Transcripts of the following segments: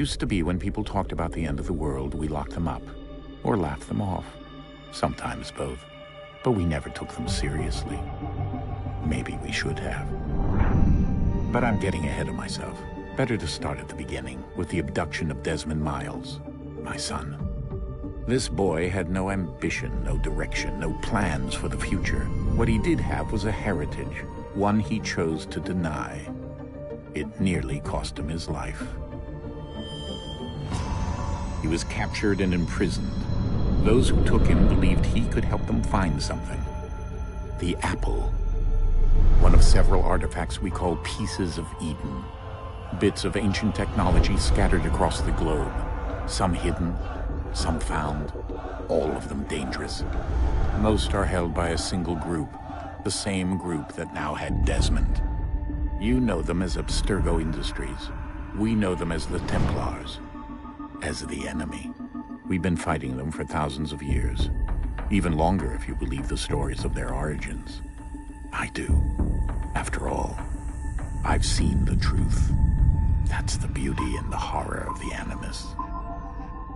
Used to be when people talked about the end of the world, we locked them up. Or laughed them off. Sometimes both. But we never took them seriously. Maybe we should have. But I'm getting ahead of myself. Better to start at the beginning, with the abduction of Desmond Miles, my son. This boy had no ambition, no direction, no plans for the future. What he did have was a heritage, one he chose to deny. It nearly cost him his life. He was captured and imprisoned. Those who took him believed he could help them find something. The apple. One of several artifacts we call pieces of Eden. Bits of ancient technology scattered across the globe. Some hidden, some found, all of them dangerous. Most are held by a single group, the same group that now had Desmond. You know them as Abstergo Industries. We know them as the Templars, as the enemy. We've been fighting them for thousands of years, even longer if you believe the stories of their origins. I do. After all, I've seen the truth. That's the beauty and the horror of the Animus.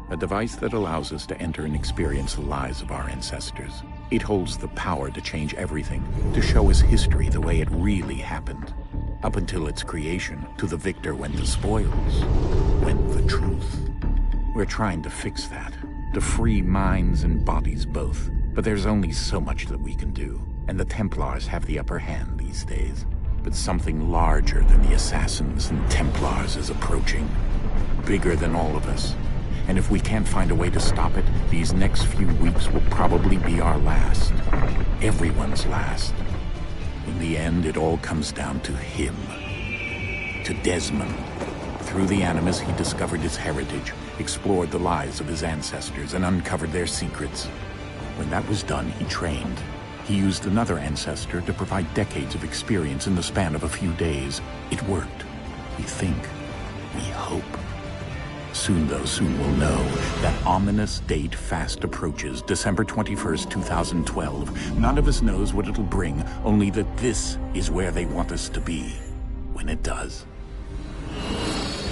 A device that allows us to enter and experience the lives of our ancestors. It holds the power to change everything, to show us history the way it really happened. Up until its creation, to the victor went the spoils, went the truth. We're trying to fix that, to free minds and bodies both. But there's only so much that we can do, and the Templars have the upper hand these days. But something larger than the Assassins and Templars is approaching, bigger than all of us. And if we can't find a way to stop it, these next few weeks will probably be our last. Everyone's last. In the end, it all comes down to him. To Desmond. Through the Animus, he discovered his heritage, explored the lives of his ancestors, and uncovered their secrets. When that was done, he trained. He used another ancestor to provide decades of experience in the span of a few days. It worked. We think. We hope. Soon, though, soon we'll know. That ominous date fast approaches, December 21st, 2012. None of us knows what it'll bring, only that this is where they want us to be, when it does.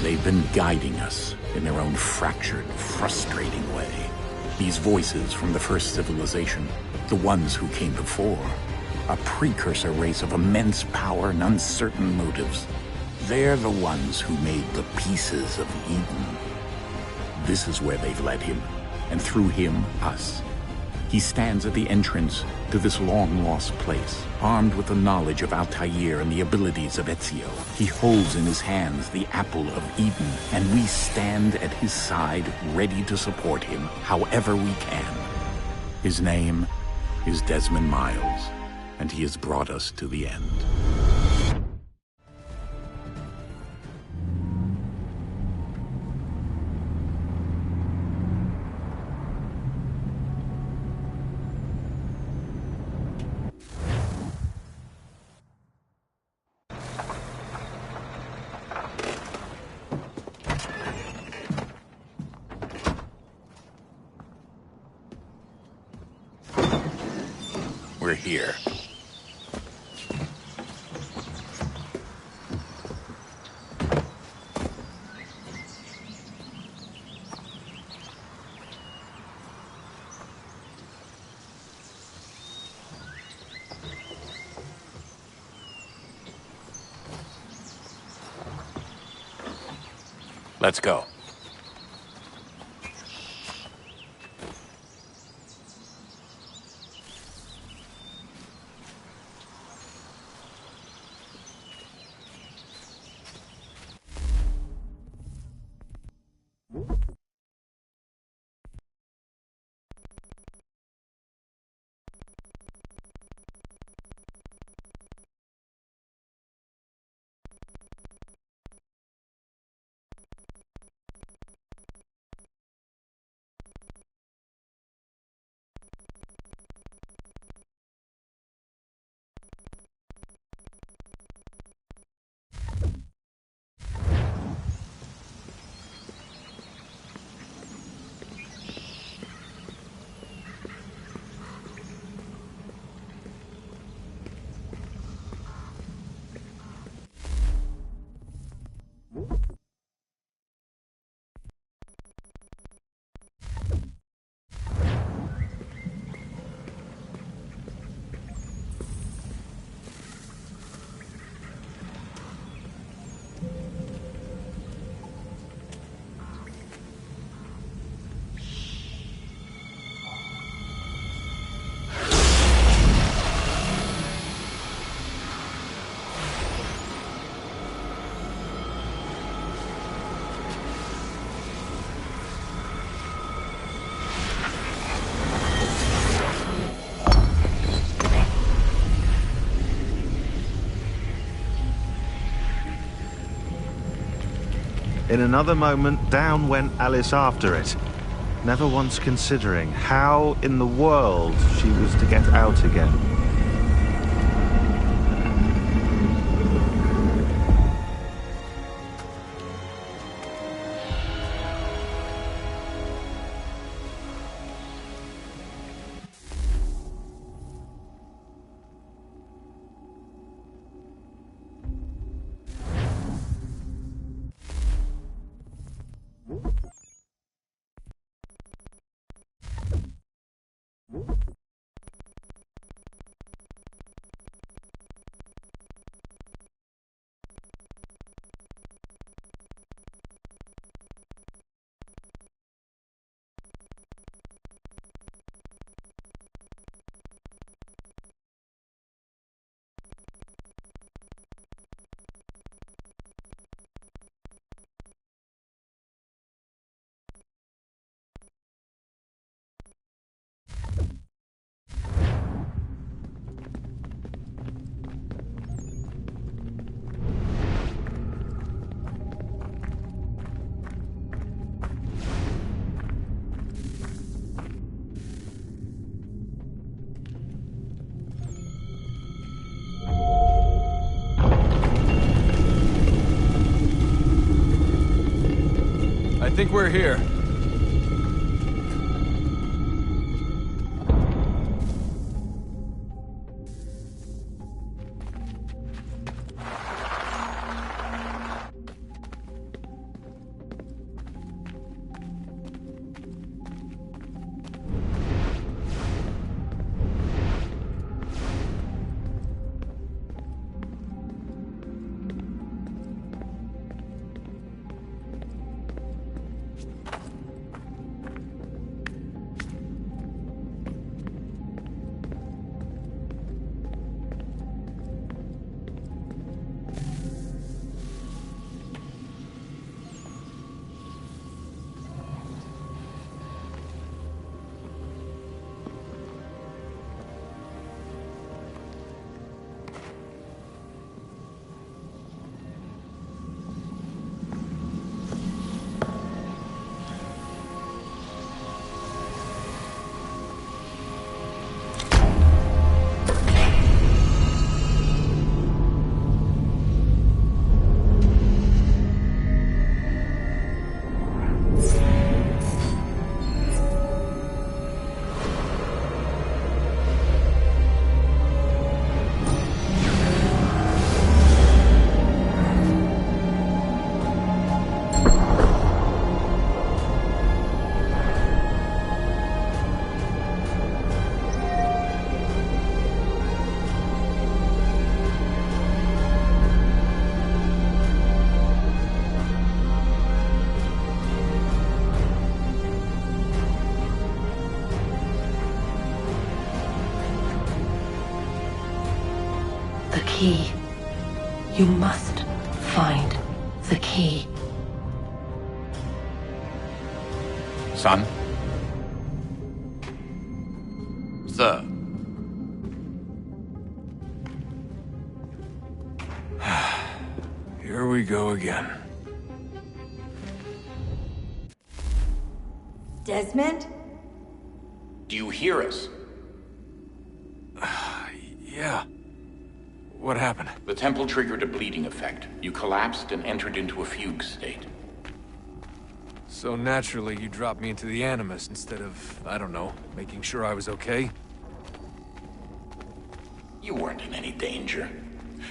They've been guiding us in their own fractured, frustrating way. These voices from the first civilization, the ones who came before, a precursor race of immense power and uncertain motives. They're the ones who made the pieces of Eden. This is where they've led him, and through him, us. He stands at the entrance to this long-lost place, armed with the knowledge of Altair and the abilities of Ezio. He holds in his hands the apple of Eden, and we stand at his side, ready to support him however we can. His name is Desmond Miles, and he has brought us to the end. We're here. Let's go. In another moment, down went Alice after it, never once considering how in the world she was to get out again. I think we're here. The key. You must find the key. Son? Sir. Here we go again. Desmond? Do you hear us? Yeah. What happened? The temple triggered a bleeding effect. You collapsed and entered into a fugue state. So naturally, you dropped me into the Animus instead of, I don't know, making sure I was okay? You weren't in any danger.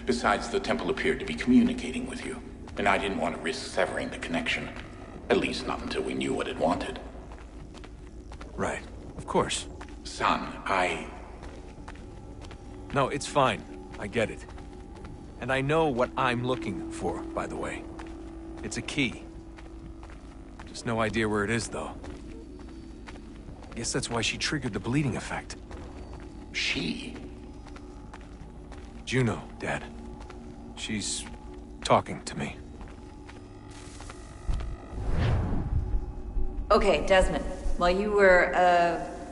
Besides, the temple appeared to be communicating with you, and I didn't want to risk severing the connection. At least not until we knew what it wanted. Right. Of course. Son, No, it's fine. I get it. And I know what I'm looking for, by the way. It's a key. Just no idea where it is, though. I guess that's why she triggered the bleeding effect. She? Juno, Dad. She's talking to me. Okay, Desmond. While you were,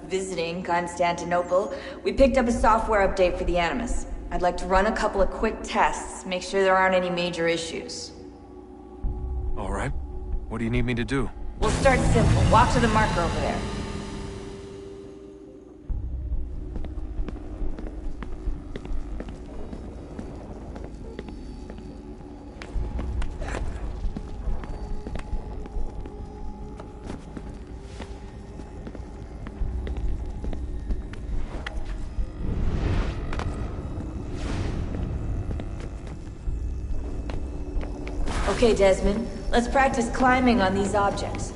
visiting Constantinople, we picked up a software update for the Animus. I'd like to run a couple of quick tests, make sure there aren't any major issues. All right. What do you need me to do? We'll start simple. Walk to the marker over there. Okay, Desmond. Let's practice climbing on these objects.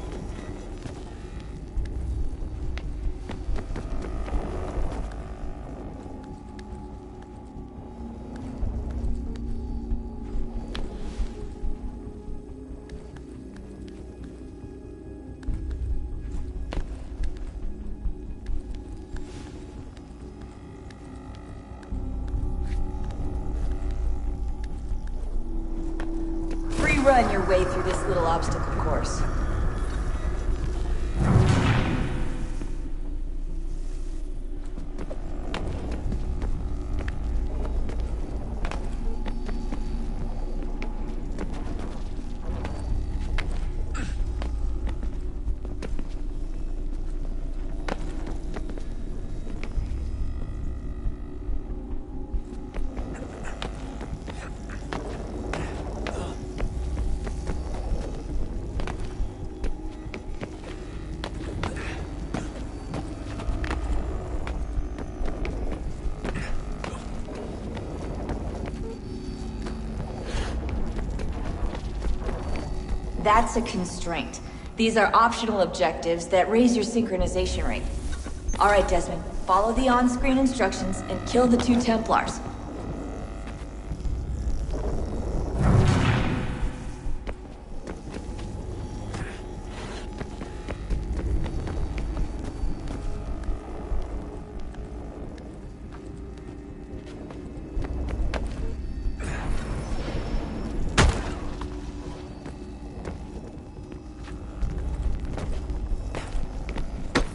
Run your way through this little obstacle course. That's a constraint. These are optional objectives that raise your synchronization rate. Alright, Desmond. Follow the on-screen instructions and kill the 2 Templars.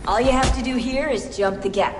All you have to do here is jump the gap.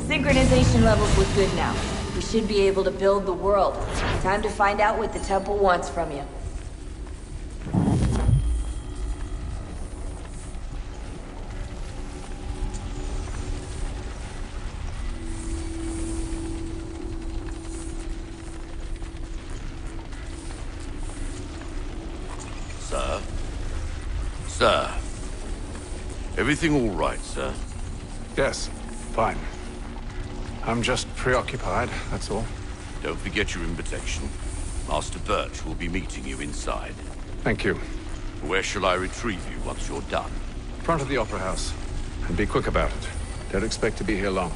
Synchronization levels look good now. We should be able to build the world. Time to find out what the temple wants from you. Sir? Sir? Everything all right, sir? Yes, fine. I'm just preoccupied, that's all. Don't forget your invitation. Master Birch will be meeting you inside. Thank you. Where shall I retrieve you once you're done? Front of the Opera House. And be quick about it. Don't expect to be here long.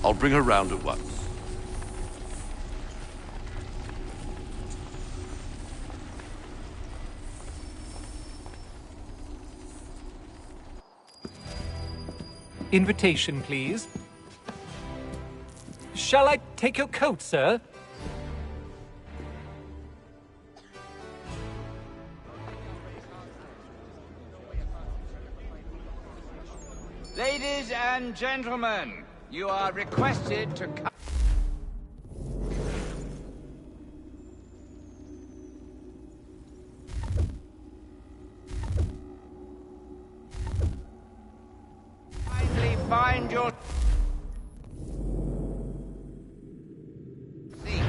I'll bring her round at once. Invitation, please. Shall I take your coat, sir? Ladies and gentlemen, you are requested to come. Kindly find your seats.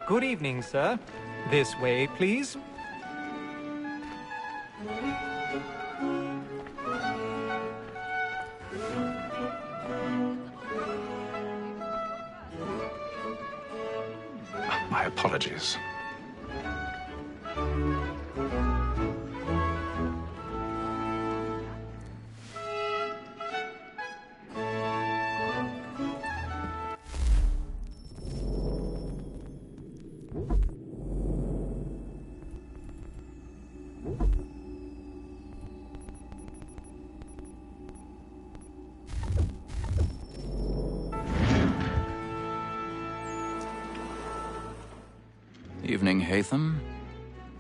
Good evening, sir. This way, please. My apologies. Evening, Hatham.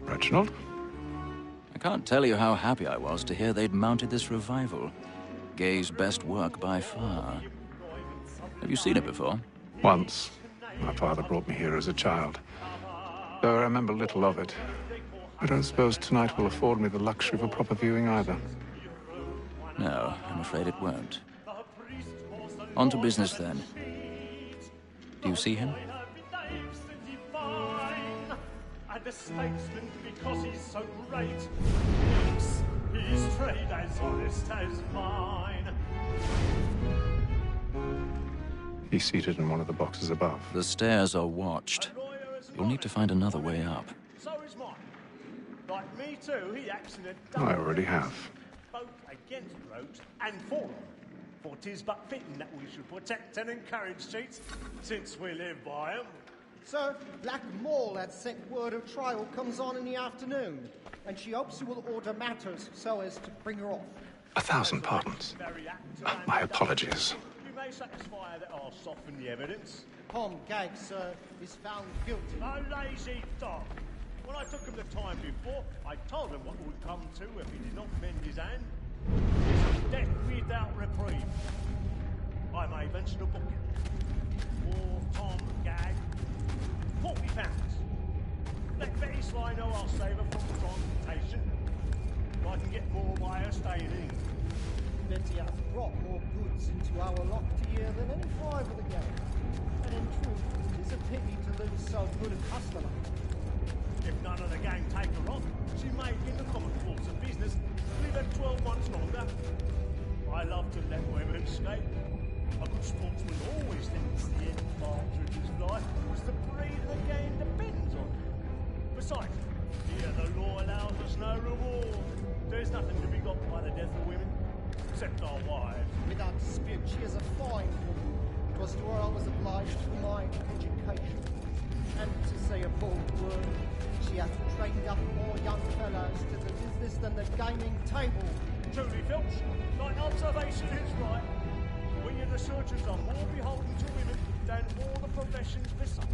Reginald? I can't tell you how happy I was to hear they'd mounted this revival. Gay's best work by far. Have you seen it before? Once. My father brought me here as a child. Though I remember little of it. I don't suppose tonight will afford me the luxury of a proper viewing either. No, I'm afraid it won't. On to business, then. Do you see him? And a statesman because he's so great. His trade as honest as mine. He's seated in one of the boxes above. The stairs are watched. You'll need to find another way up. So is mine. Like me too, he acts in a I already have. both against roads and for them. For 'tis but fitting that we should protect and encourage cheats, since we live by 'em. Sir, Black Mall had sent word of trial comes on in the afternoon, and she hopes you will order matters so as to bring her off. 1,000 pardons. My apologies. You may satisfy that I'll soften the evidence. Tom Gag, sir, is found guilty. A lazy dog. When I took him the time before, I told him what would come to if he did not mend his hand. Death without reprieve. I may venture to book it. For Tom Gag, £40. Let Betty Sly know I'll save her from transportation. I can get more by her staying in. Betty has brought more goods into our lock tier than any five of the gang. And in truth, it is a pity to lose so good a customer. If none of the gang take her on, she may, in the common course of business, live her 12 months longer. I love to let women escape. A good sportsman always thinks the end partridge's life was the breed of the game depends on. Besides, here the law allows us no reward. There's nothing to be got by the death of women, except our wives. Without dispute, she is a fine woman. It was to her I was obliged for my education. And to say a bold word, she hath trained up more young fellows to the business than the gaming table. Truly, Filch, thine observation is right. We in the searchers are more beholden to women than all the professions besides.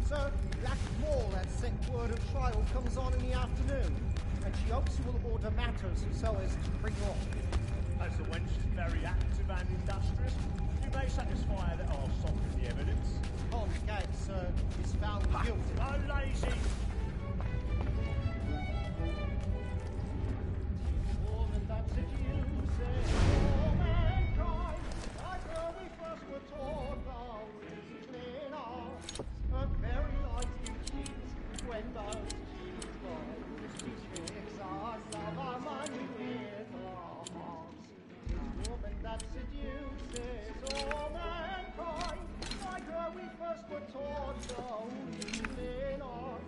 Sir, Black Mall had sent word of trial comes on in the afternoon, and she hopes you will order matters so as to bring her off. As the wench is very active and industrious, you may satisfy her that I'll soften the evidence. On case, sir, is found guilty. Oh, lazy! Woman that seduces all mankind, like her we first were taught thou is clean art. Her very light you cheat, when those cheats rise. She tricks us of our money with our hearts. Woman that seduces all mankind, like her we first were taught thou is clean art.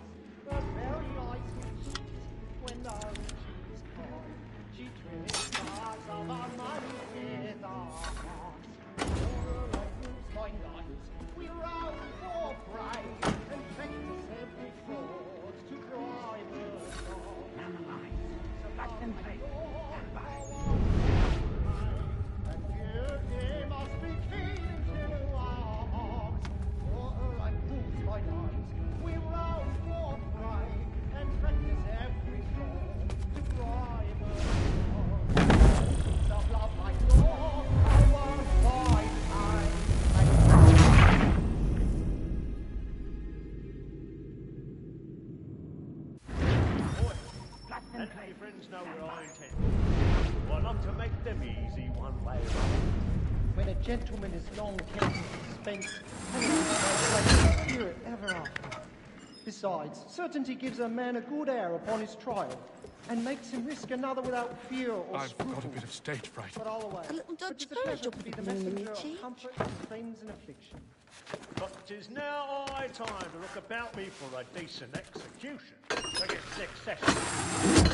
Her very light you cheat, when those cheats rise. She tricks us of our money with our hearts. Moral and proves my light, we rouse for prey, and practice every fraud to drive us on. None alive, so let them play. Stand by. And beauty must be keyed into our arms. Moral and proves my light, we rouse for prey, and practice every fraud to drive us on. Of love like yours, I was by time. Let my friends know where I intend. I love to make them easy one way or other. When a gentleman is long kept in suspense, and no spirit ever after. Besides, certainty gives a man a good air upon his trial, and makes him risk another without fear or scruple. I've got a bit of stage fright. But I'll away. A little Dutch But 'tis a pleasure bird to be the up in the messenger cheek. of comfort to friends in affliction. But 'tis now high time to look about me for a decent execution. To get succession.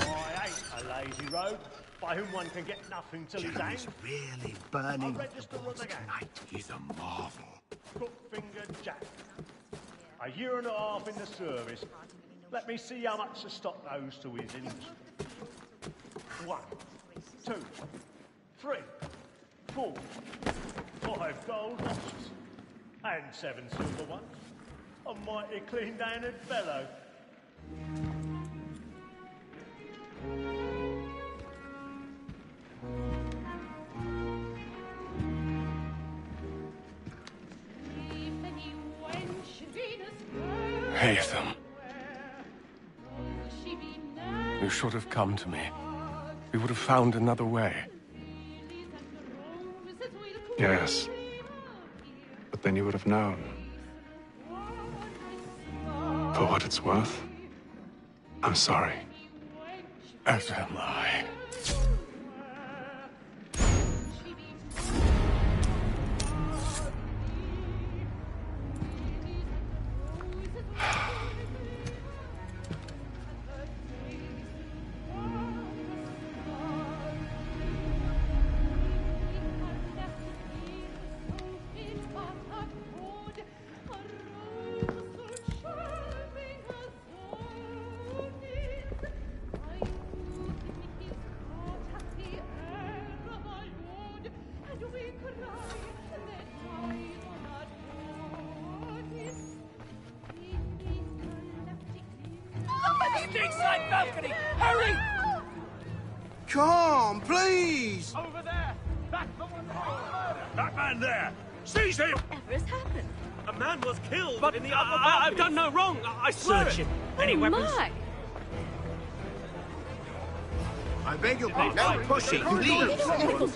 I ain't a lazy rogue, by whom one can get nothing till he's hanged. Really burning I'll register the with the gang. tonight. He's a marvel. Crook-fingered Jack. A year and a half in the service. Let me see how much the stock owes to his industry. 1, 2, 3, 4, 5 gold watches. And 7 silver ones. A mighty clean-handed fellow. Haytham. You should have come to me. We would have found another way. Yes. But then you would have known. For what it's worth, I'm sorry. As am I. Inside balcony! Hurry! Come, please! Over there! That's the one That man there! Seize him! Whatever has happened? A man was killed in the upper balcony. I've done no wrong. I swear Search it. him. Any weapons? My. I beg your pardon. No pushing, please.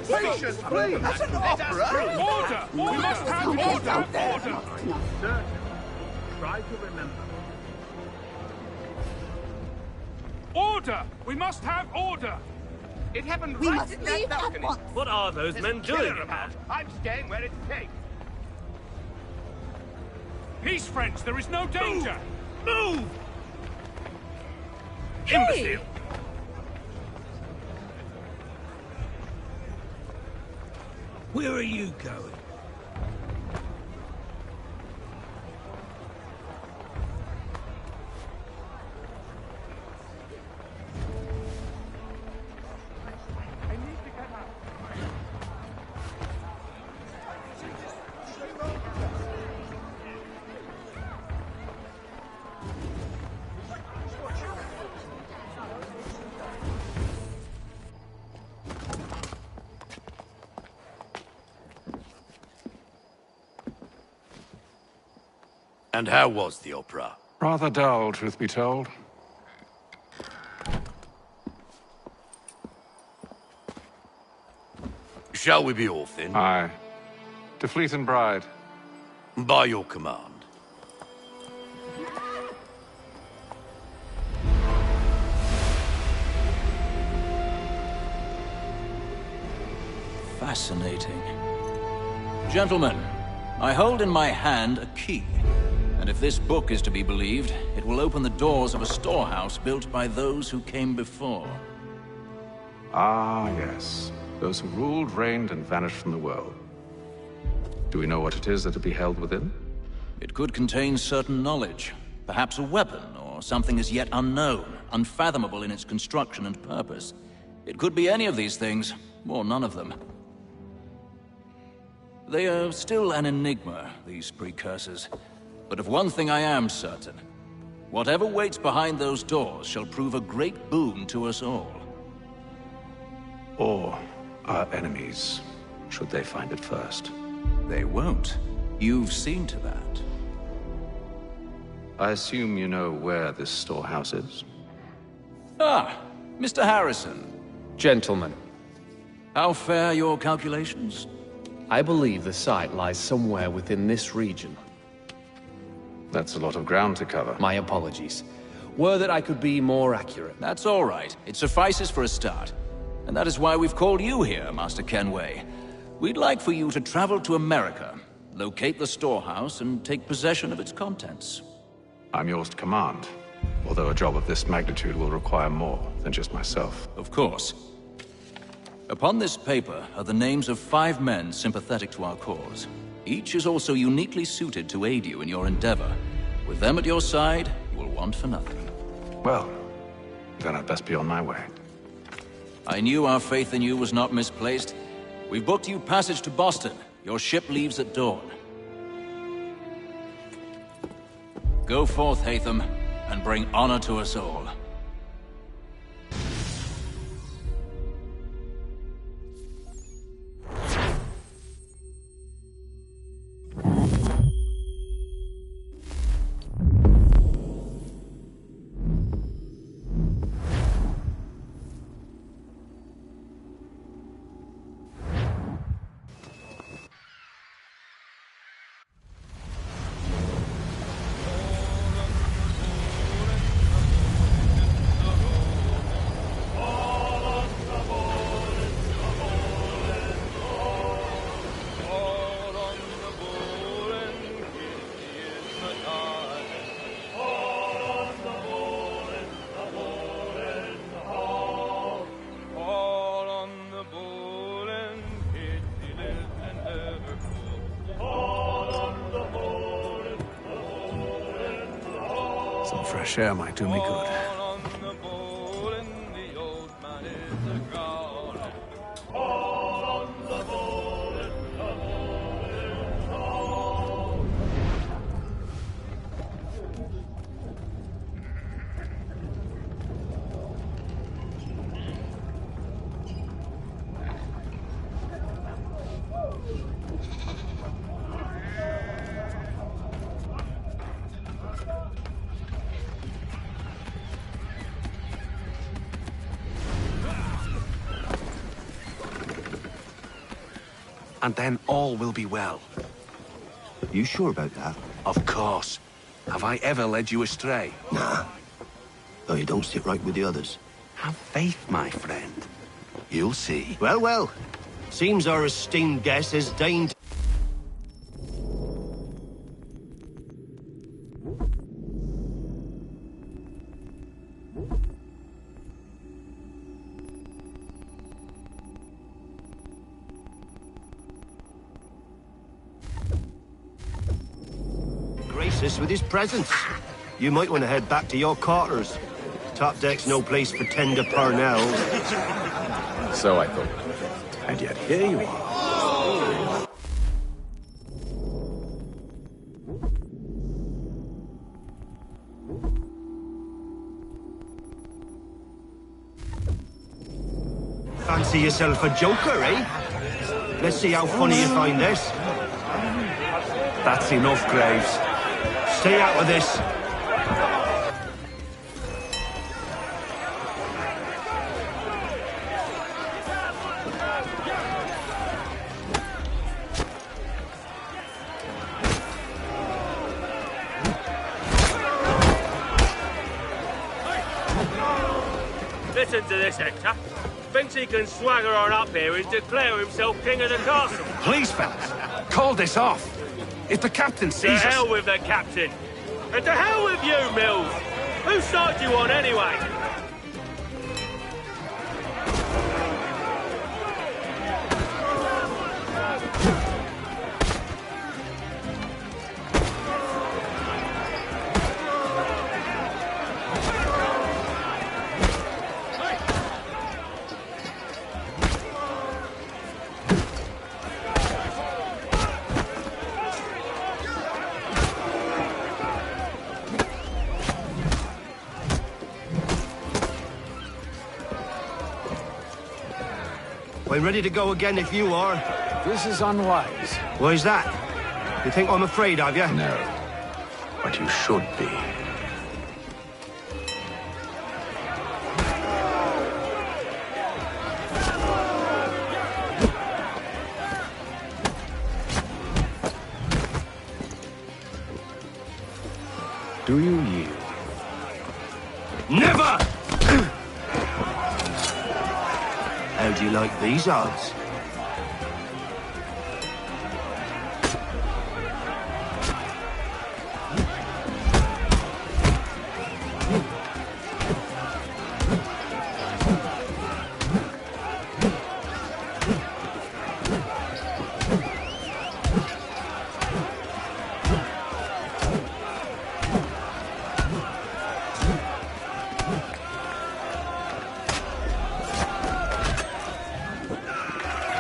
Patience, please. That's an opera. Order! We must have order! Order! Try to remember. Order! We must have order! It happened We right must in leave that at balcony. once. What are those men doing? I'm staying where it's safe. Peace, friends! There is no danger! Move! Hey! Imbecile! Where are you going? And how was the opera? Rather dull, truth be told. Shall we be off then? Aye. To Fleet and Bride. By your command. Fascinating. Gentlemen, I hold in my hand a key. And if this book is to be believed, it will open the doors of a storehouse built by those who came before. Ah, yes. Those who ruled, reigned, and vanished from the world. Do we know what it is that will be held within? It could contain certain knowledge. Perhaps a weapon, or something as yet unknown, unfathomable in its construction and purpose. It could be any of these things, or none of them. They are still an enigma, these precursors. But of one thing I am certain. Whatever waits behind those doors shall prove a great boon to us all. Or our enemies, should they find it first. They won't. You've seen to that. I assume you know where this storehouse is? Ah, Mr. Harrison. Gentlemen. How fare your calculations? I believe the site lies somewhere within this region. That's a lot of ground to cover. My apologies. Were that I could be more accurate. That's all right. It suffices for a start. And that is why we've called you here, Master Kenway. We'd like for you to travel to America, locate the storehouse, and take possession of its contents. I'm yours to command, although a job of this magnitude will require more than just myself. Of course. Upon this paper are the names of 5 men sympathetic to our cause. Each is also uniquely suited to aid you in your endeavor. With them at your side, you will want for nothing. Well, then I'd best be on my way. I knew our faith in you was not misplaced. We've booked you passage to Boston. Your ship leaves at dawn. Go forth, Hatham, and bring honor to us all. Some fresh air might do me good. And then all will be well. You sure about that? Of course. Have I ever led you astray? Nah. Though you don't sit right with the others. Have faith, my friend. You'll see. Well, well. Seems our esteemed guest has deigned... grace with his presence. You might want to head back to your quarters. Top deck's no place for tender parnells. So I thought. And yet here you are. Fancy yourself a joker, eh? Let's see how funny you find this. That's enough, Graves. Stay out of this. Listen to this, Hector. Thinks he can swagger on up here and declare himself king of the castle. Please, fellas, call this off. If the captain To sees us... hell with the captain. And to hell with you, Mills. Whose side you on, anyway? I'm ready to go again if you are. This is unwise. Why is that? You think I'm afraid of you? No. But you should be. Do you yield? Never! How do you like these odds?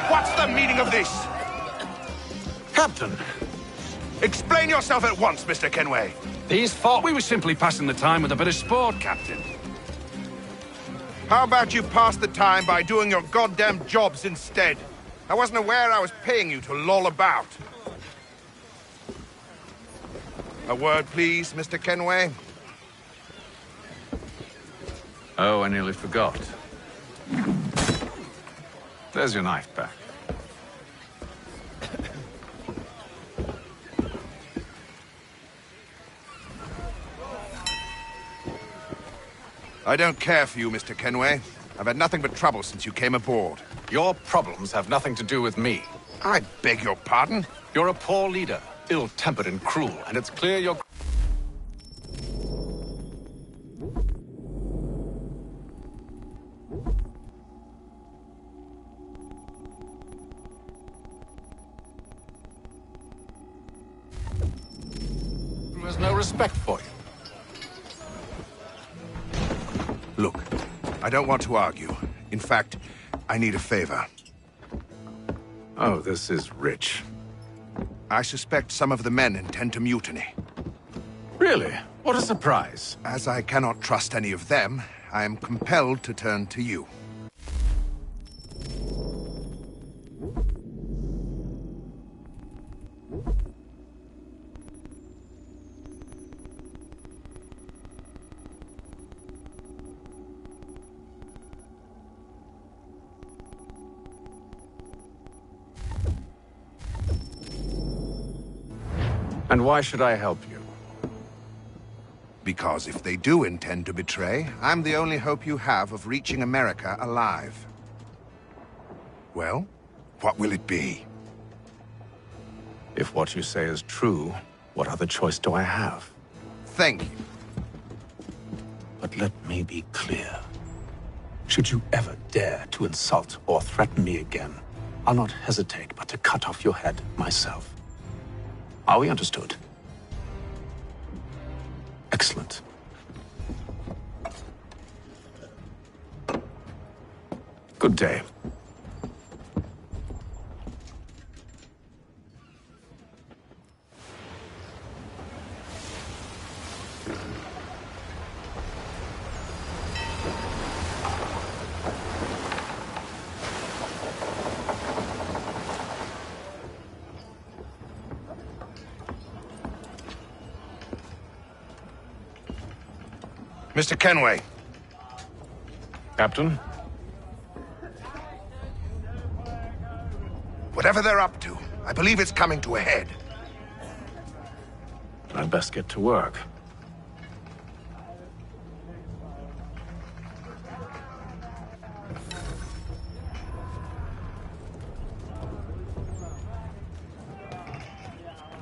What's the meaning of this? Captain! Explain yourself at once, Mr. Kenway. These thought we were simply passing the time with a bit of sport, Captain. How about you pass the time by doing your goddamn jobs instead? I wasn't aware I was paying you to loll about. A word, please, Mr. Kenway. Oh, I nearly forgot. There's your knife back. I don't care for you, Mr. Kenway. I've had nothing but trouble since you came aboard. Your problems have nothing to do with me. I beg your pardon? You're a poor leader, ill-tempered and cruel, and it's clear you're... There's no respect for you. Look, I don't want to argue. In fact, I need a favor. Oh, this is rich. I suspect some of the men intend to mutiny. Really? What a surprise. As I cannot trust any of them, I am compelled to turn to you. And why should I help you? Because if they do intend to betray, I'm the only hope you have of reaching America alive. Well, what will it be? If what you say is true, what other choice do I have? Thank you. But let me be clear. Should you ever dare to insult or threaten me again, I'll not hesitate but to cut off your head myself. Are we understood? Excellent. Good day. Mr. Kenway. Captain? Whatever they're up to, I believe it's coming to a head. I'd best get to work.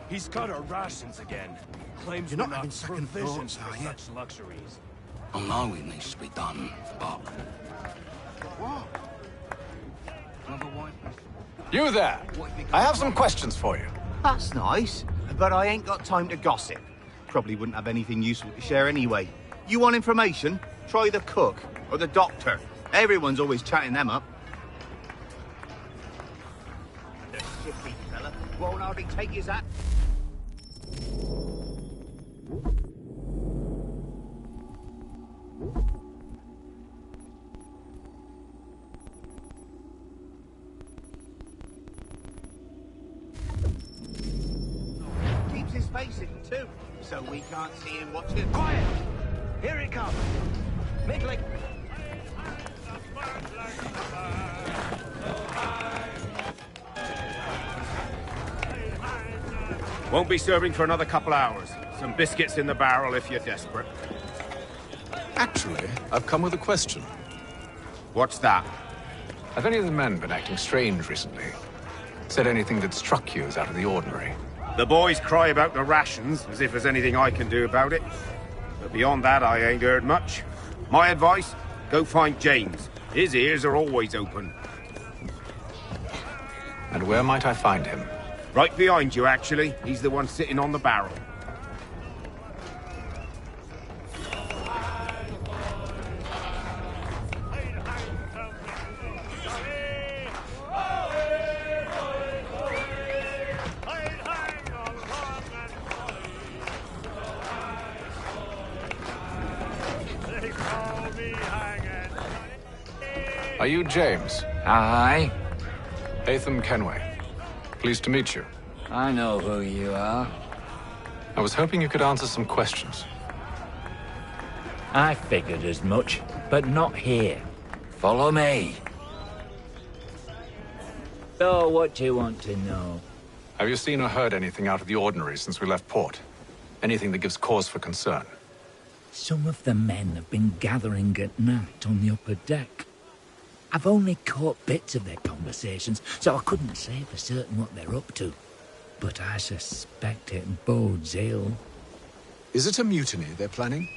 He's cut our rations again. Claims You're not we're having second provisions thoughts, for are you? such luxuries. I know it needs to be done, but... What? Another one? You there! I have some questions for you. That's nice, but I ain't got time to gossip. Probably wouldn't have anything useful to share anyway. You want information? Try the cook or the doctor. Everyone's always chatting them up. The shifty fella won't hardly take his hat. Keeps his face hidden too, so we can't see him watching. Quiet! Here it comes. Midley. Won't be serving for another couple hours. Some biscuits in the barrel if you're desperate. Actually, I've come with a question. What's that? Have any of the men been acting strange recently? Said anything that struck you as out of the ordinary? The boys cry about the rations, as if there's anything I can do about it. But beyond that, I ain't heard much. My advice, go find James. His ears are always open. And where might I find him? Right behind you, actually. He's the one sitting on the barrel. Are you James? Aye. Atham Kenway. Pleased to meet you. I know who you are. I was hoping you could answer some questions. I figured as much, but not here. Follow me. So, what do you want to know? Have you seen or heard anything out of the ordinary since we left port? Anything that gives cause for concern? Some of the men have been gathering at night on the upper deck. I've only caught bits of their conversations, so I couldn't say for certain what they're up to. But I suspect it bodes ill. Is it a mutiny they're planning?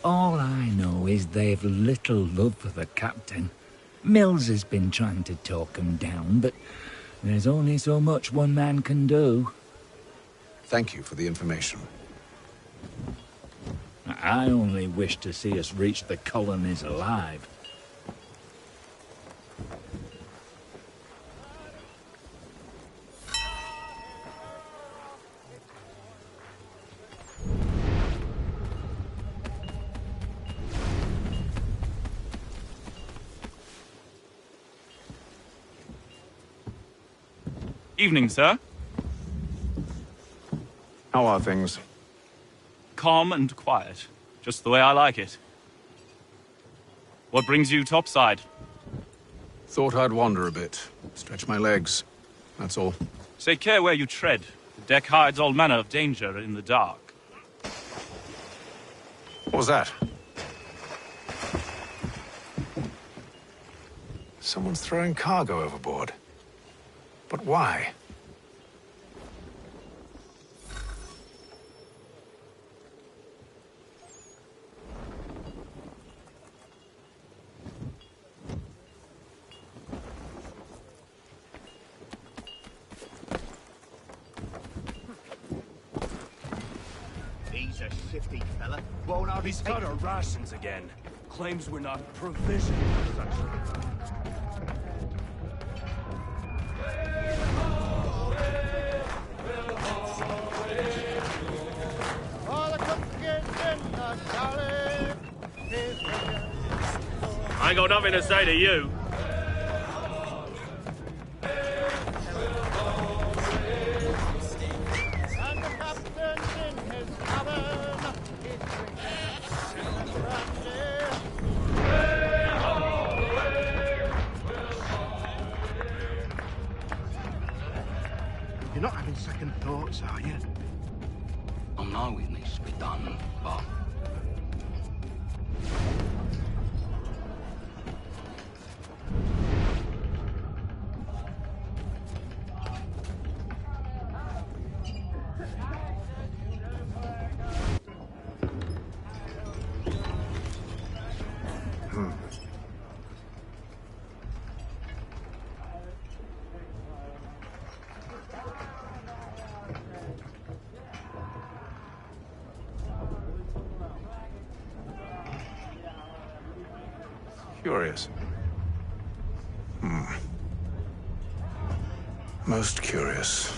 All I know is they've little love for the captain. Mills has been trying to talk 'em down, but there's only so much one man can do. Thank you for the information. I only wish to see us reach the colonies alive. Evening, sir. How are things? Calm and quiet. Just the way I like it. What brings you topside? Thought I'd wander a bit. Stretch my legs. That's all. Take care where you tread. The deck hides all manner of danger in the dark. What was that? Someone's throwing cargo overboard. But why? He's a shifty fella. Won't hardly He's take... cut our rations again. Claims we're not provisioned for such. I ain't got nothing to say to you. Curious. Most curious.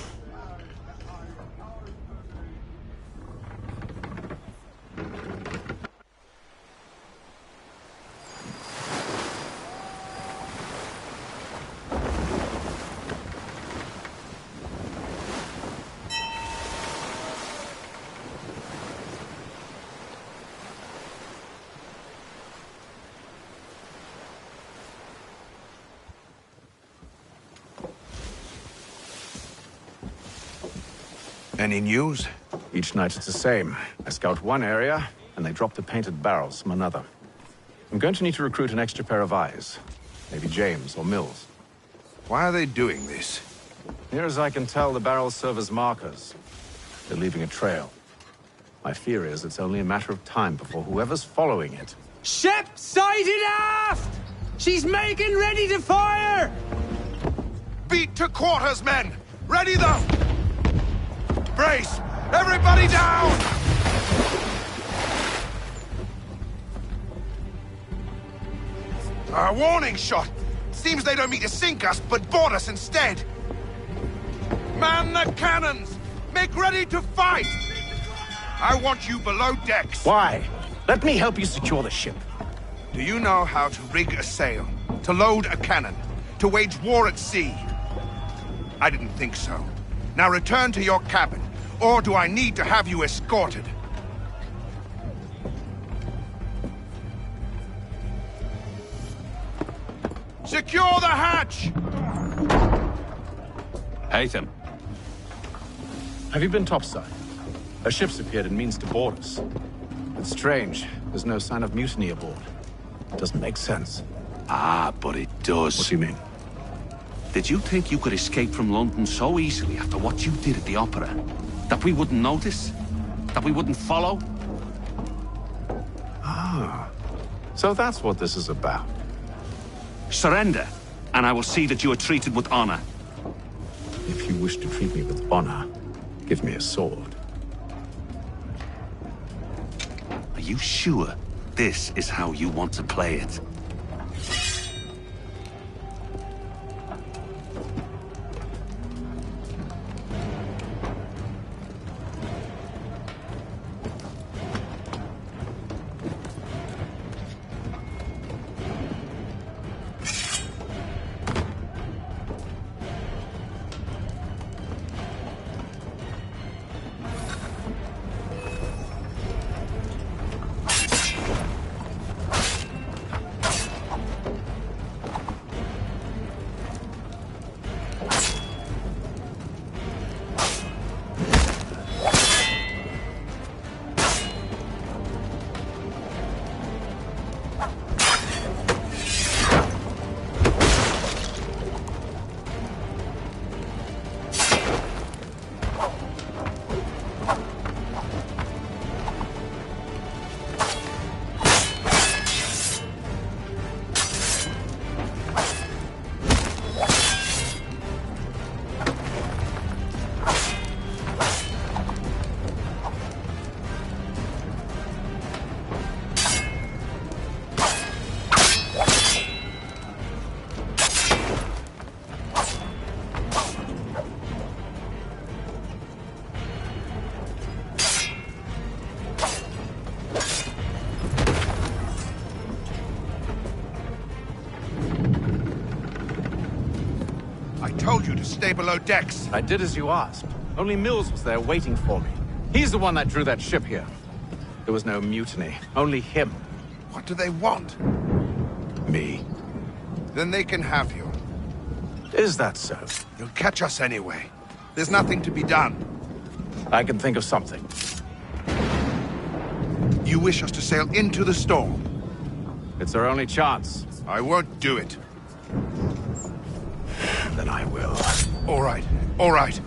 Any news? Each night it's the same. I scout one area, and they drop the painted barrels from another. I'm going to need to recruit an extra pair of eyes. Maybe James or Mills. Why are they doing this? Near as I can tell, the barrels serve as markers. They're leaving a trail. My fear is it's only a matter of time before whoever's following it... Ship sighted aft! She's making ready to fire! Beat to quarters, men! Ready the... Brace! Everybody down! A warning shot! Seems they don't mean to sink us, but board us instead! Man the cannons! Make ready to fight! I want you below decks! Why? Let me help you secure the ship. Do you know how to rig a sail? To load a cannon? To wage war at sea? I didn't think so. Now return to your cabin, or do I need to have you escorted? Secure the hatch! Haytham. Have you been topside? A ship's appeared and means to board us. It's strange. There's no sign of mutiny aboard. It doesn't make sense. Ah, but it does. What do you mean? Did you think you could escape from London so easily after what you did at the opera? That we wouldn't notice? That we wouldn't follow? Ah. So that's what this is about. Surrender, and I will see that you are treated with honor. If you wish to treat me with honor, give me a sword. Are you sure this is how you want to play it? Told you to stay below decks. I did as you asked. Only Mills was there waiting for me. He's the one that drew that ship here. There was no mutiny, only him. What do they want? Me. Then they can have you. Is that so? You'll catch us anyway. There's nothing to be done. I can think of something. You wish us to sail into the storm? It's our only chance. I won't do it. Then I will. All right, all right.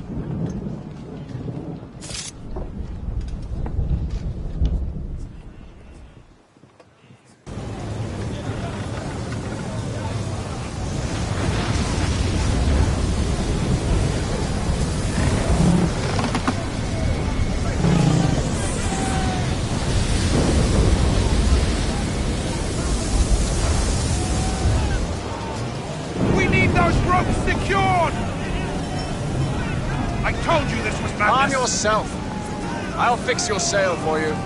secured! I told you this was madness! Calm yourself. I'll fix your sail for you.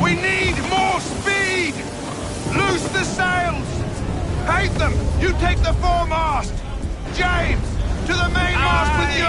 We need more speed! Loose the sails! Hate them! You take the foremast! James! To the mainmast with you!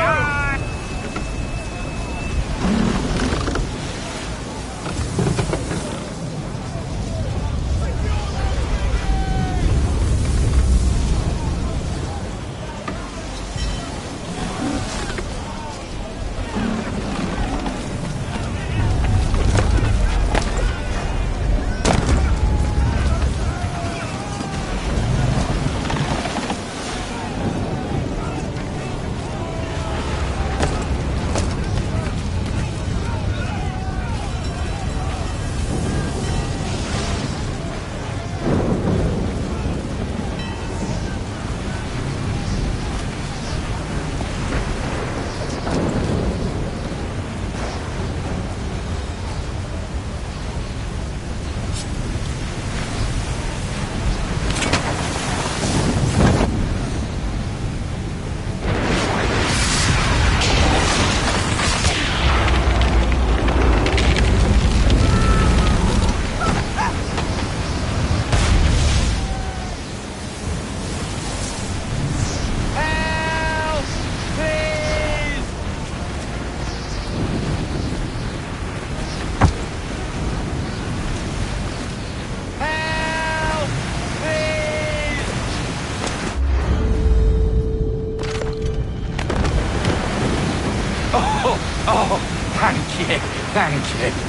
Oh, thank you, thank you.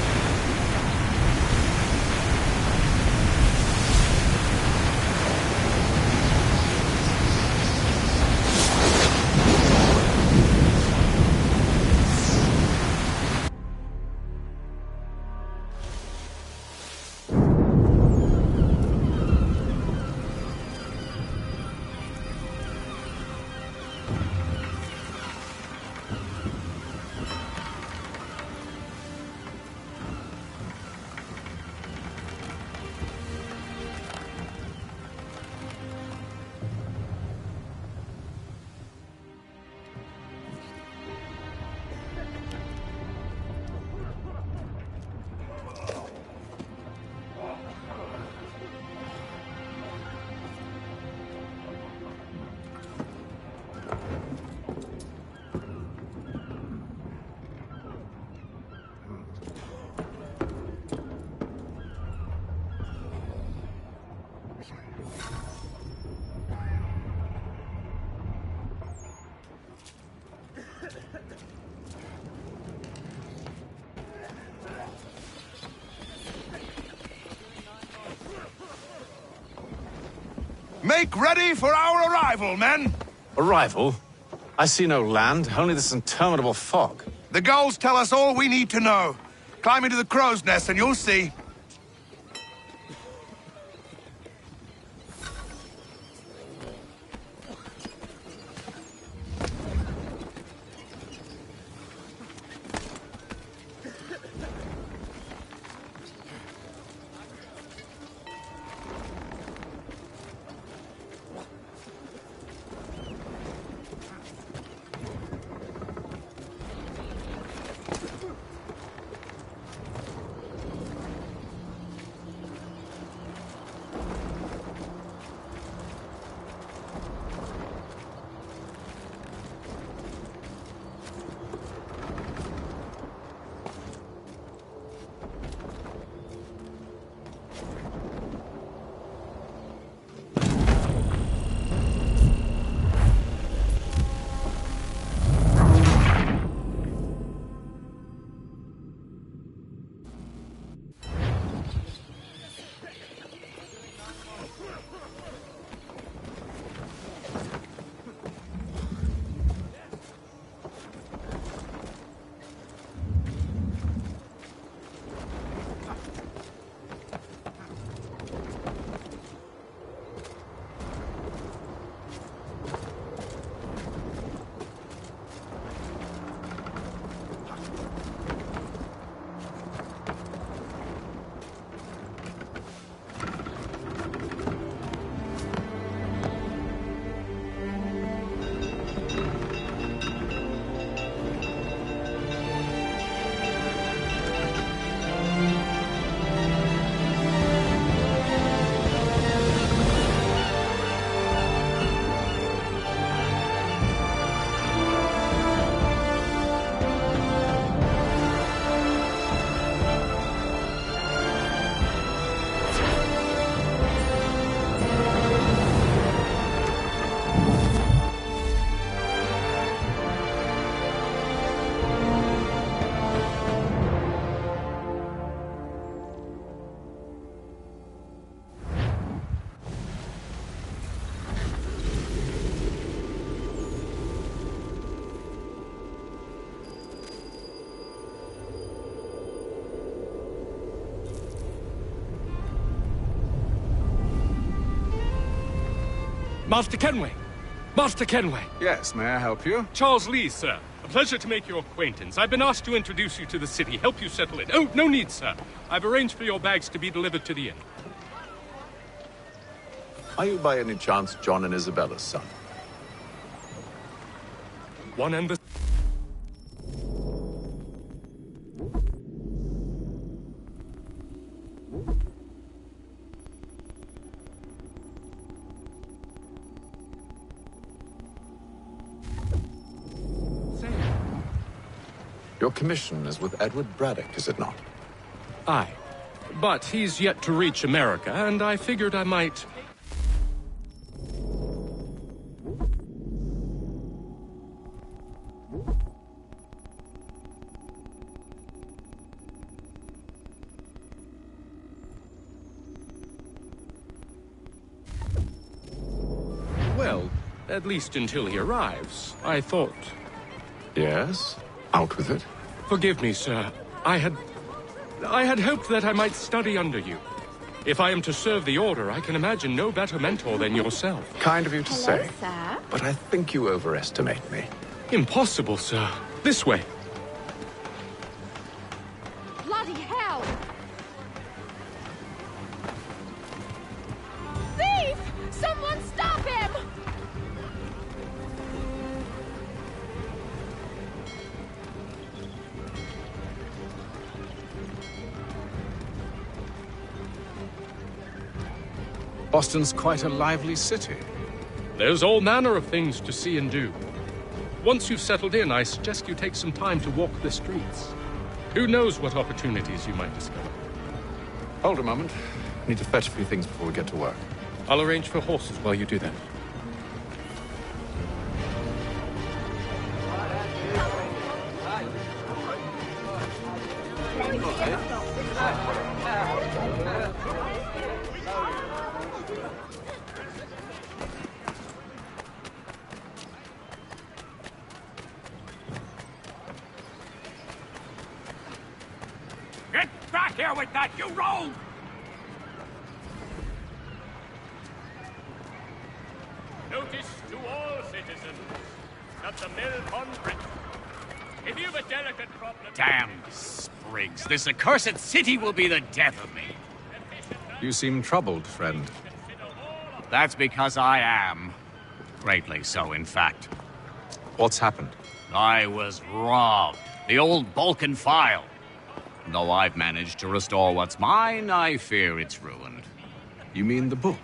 Make ready for our arrival, men! Arrival? I see no land, only this interminable fog. The gulls tell us all we need to know. Climb into the crow's nest and you'll see. Master Kenway! Master Kenway! Yes, may I help you? Charles Lee, sir. A pleasure to make your acquaintance. I've been asked to introduce you to the city, help you settle in. Oh, no need, sir. I've arranged for your bags to be delivered to the inn. Are you by any chance John and Isabella's son? One and the... Your commission is with Edward Braddock, is it not? Aye. But he's yet to reach America, and I figured I might... Well, at least until he arrives, I thought... Yes? Out with it. Forgive me, sir. I had hoped that I might study under you. If I am to serve the Order, I can imagine no better mentor than yourself. Kind of you to say. Sir? But I think you overestimate me. Impossible, sir. This way. Bloody hell! Thief! Someone stop him! Boston's quite a lively city. There's all manner of things to see and do. Once you've settled in, I suggest you take some time to walk the streets. Who knows what opportunities you might discover. Hold a moment. I need to fetch a few things before we get to work. I'll arrange for horses while you do that. Get back here with that, you rogue! Notice to all citizens that the mill on Brit. If you've a delicate problem... Damn sprigs. This accursed city will be the death of me. You seem troubled, friend. That's because I am. Greatly so, in fact. What's happened? I was robbed. The old Balkan file. Though I've managed to restore what's mine, I fear it's ruined. You mean the book?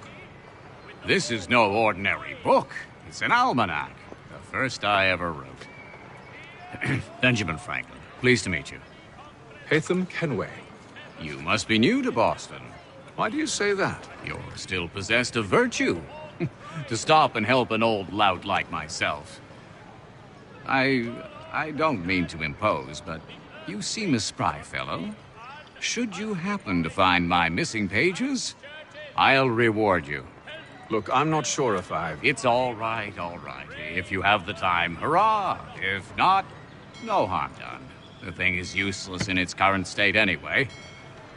This is no ordinary book. It's an almanac. The first I ever wrote. Benjamin Franklin, pleased to meet you. Hatham Kenway. You must be new to Boston. Why do you say that? You're still possessed of virtue. To stop and help an old lout like myself. I don't mean to impose, but you seem a spry fellow. Should you happen to find my missing pages, I'll reward you. Look, I'm not sure if I've... It's all right, all right. If you have the time, hurrah! If not, no harm done. The thing is useless in its current state anyway.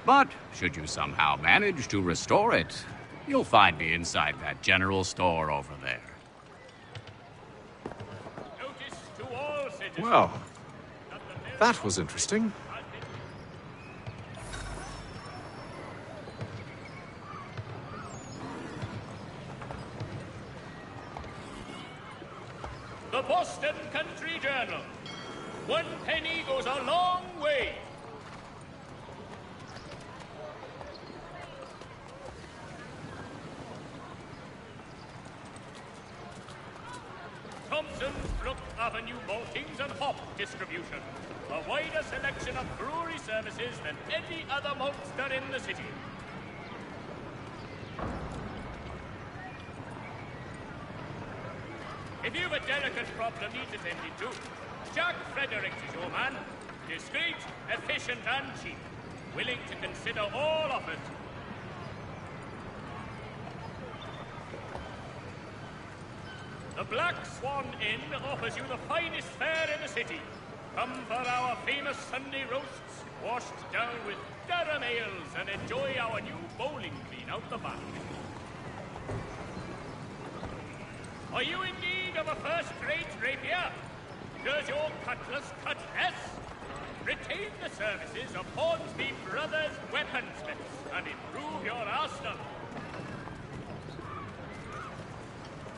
But should you somehow manage to restore it, you'll find me inside that general store over there. Well, that was interesting. The Boston Country Journal. 1 penny goes a long way. Thompson's Brook Avenue maltings and hop distribution. A wider selection of brewery services than any other maltster in the city. If you've a delicate problem needs attending to, Jack Fredericks is your man. Discreet, efficient, and cheap. Willing to consider all offers. The Black Swan Inn offers you the finest fare in the city. Come for our famous Sunday roasts, washed down with Durham ales, and enjoy our new bowling green out the back. Are you in need of a first-rate rapier? Does your cutlass cut less? Retain the services of Hornsby Brothers Weaponsmiths and improve your arsenal.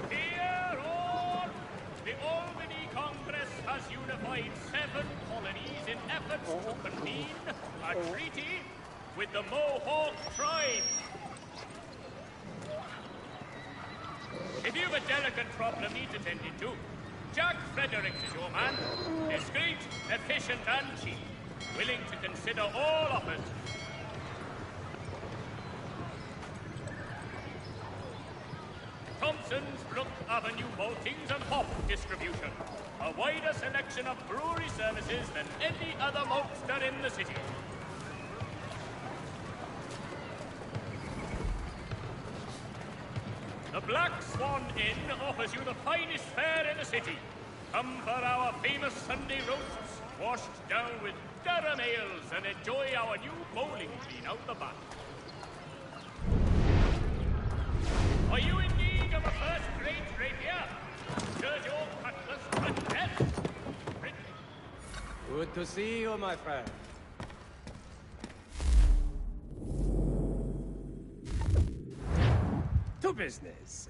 Hear all! The Albany Congress has unified 7 colonies in efforts to convene a treaty with the Mohawk tribe. If you've a delicate problem needs attended to, Jack Fredericks is your man. Discreet, efficient, and cheap. Willing to consider all offers. Thompson's Brook Avenue maltings and hop distribution. A wider selection of brewery services than any other maltster in the city. The Black Swan Inn offers you the finest fare in the city. Come for our famous Sunday roasts, washed down with Durham ales, and enjoy our new bowling green out the back. Are you in need of a first-rate rapier? Does your cutlass cut less? Good to see you, my friend. To business.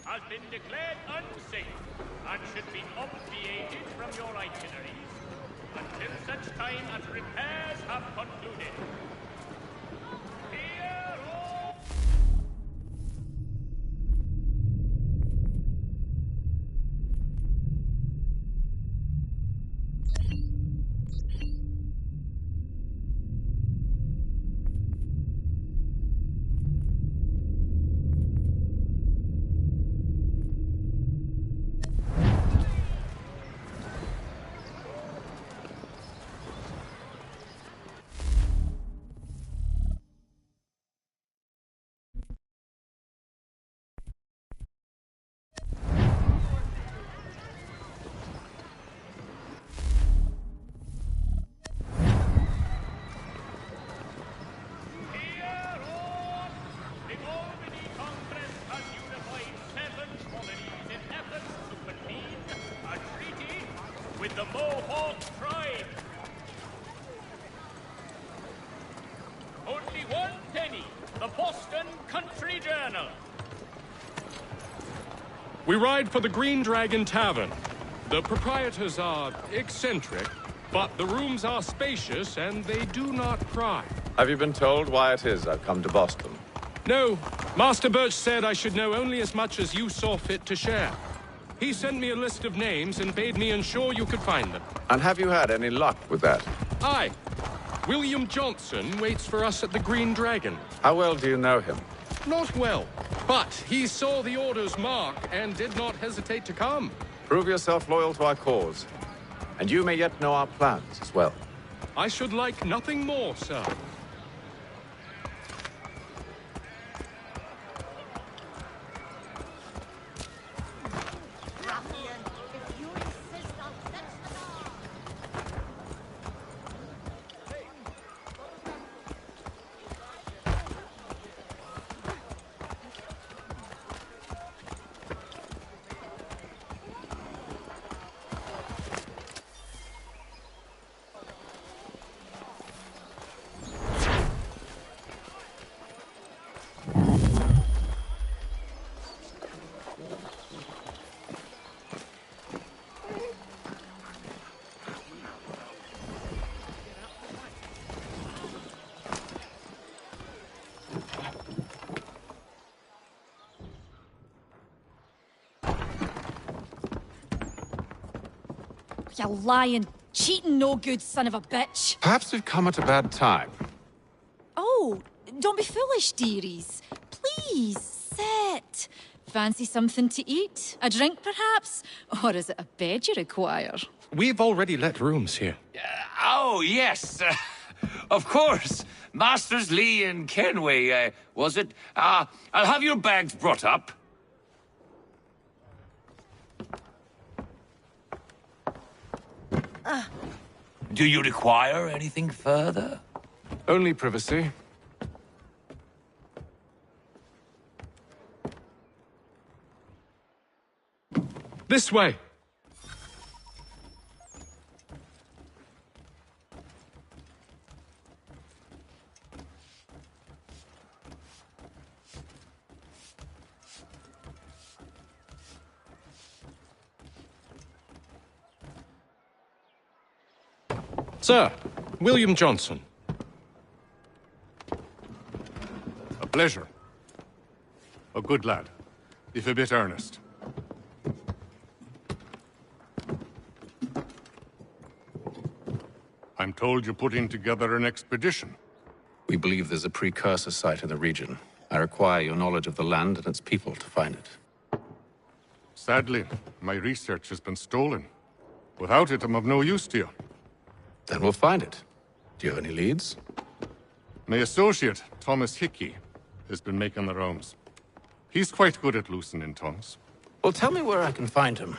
Has been declared unsafe and should be obviated from your itineraries until such time as repairs have concluded. Hear all! The Mohawk tribe. Only 1 penny. The Boston Country Journal. We ride for the Green Dragon Tavern. The proprietors are eccentric, but the rooms are spacious and they do not pry. Have you been told why it is I've come to Boston? No. Master Birch said I should know only as much as you saw fit to share. He sent me a list of names and bade me ensure you could find them. And have you had any luck with that? Aye. William Johnson waits for us at the Green Dragon. How well do you know him? Not well, but he saw the order's mark and did not hesitate to come. Prove yourself loyal to our cause, and you may yet know our plans as well. I should like nothing more, sir. You lying, cheating, no good son of a bitch. Perhaps we've come at a bad time. Oh, don't be foolish, dearies. Please, sit. fancy something to eat? A drink, perhaps? Or is it a bed you require? We've already let rooms here. Oh, yes. Of course. Masters Lee and Kenway, was it? I'll have your bags brought up. Do you require anything further? Only privacy. This way! Sir, William Johnson. A pleasure. A good lad, if a bit earnest. I'm told you're putting together an expedition. We believe there's a precursor site in the region. I require your knowledge of the land and its people to find it. Sadly, my research has been stolen. Without it, I'm of no use to you. Then we'll find it. Do you have any leads? My associate, Thomas Hickey, has been making the rounds. He's quite good at loosening tongues. Well, tell me where I can find him.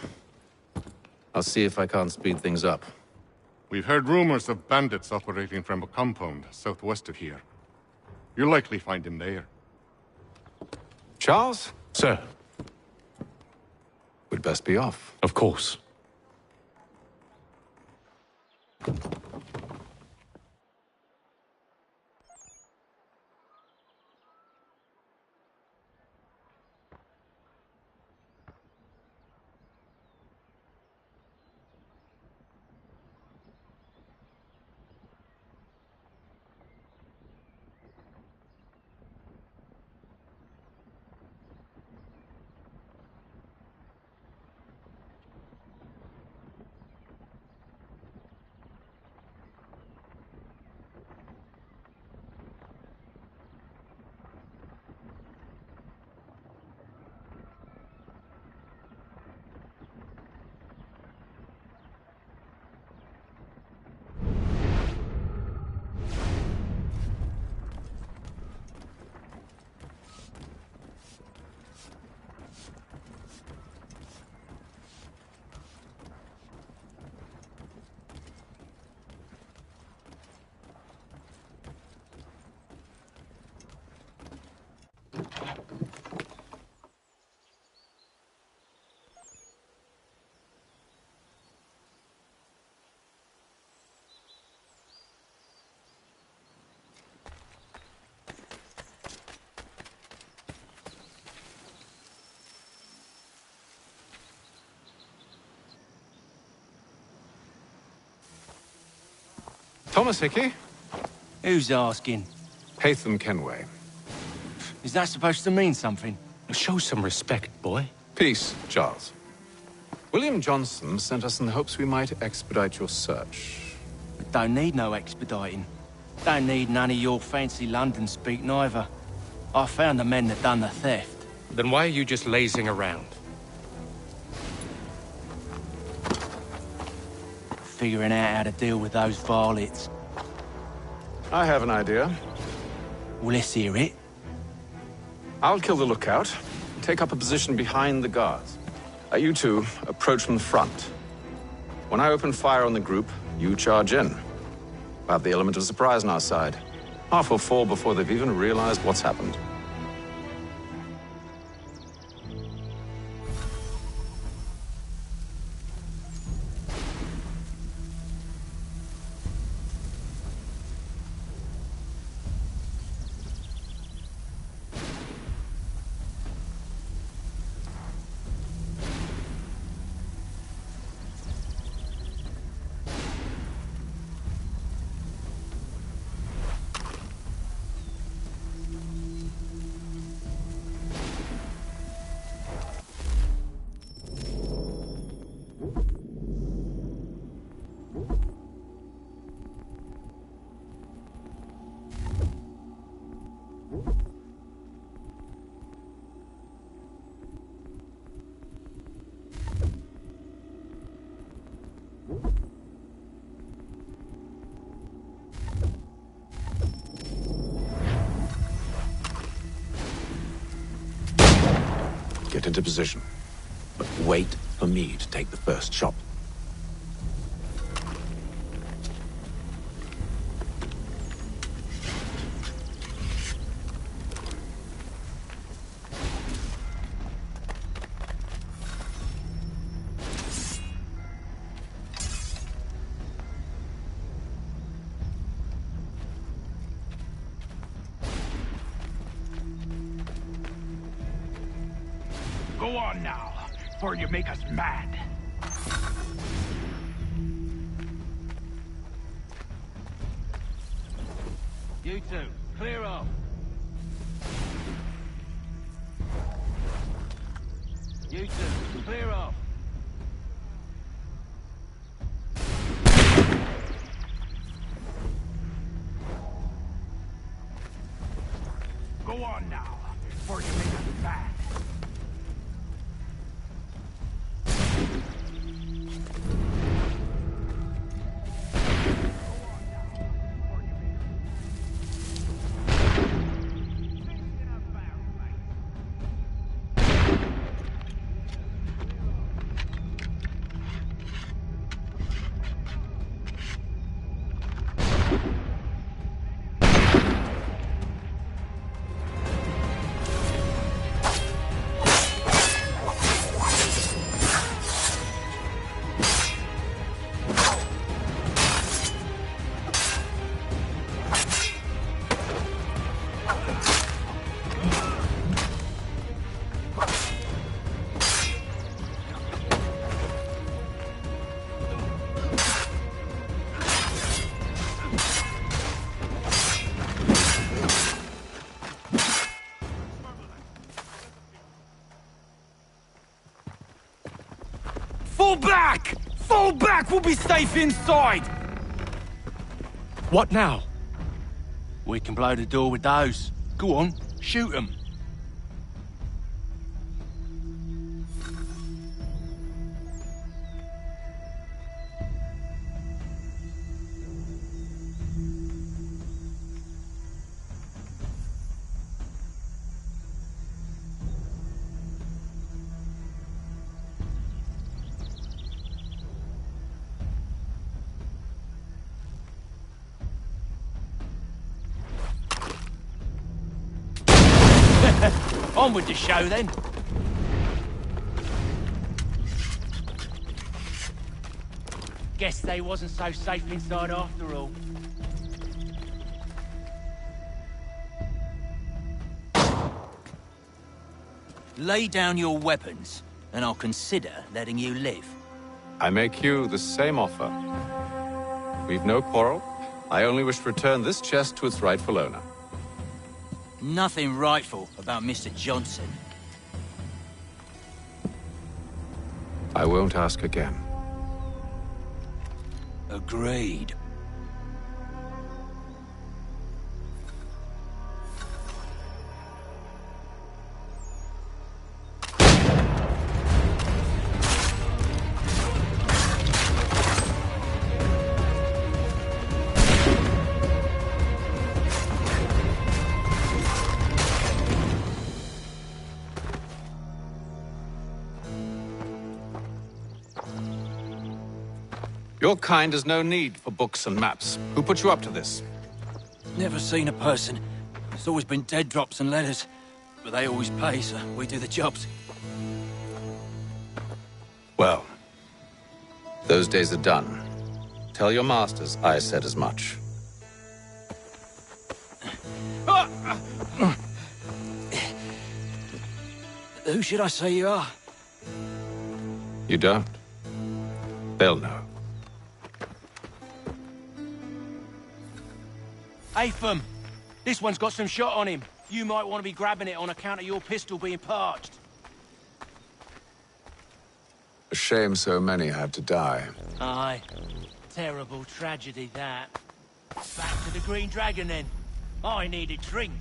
I'll see if I can't speed things up. We've heard rumors of bandits operating from a compound southwest of here. You'll likely find him there. Charles? Sir. We'd best be off. Of course. Thomas Hickey? Who's asking? Haytham Kenway. Is that supposed to mean something? Show some respect, boy. Peace, Charles. William Johnson sent us in the hopes we might expedite your search. Don't need no expediting. Don't need none of your fancy London speak neither. I found the men that done the theft. Then why are you just lazing around? Figuring out how to deal with those varlets. I have an idea. Well, let's hear it. I'll kill the lookout and take up a position behind the guards. You two approach from the front. When I open fire on the group, you charge in. We'll have the element of surprise on our side. Half will fall before they've even realized what's happened. Get into position. But wait for me to take the first shot. Go on now, before you make us mad. You two, clear off. You two, clear off. Go on now, before you make us mad. Fall back! Fall back! We'll be safe inside! What now? We can blow the door with those. Go on, shoot them. On with the show, then. Guess they wasn't so safe inside after all. Lay down your weapons, and I'll consider letting you live. I make you the same offer. We've no quarrel. I only wish to return this chest to its rightful owner. Nothing rightful about Mr. Johnson. I won't ask again. Agreed. Your kind has no need for books and maps. Who put you up to this? Never seen a person. It's always been dead drops and letters. But they always pay, so we do the jobs. Well, those days are done. Tell your masters I said as much. Who should I say you are? You don't. They'll know. Atham, this one's got some shot on him. You might want to be grabbing it on account of your pistol being parched. A shame so many had to die. Aye. Terrible tragedy, that. Back to the Green Dragon, then. I need a drink.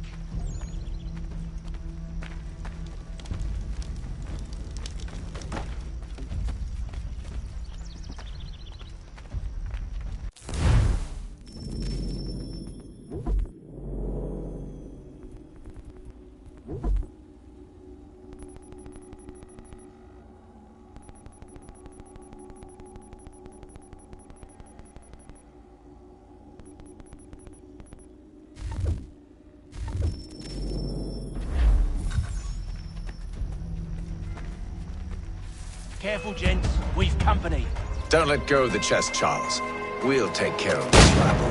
Careful, gents. We've company. Don't let go of the chest, Charles. We'll take care of this rabble.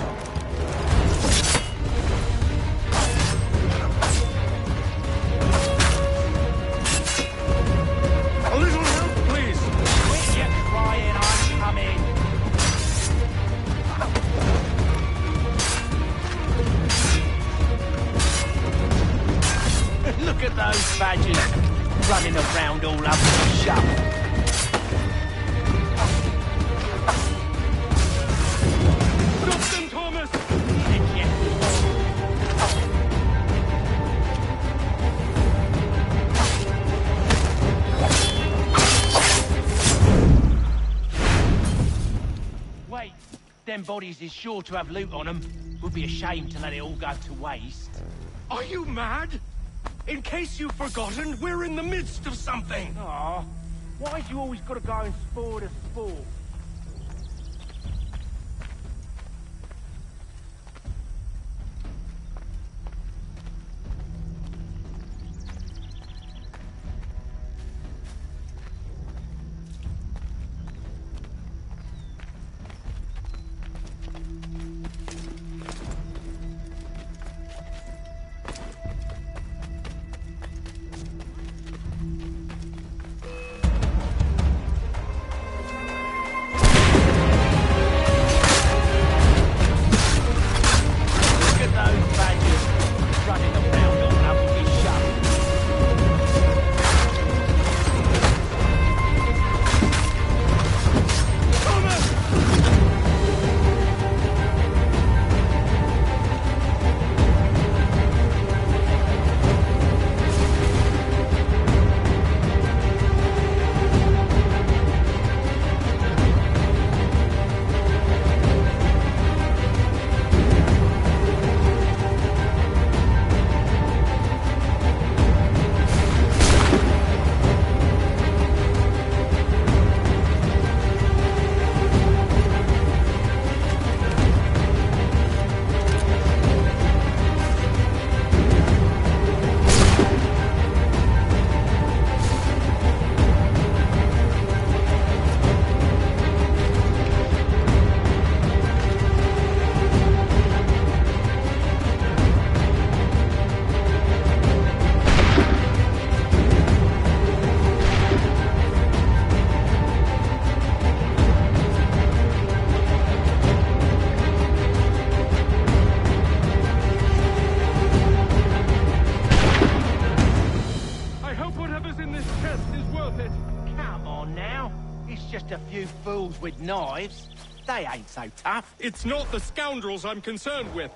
A little help, please. Quit your crying, I'm coming. Look at those badgers running around all over the shop. Them bodies is sure to have loot on them. Would be a shame to let it all go to waste. Are you mad? In case you've forgotten, we're in the midst of something. Aw, why'd you always gotta go and spoil the sport? With knives, they ain't so tough. It's not the scoundrels I'm concerned with.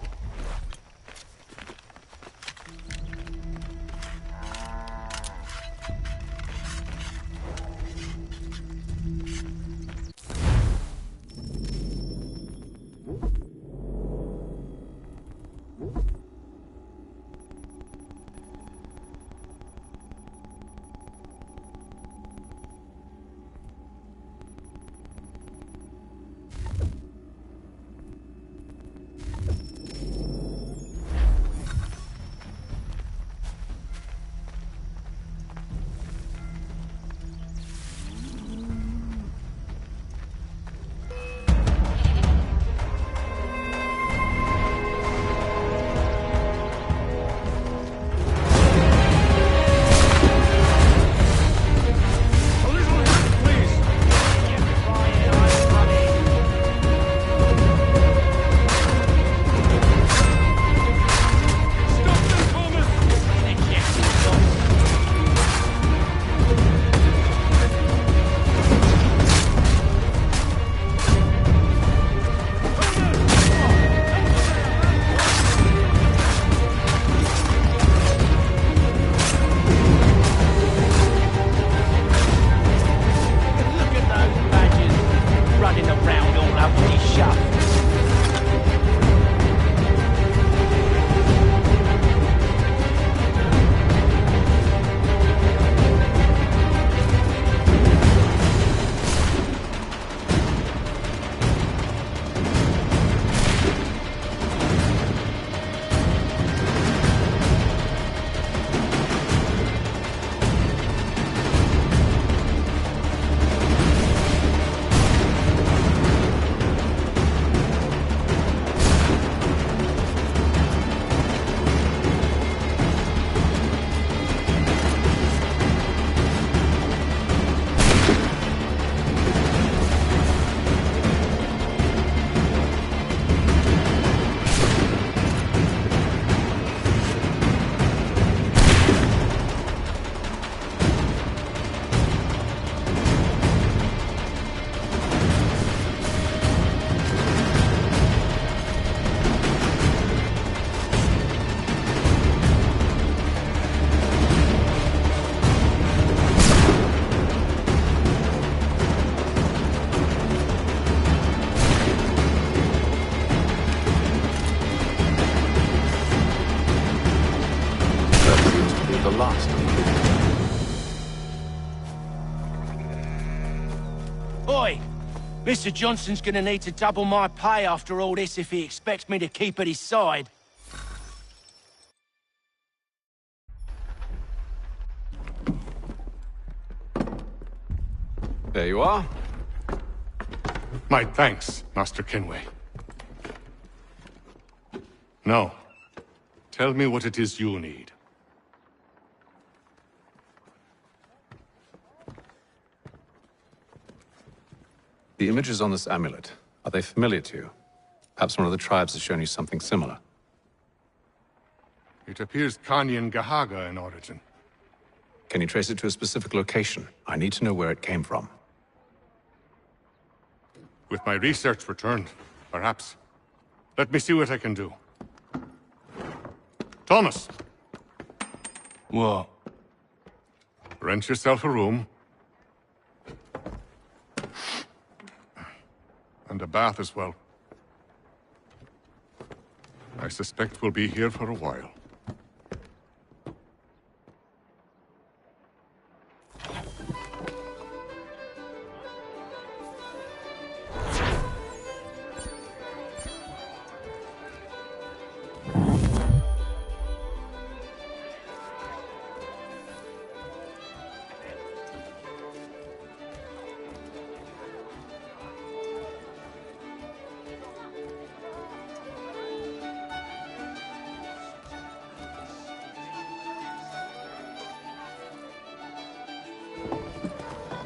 Oi! Mr. Johnson's gonna need to double my pay after all this if he expects me to keep at his side. There you are. My thanks, Master Kenway. Now, tell me what it is you need. The images on this amulet, are they familiar to you? Perhaps one of the tribes has shown you something similar. It appears Kanyan Gahaga in origin. Can you trace it to a specific location? I need to know where it came from. With my research returned, perhaps. Let me see what I can do. Thomas! What? Rent yourself a room. And a bath as well. I suspect we'll be here for a while.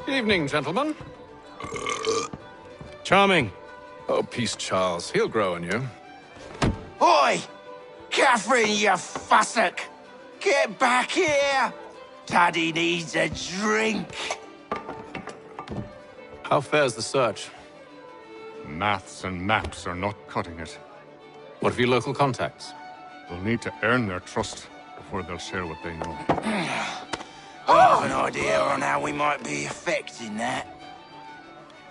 Evening, gentlemen. Charming. Oh, peace, Charles. He'll grow on you. Oi! Catherine, you fussock! Get back here! Daddy needs a drink. How fares the search? Maths and maps are not cutting it. What of your local contacts? We'll need to earn their trust before they'll share what they know. I have an idea on how we might be affecting that.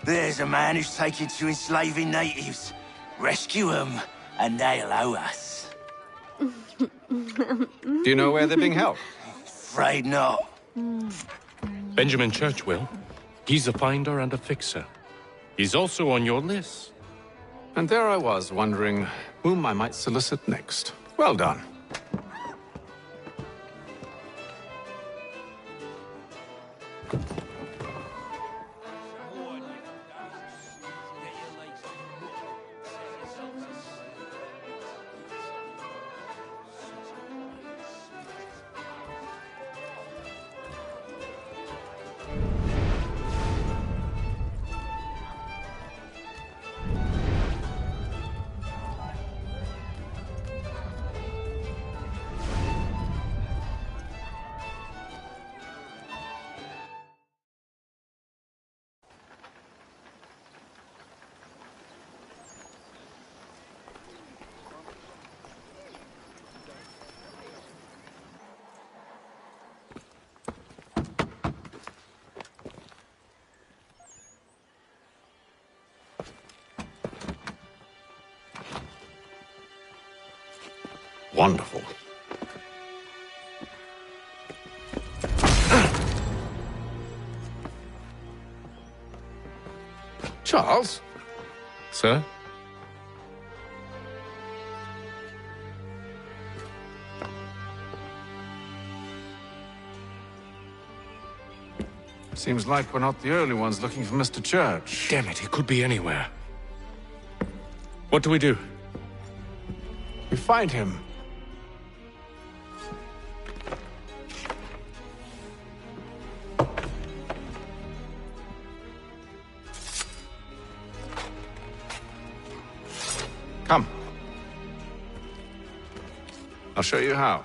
There's a man who's taken to enslaving natives. Rescue them, and they'll owe us. Do you know where they're being held? Afraid not. Benjamin Church will. He's a finder and a fixer. He's also on your list. And there I was, wondering whom I might solicit next. Well done. Wonderful. Charles? Sir? Seems like we're not the only ones looking for Mr. Church. Damn it, he could be anywhere. What do we do? We find him. Come. I'll show you how.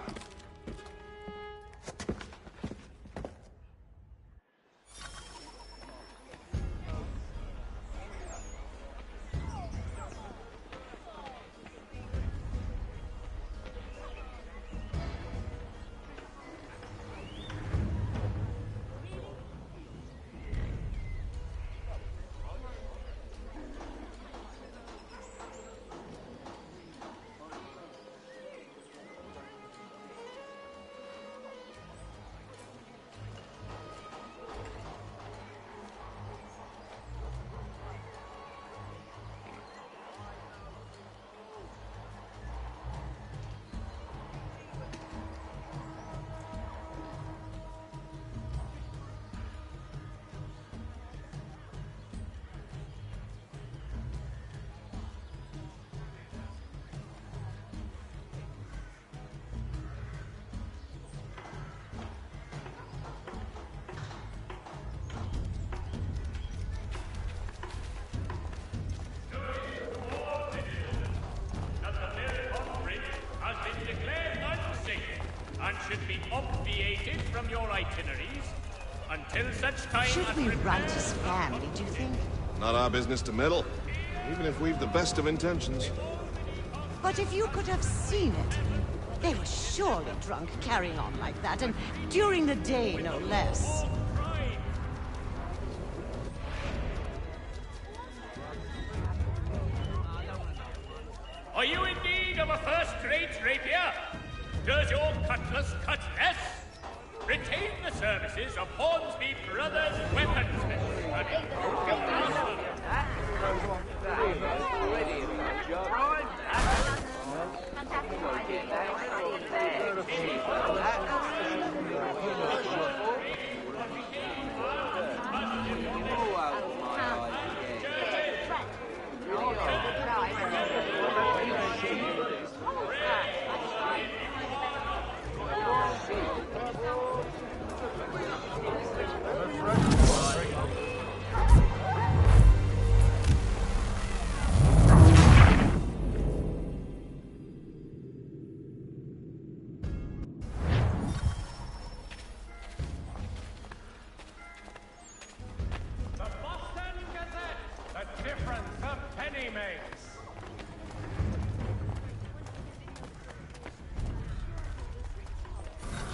itineraries until such time Should as we write his family, do you think? Not our business to meddle, even if we've the best of intentions. But if you could have seen it, they were surely drunk carrying on like that, and during the day, no less. Are you in need of a first-rate rapier? Does your cutlass cut less? Retain the services of Hornsby Brothers Weaponsmiths.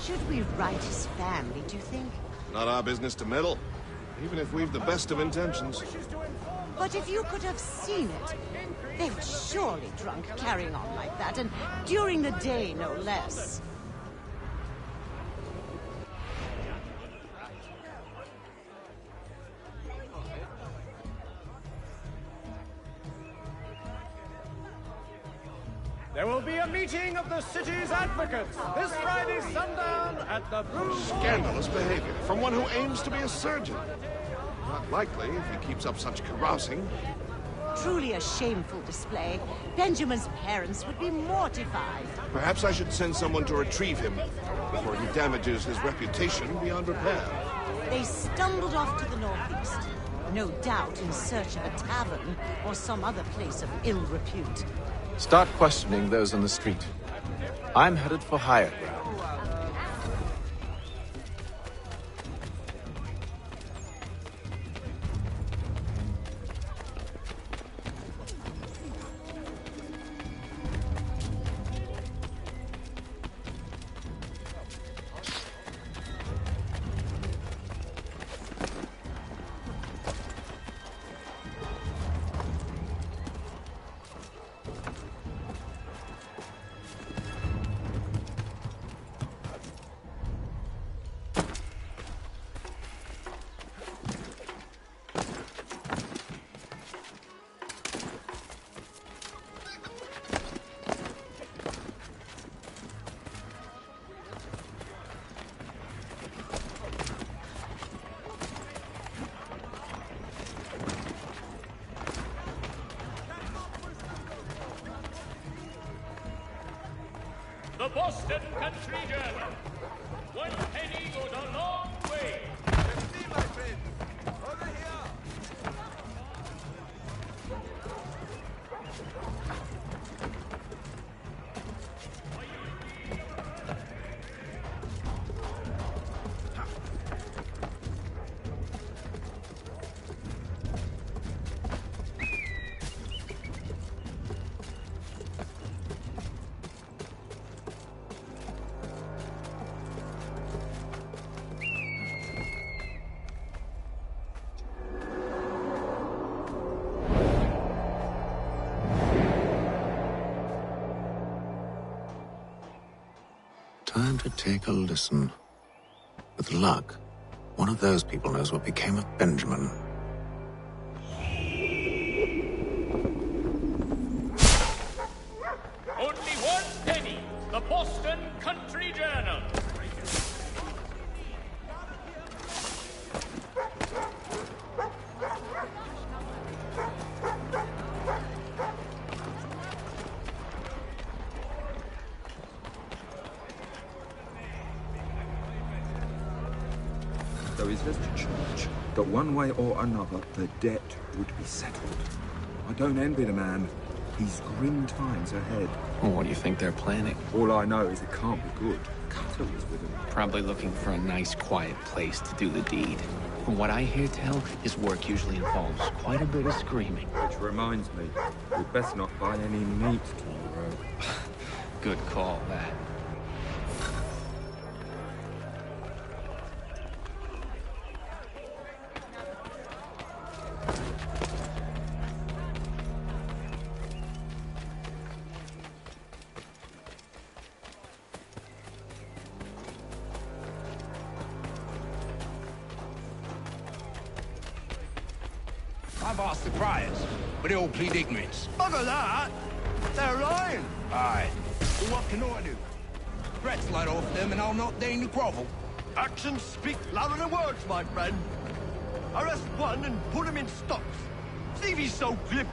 Should we write his family, do you think? Not our business to meddle, even if we've the best of intentions. But if you could have seen it, they were surely drunk carrying on like that, and during the day, no less. There will be a meeting of the city's advocates this Friday sundown at the Brew. Scandalous behavior from one who aims to be a surgeon. Not likely if he keeps up such carousing. Truly a shameful display. Benjamin's parents would be mortified. Perhaps I should send someone to retrieve him before he damages his reputation beyond repair. They stumbled off to the northeast, no doubt in search of a tavern or some other place of ill repute. Start questioning those on the street. I'm headed for higher ground. The Boston Country Journal. 1 penny goes a long way. See, my friend. Over here. Time to take a listen. With luck, one of those people knows what became of Benjamin. Only 1 penny. The Boston Country Journal. Though he's left to charge, that one way or another, the debt would be settled. I don't envy the man. He's grim times ahead. Well, what do you think they're planning? All I know is it can't be good. cutter was with him. Probably looking for a nice, quiet place to do the deed. From what I hear tell, his work usually involves quite a bit of screaming. Which reminds me, we'd best not buy any meat tomorrow. Good call, that. I've asked the criers, but they all plead ignorance. Bugger that! They're lying! Aye. So what can I do? Threats light off them and I'll not deign to grovel. Actions speak louder than words, my friend. Arrest one and put him in stocks. See if he's so glib.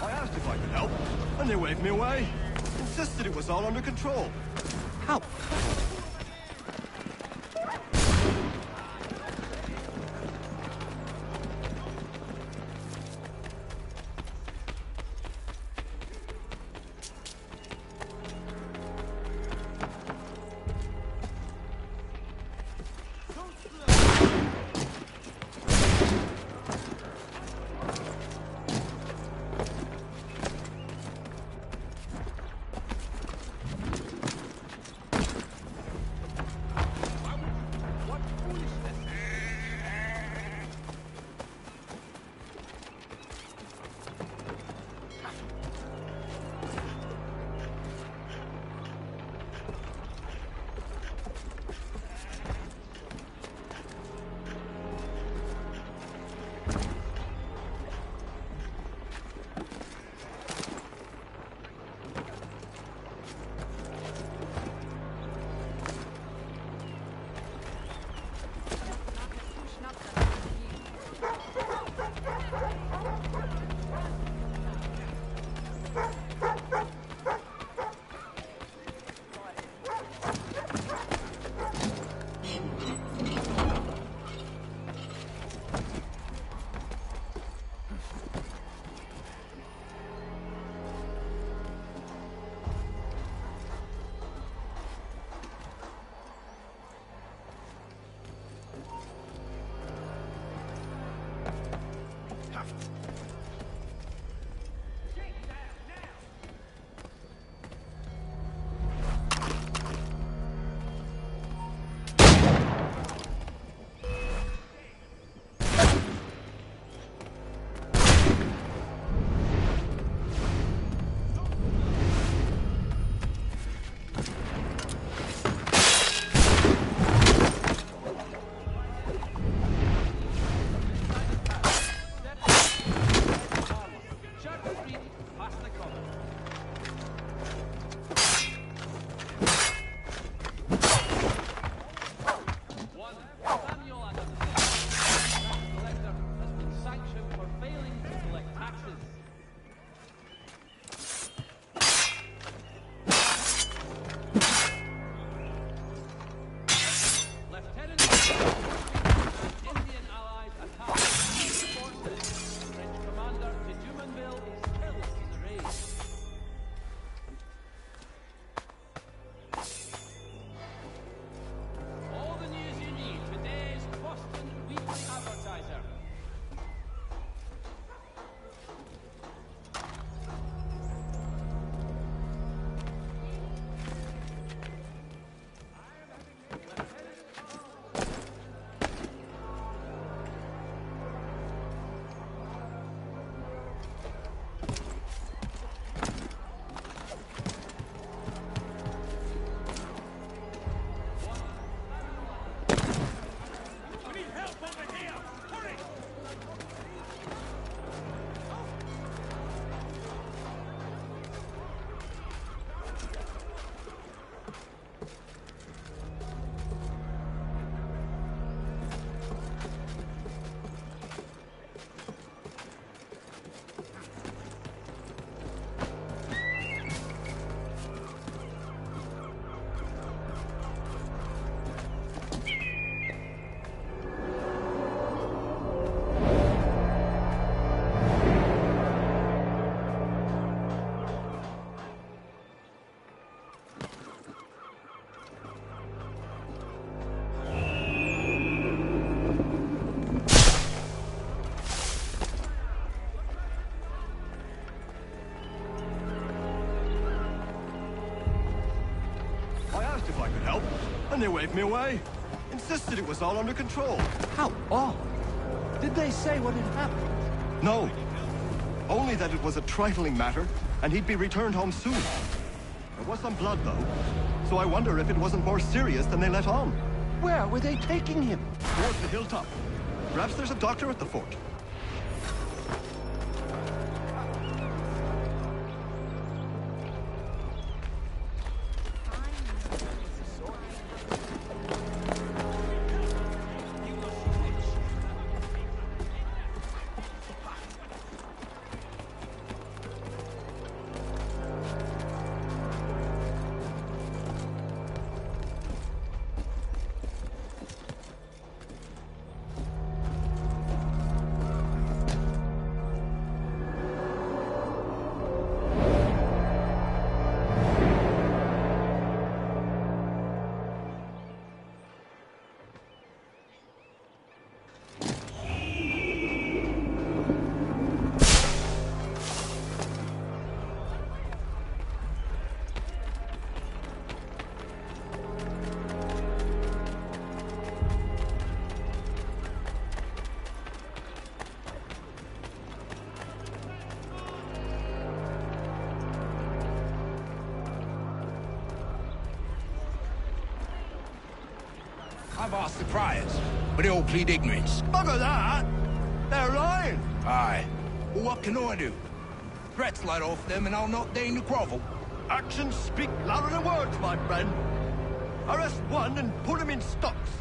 I asked if I could help, and they waved me away. Insisted it was all under control. How? And they waved me away. Insisted it was all under control. How odd. Did they say what had happened? No. Only that it was a trifling matter, and he'd be returned home soon. There was some blood, though. So I wonder if it wasn't more serious than they let on. Where were they taking him? Towards the hilltop. Perhaps there's a doctor at the fort. I've asked the criers, but they all plead ignorance. Bugger that! They're lying! Aye. Well, what can I do? Threats let off them and I'll not deign to grovel. Actions speak louder than words, my friend. Arrest one and put him in stocks.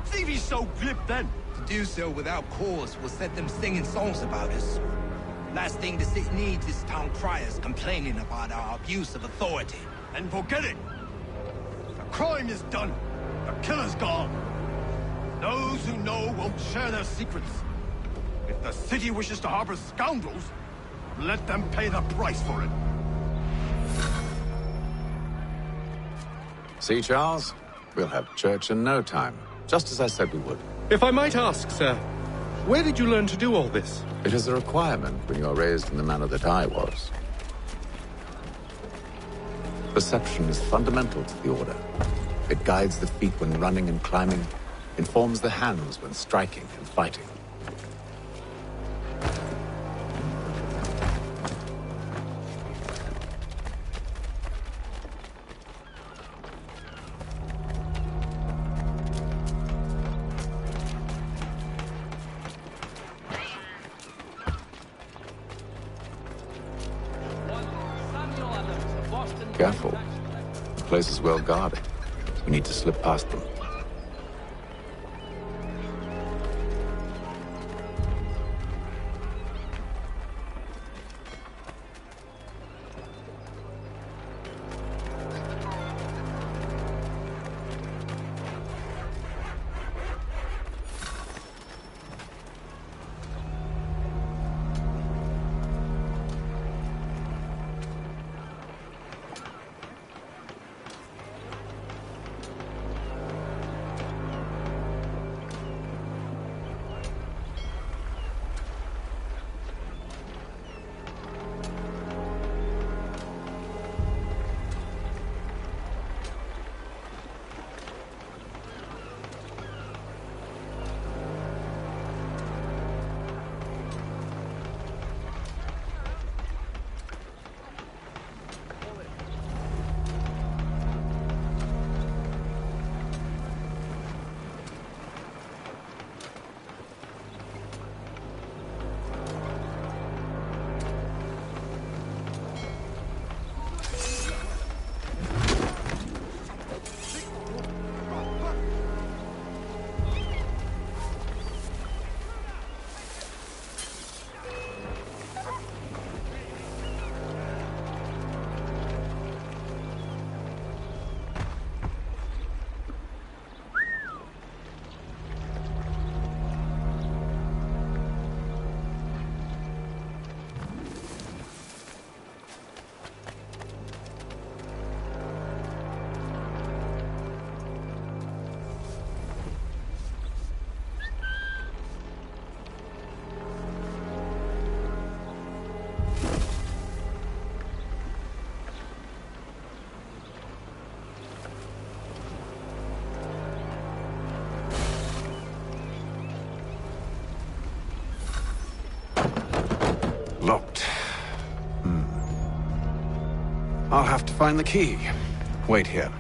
See if he's so glib then. To do so without cause will set them singing songs about us. Last thing the city needs is town criers complaining about our abuse of authority. And forget it. The crime is done. The killer's gone. Those who know won't share their secrets. If the city wishes to harbor scoundrels, let them pay the price for it. See, Charles? We'll have church in no time, just as I said we would. If I might ask, sir, where did you learn to do all this? It is a requirement when you are raised in the manner that I was. Perception is fundamental to the Order. It guides the feet when running and climbing, informs the hands when striking and fighting. Careful. The place is well guarded. We need to slip past them. Locked. I'll have to find the key. Wait here.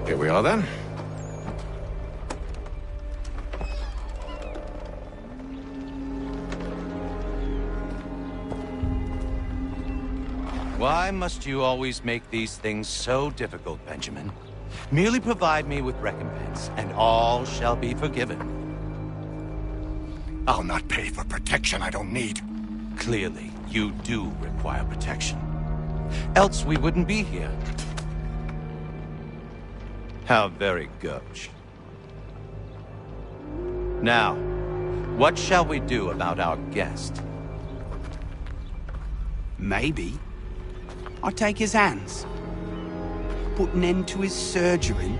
Here we are, then. Why must you always make these things so difficult, Benjamin? Merely provide me with recompense, and all shall be forgiven. I'll not pay for protection I don't need. Clearly, you do require protection. Else we wouldn't be here. How very gauche. Now, what shall we do about our guest? Maybe I take his hands, put an end to his surgery.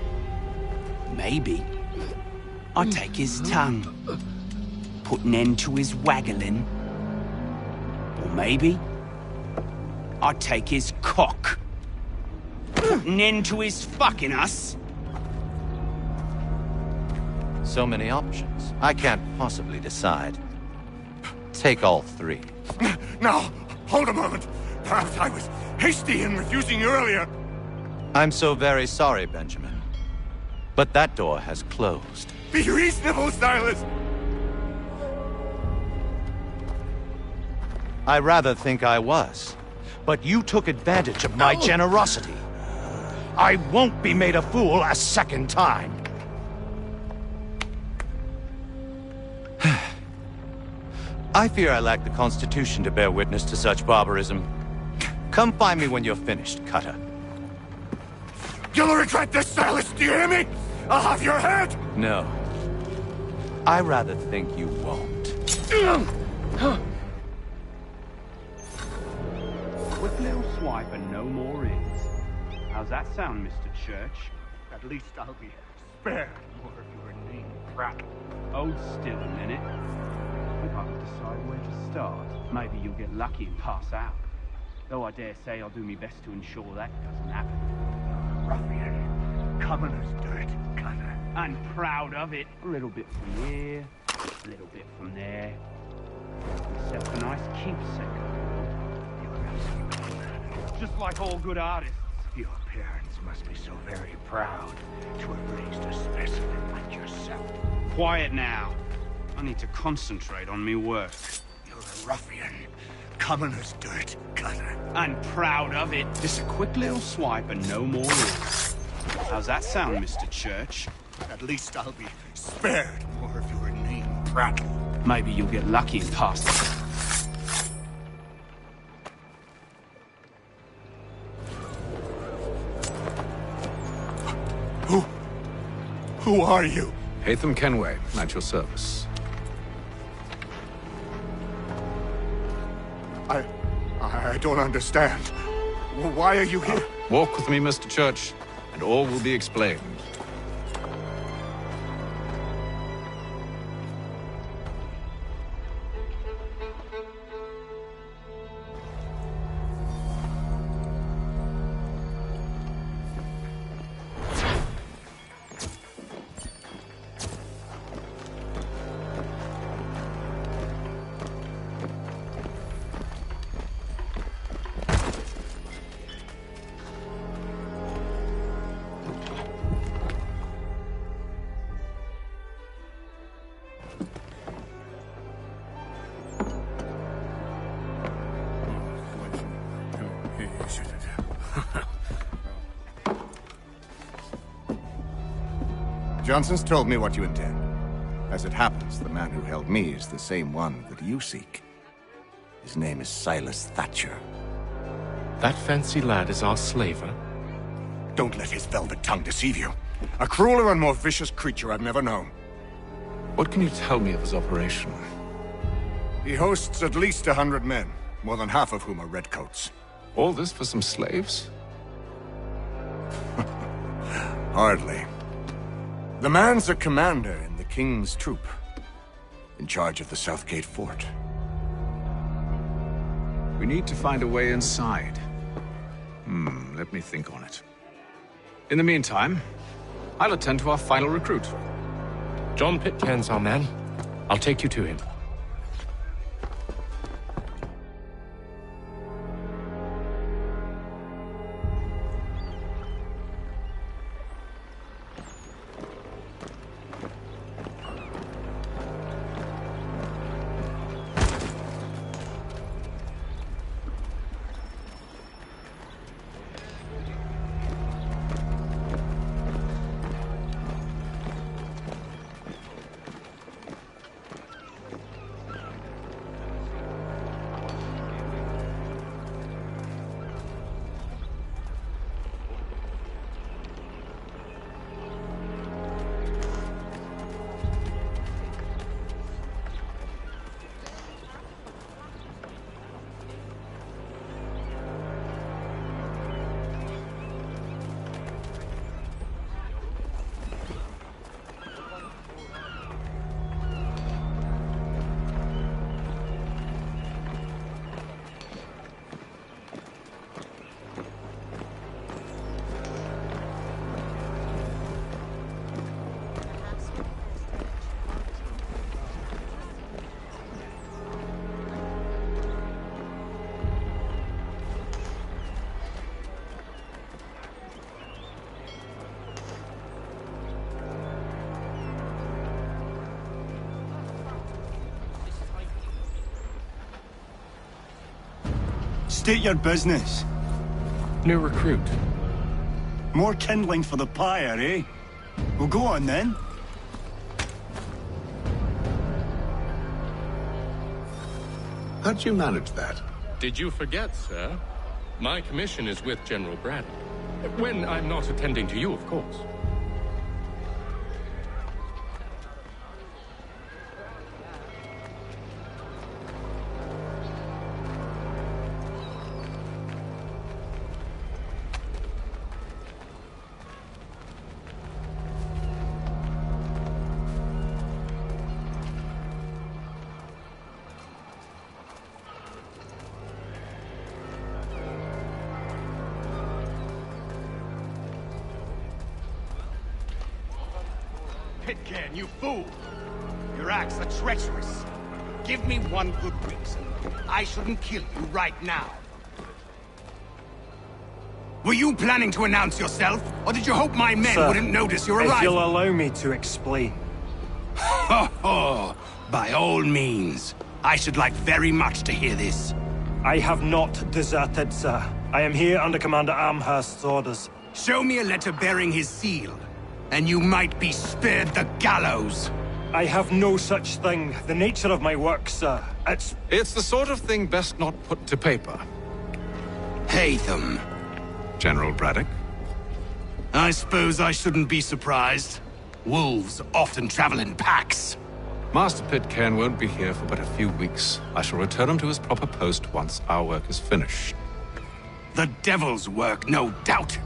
Maybe I take his tongue, put an end to his waggling. Or maybe I take his cock, put an end to his fucking us. So many options. I can't possibly decide. Take all three. Now, hold a moment. Perhaps I was hasty in refusing you earlier. I'm so very sorry, Benjamin. But that door has closed. Be reasonable, Silas! I rather think I was. But you took advantage of my generosity. I won't be made a fool a second time. I fear I lack the constitution to bear witness to such barbarism. Come find me when you're finished, Cutter. You'll regret this, Silas, do you hear me? I'll have your head! No. I rather think you won't. Quick little swipe and no more is. How's that sound, Mr. Church? At least I'll be spared more of your name, Pratt. Hold still a minute. I can't decide where to start. Maybe you'll get lucky and pass out. Though I dare say I'll do my best to ensure that doesn't happen. Ruffian. Common as dirt, Cutter. And proud of it. A little bit from here, a little bit from there. Myself a nice keepsake. Just like all good artists. Your parents must be so very proud to have raised a specimen like yourself. Quiet now. I need to concentrate on me work. You're a ruffian. Common as dirt, Cutter. And proud of it. Just a quick little swipe and no more is. How's that sound, Mr. Church? At least I'll be spared more of your name, prattle. Maybe you'll get lucky and pass it. Who are you? Hatham Kenway, at your service. I don't understand. Why are you here? Walk with me, Mr. Church, and all will be explained. Johnson's told me what you intend. As it happens, the man who held me is the same one that you seek. His name is Silas Thatcher. That fancy lad is our slaver? Don't let his velvet tongue deceive you. A crueler and more vicious creature I've never known. What can you tell me of his operation? He hosts at least 100 men, more than half of whom are redcoats. All this for some slaves? Hardly. The man's a commander in the King's troop, in charge of the Southgate Fort. We need to find a way inside. Let me think on it. In the meantime, I'll attend to our final recruit. John Pitcairn's our man. I'll take you to him. State your business. New recruit. More kindling for the pyre, eh? Well, go on then. How'd you manage that? Did you forget, sir? My commission is with General Braddock. When I'm not attending to you, of course. Pitcairn, you fool! Your acts are treacherous. Give me one good reason. I shouldn't kill you right now. Were you planning to announce yourself, or did you hope my men wouldn't notice your arrival? If you'll allow me to explain. Ho ho! By all means. I should like very much to hear this. I have not deserted, sir. I am here under Commander Amherst's orders. Show me a letter bearing his seal, and you might be spared the gallows. I have no such thing. The nature of my work, sir, It's the sort of thing best not put to paper. Hatham. General Braddock? I suppose I shouldn't be surprised. Wolves often travel in packs. Master Pitcairn won't be here for but a few weeks. I shall return him to his proper post once our work is finished. The devil's work, no doubt.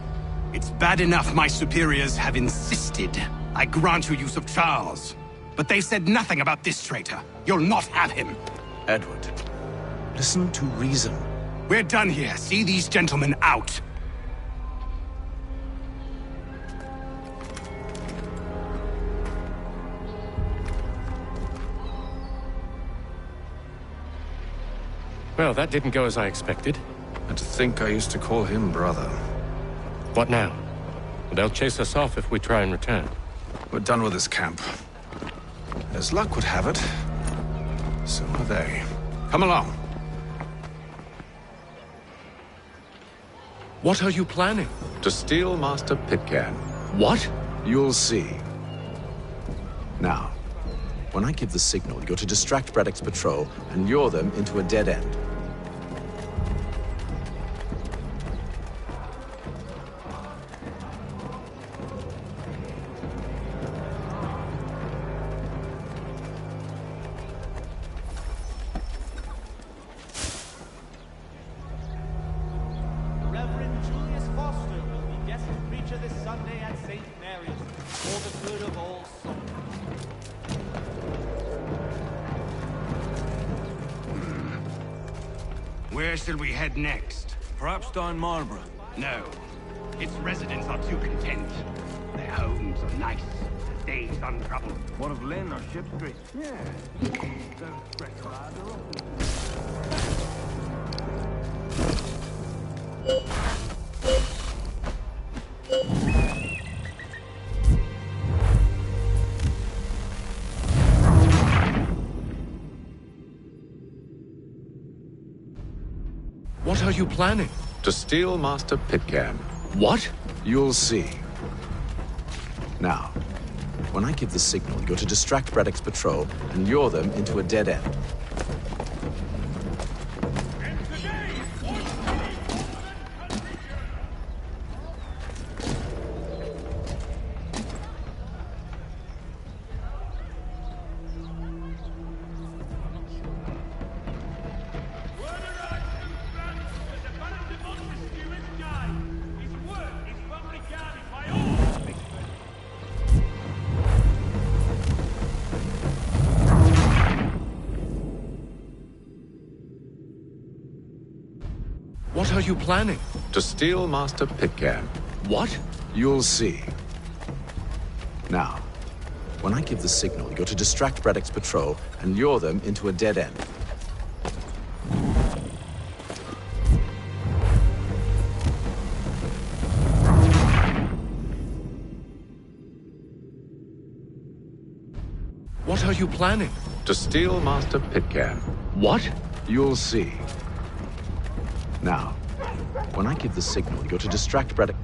It's bad enough my superiors have insisted I grant you use of Charles. But they said nothing about this traitor. You'll not have him. Edward, listen to reason. We're done here. See these gentlemen out. Well, that didn't go as I expected. And to think I used to call him brother. What now? They'll chase us off if we try and return. We're done with this camp. As luck would have it, so are they. Come along. What are you planning? To steal Master Pitcairn. What? You'll see. Now, when I give the signal, you're to distract Braddock's patrol and lure them into a dead end. Reverend Julius Foster will be guest preacher this Sunday at St. Mary's for the good of all souls. Where shall we head next? Perhaps down Marlborough. No. Its residents are too content. Their homes are nice, their days untroubled. What of Lynn or Ship Street? Yeah. What are you planning? To steal Master Pitcairn. What? You'll see. Now, when I give the signal, you're to distract Braddock's patrol and lure them into a dead end. What are you planning? To steal Master Pitcairn. What? You'll see. Now, when I give the signal, you're to distract Braddock's patrol and lure them into a dead end. What are you planning? To steal Master Pitcairn. What? You'll see. Now, when I give the signal, you're to distract Braddock.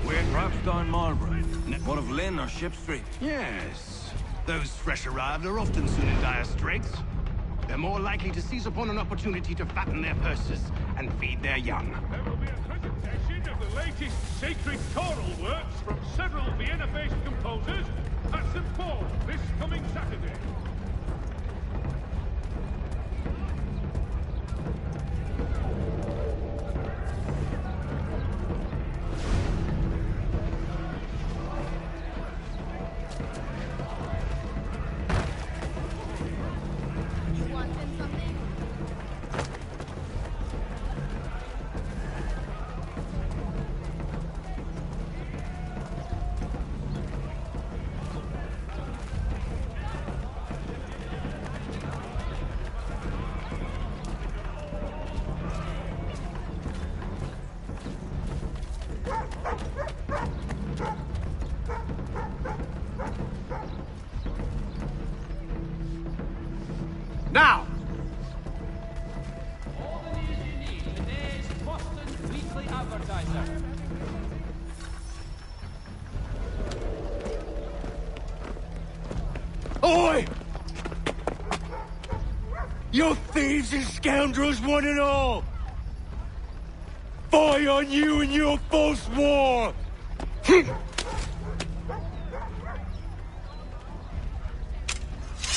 We're perhaps down Marlborough. What of Lynn or Ship Street? Yes. Those fresh arrived are often soon in dire straits. They're more likely to seize upon an opportunity to fatten their purses and feed their young. There will be a presentation of the latest sacred choral works from several Vienna-based composers at St. Paul this coming Saturday. Now! All the news you need, today's Boston Weekly Advertiser. Oi! You thieves and scoundrels, one and all! Fie on you and your false war!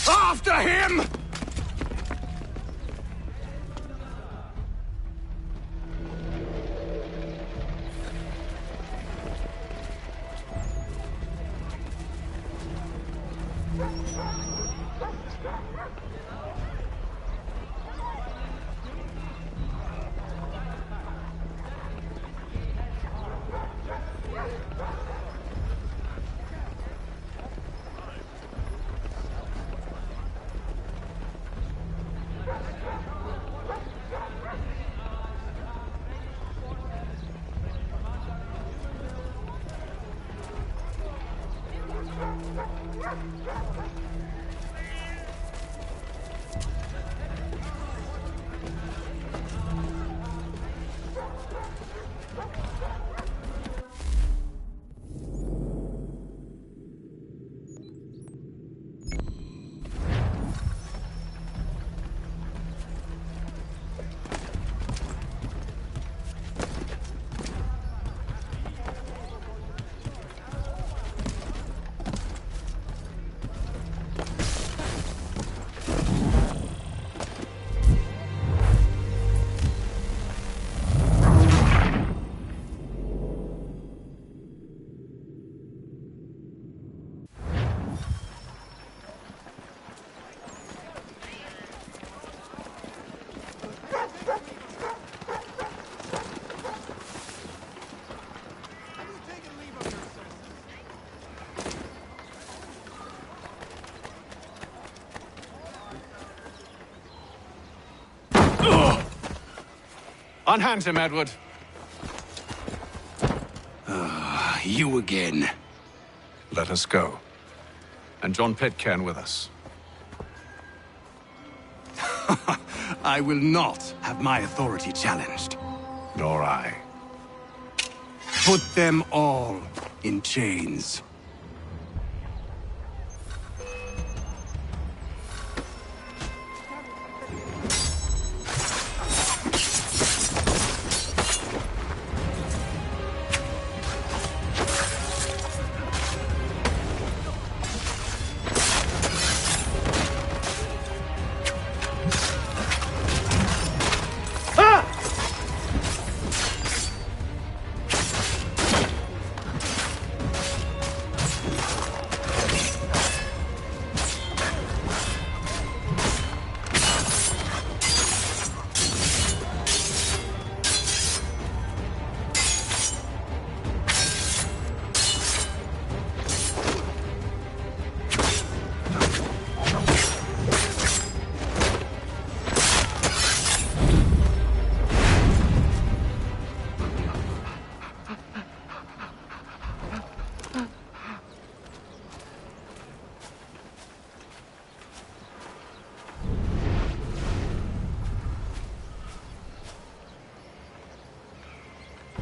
After him! Unhand him, Edward. You again. Let us go. And John Pitcairn with us. I will not have my authority challenged. Nor I. Put them all in chains.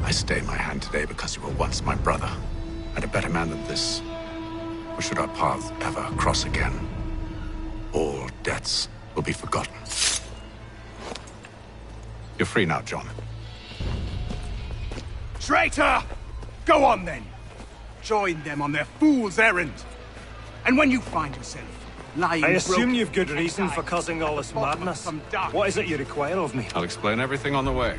I stay my hand today because you were once my brother, and a better man than this. Or should our paths ever cross again, all debts will be forgotten. You're free now, John. Traitor! Go on then! Join them on their fool's errand! And when you find yourself lying I assume broken you've good reason for causing all this madness. What is it you require of me? I'll explain everything on the way.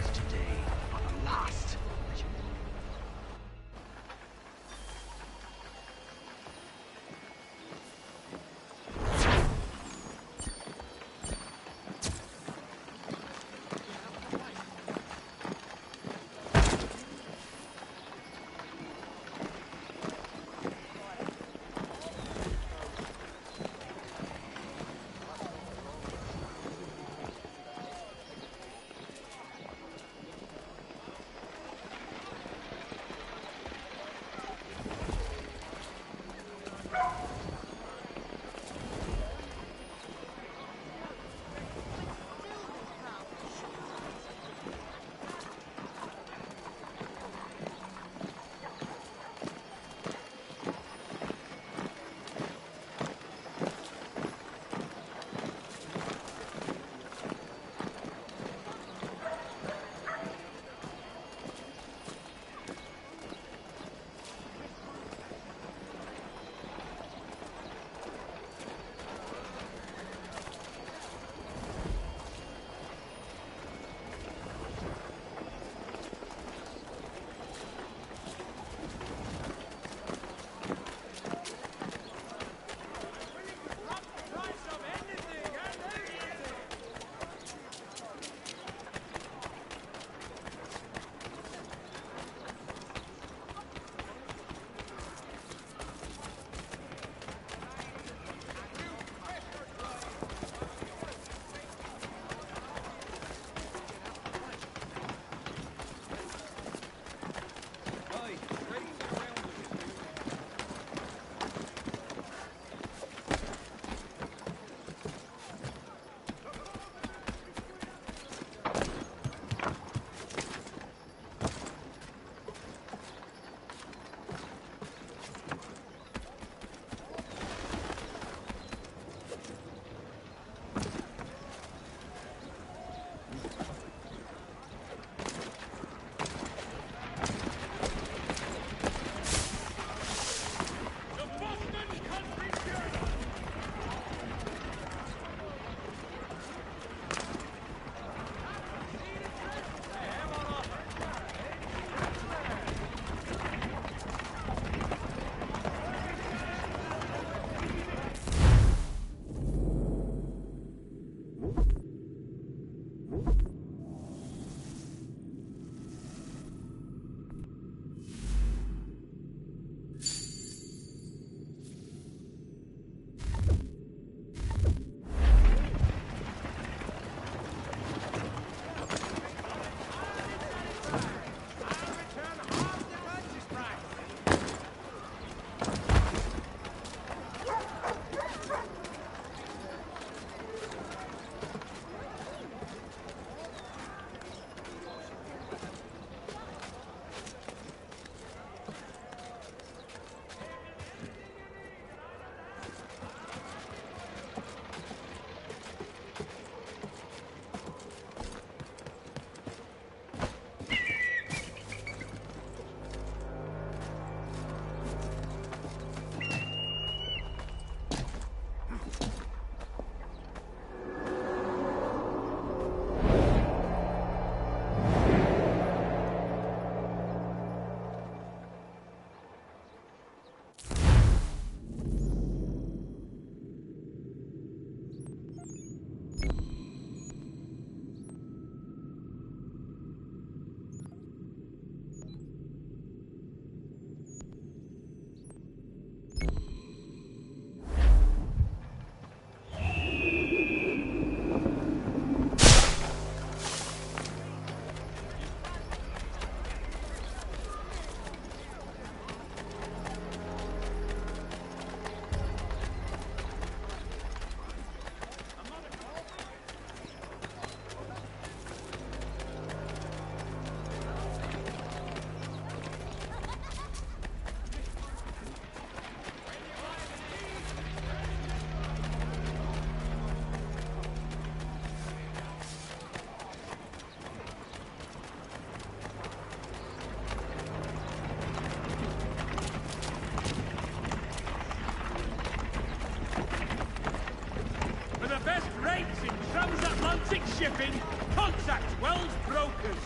shipping, contact Wells Brokers.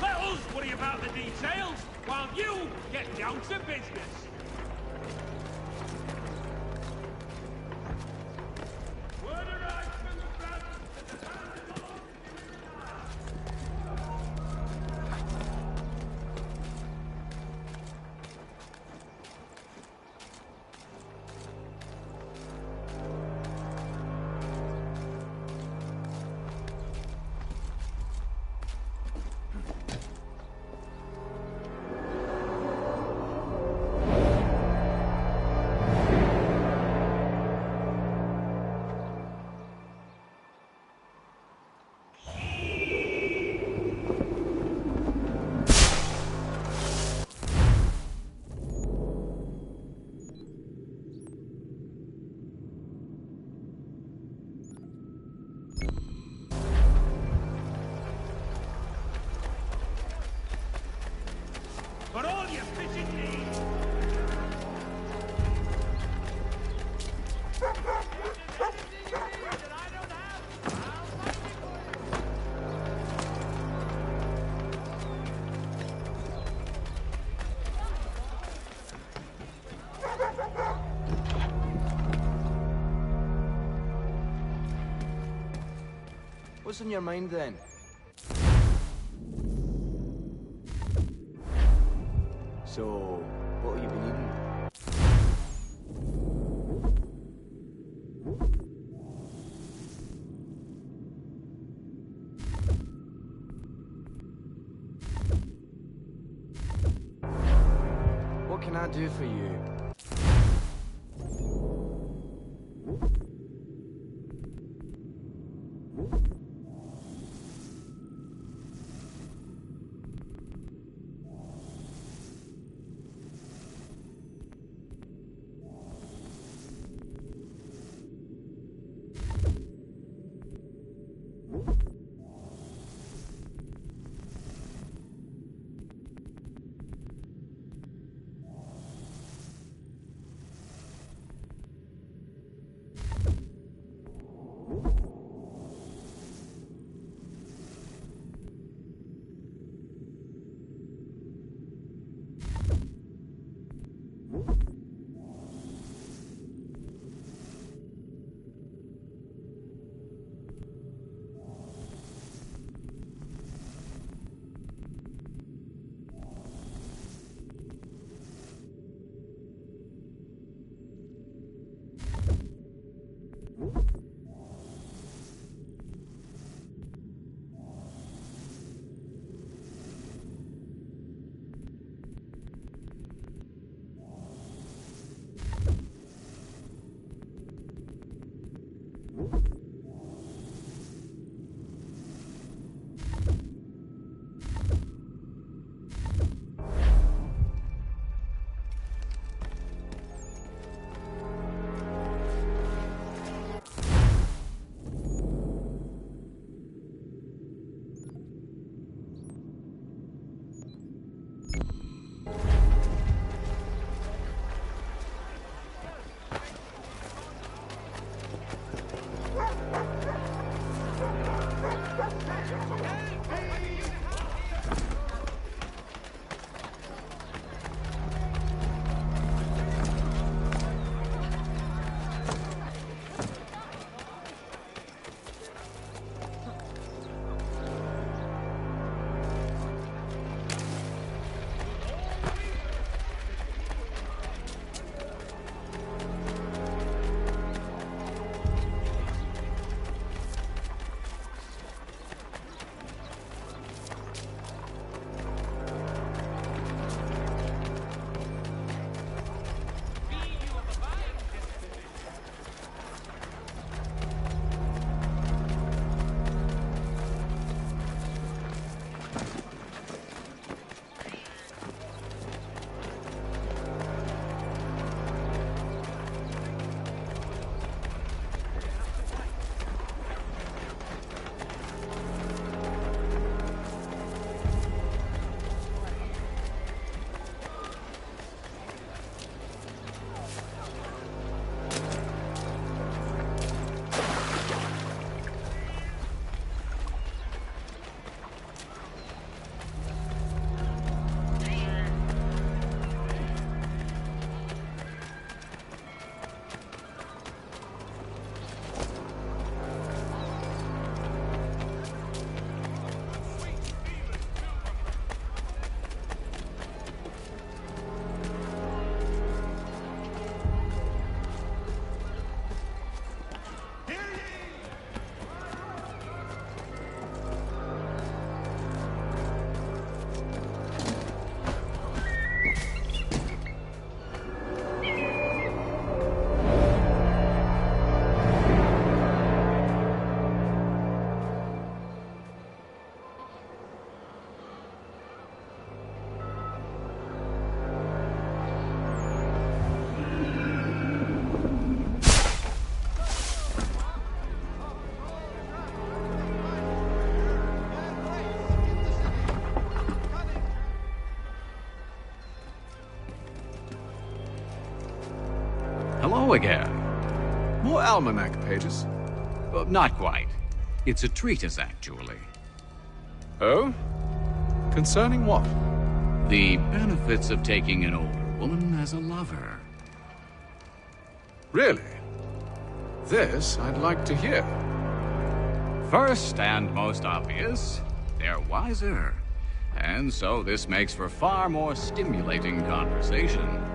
Let us worry about the details while you get down to business. For all your fishing needs. What's on your mind then? So, what have you been eating? What can I do for you? Hello again. More almanac pages? Not quite. It's a treatise, actually. Oh? Concerning what? The benefits of taking an older woman as a lover. Really? This I'd like to hear. First and most obvious, they're wiser. And so this makes for far more stimulating conversation.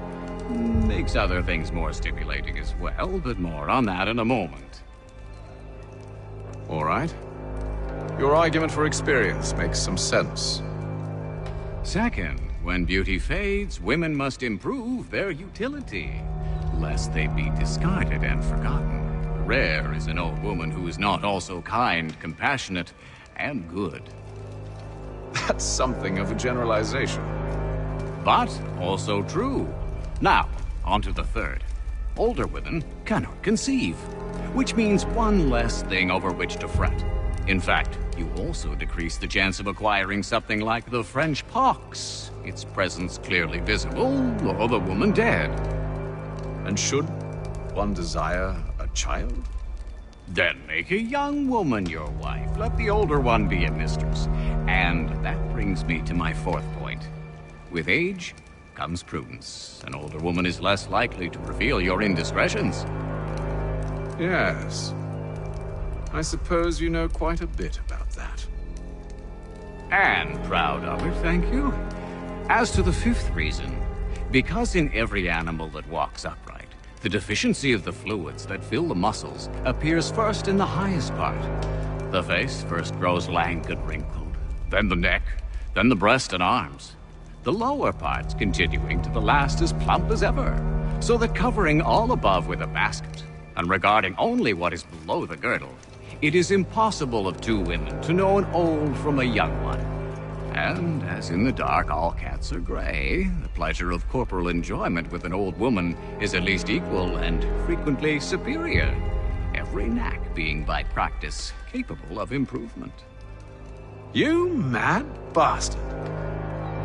Makes other things more stimulating as well, but more on that in a moment. All right. Your argument for experience makes some sense. Second, when beauty fades, women must improve their utility, lest they be discarded and forgotten. Rare is an old woman who is not also kind, compassionate, and good. That's something of a generalization. But also true. Now, on to the third. Older women cannot conceive, which means one less thing over which to fret. In fact, you also decrease the chance of acquiring something like the French pox, its presence clearly visible, or the woman dead. And should one desire a child? Then make a young woman your wife. Let the older one be a mistress. And that brings me to my fourth point. With age comes prudence. An older woman is less likely to reveal your indiscretions. Yes. I suppose you know quite a bit about that. And proud of it, thank you. As to the fifth reason, because in every animal that walks upright, the deficiency of the fluids that fill the muscles appears first in the highest part. The face first grows lank and wrinkled, then the neck, then the breast and arms. The lower parts continuing to the last as plump as ever, so that covering all above with a basket, and regarding only what is below the girdle, it is impossible of two women to know an old from a young one. And as in the dark all cats are gray, the pleasure of corporal enjoyment with an old woman is at least equal and frequently superior, every knack being by practice capable of improvement. You mad bastard.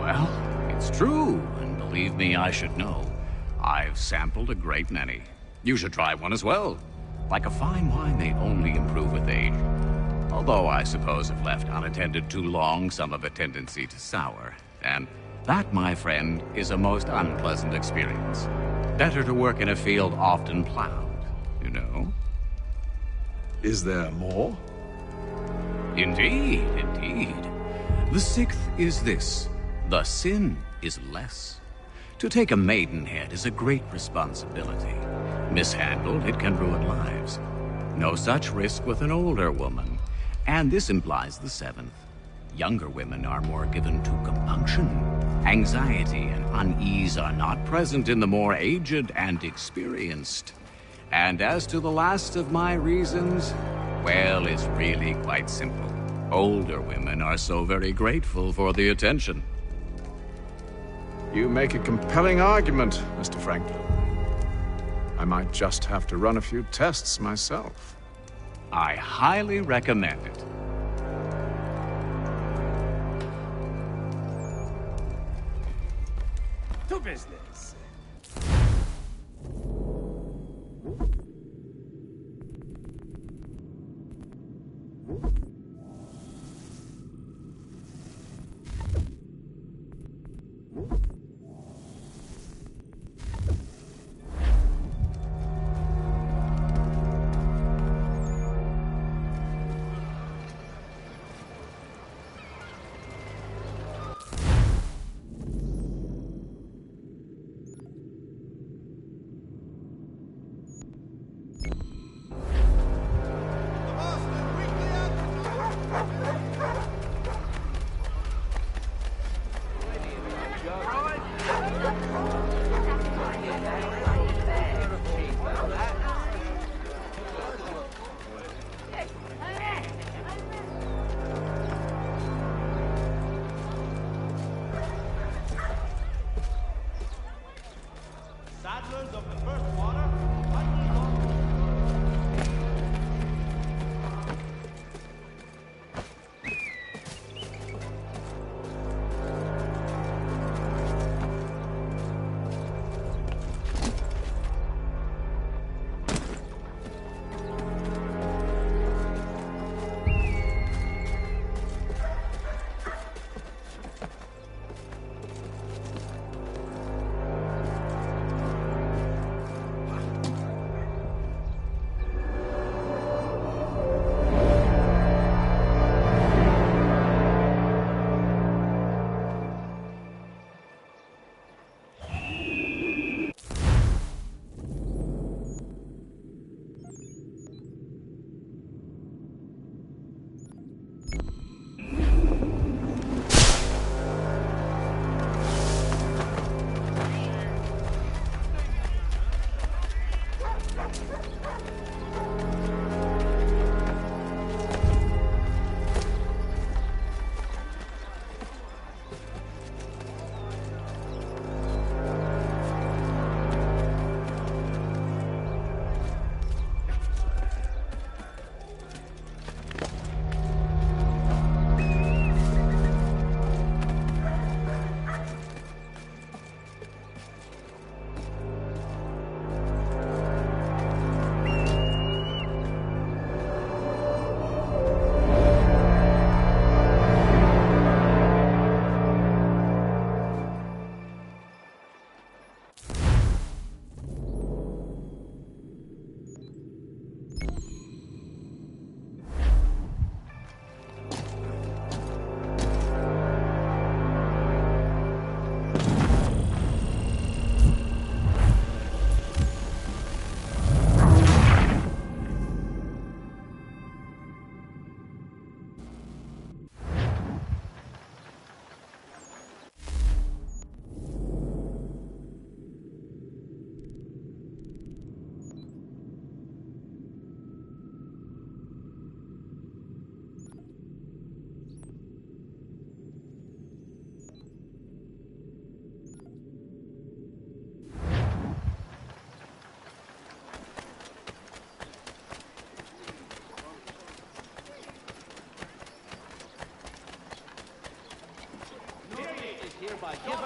Well, it's true, and believe me, I should know. I've sampled a great many. You should try one as well. Like a fine wine, they only improve with age. Although I suppose if left unattended too long, some have a tendency to sour. And that, my friend, is a most unpleasant experience. Better to work in a field often plowed, you know? Is there more? Indeed, indeed. The sixth is this. The sin is less. To take a maidenhead is a great responsibility. Mishandled, it can ruin lives. No such risk with an older woman. And this implies the seventh. Younger women are more given to compunction. Anxiety and unease are not present in the more aged and experienced. And as to the last of my reasons, well, it's really quite simple. Older women are so very grateful for the attention. You make a compelling argument, Mr. Franklin. I might just have to run a few tests myself. I highly recommend it. To business. Saddlers of the first water,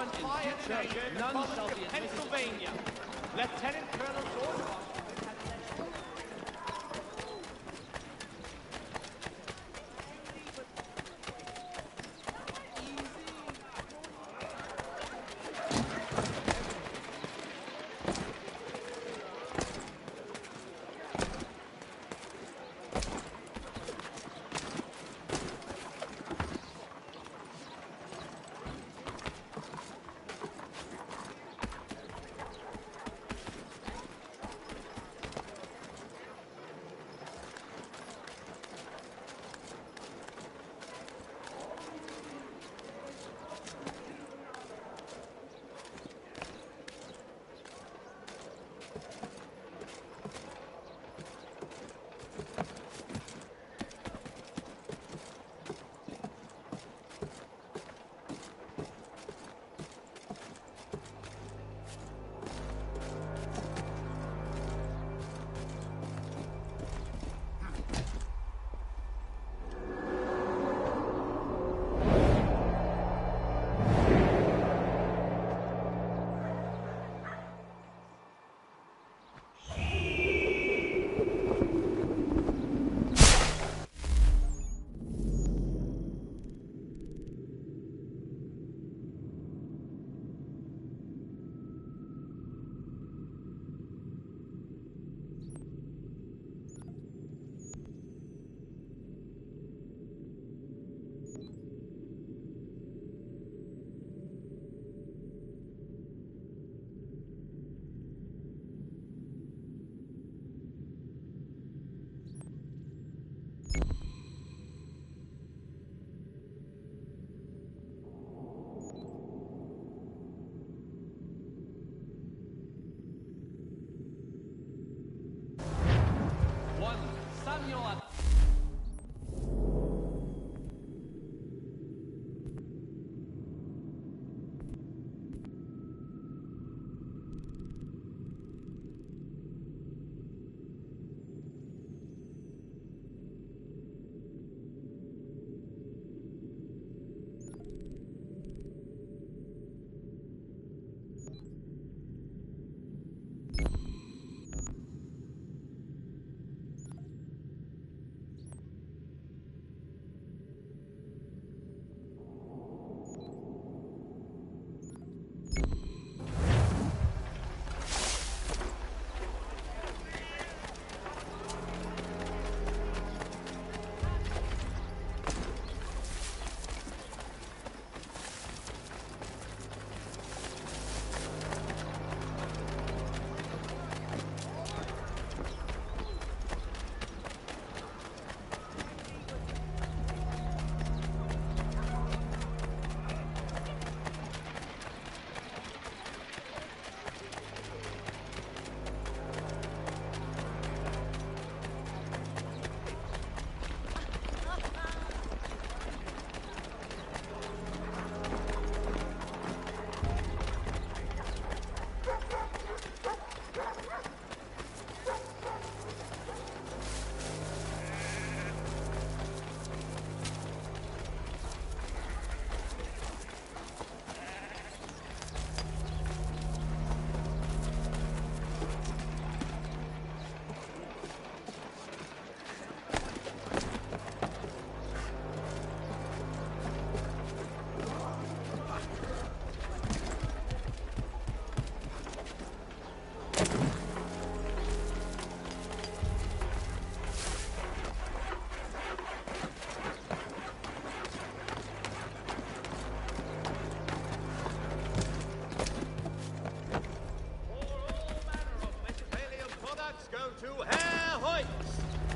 entire nation, none shall be Pennsylvania. Lieutenant Colonel George.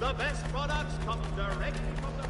The best products come directly from the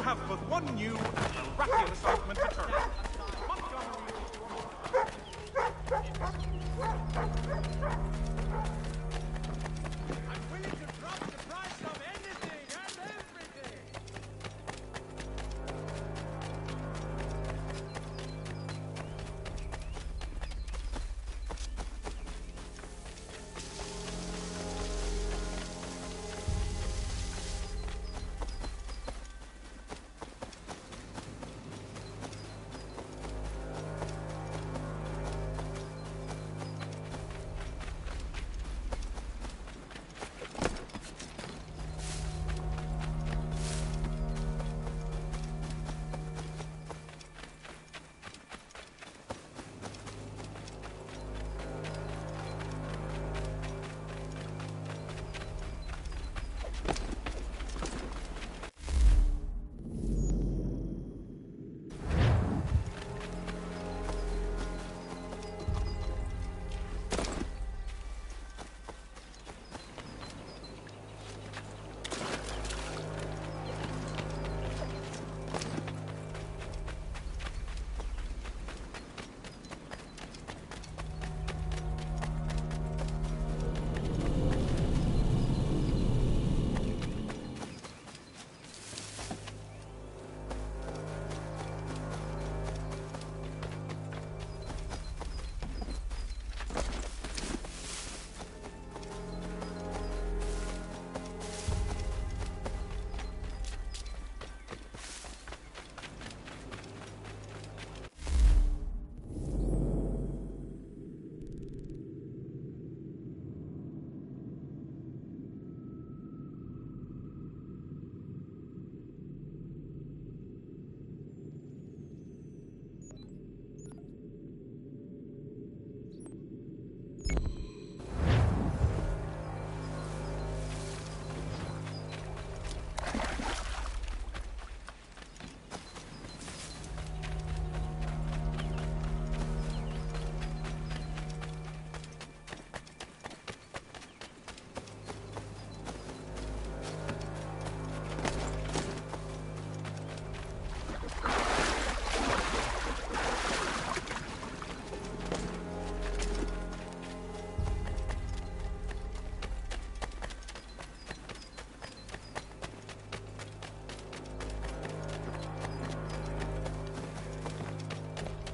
You have both one new and miraculous ointment to turn.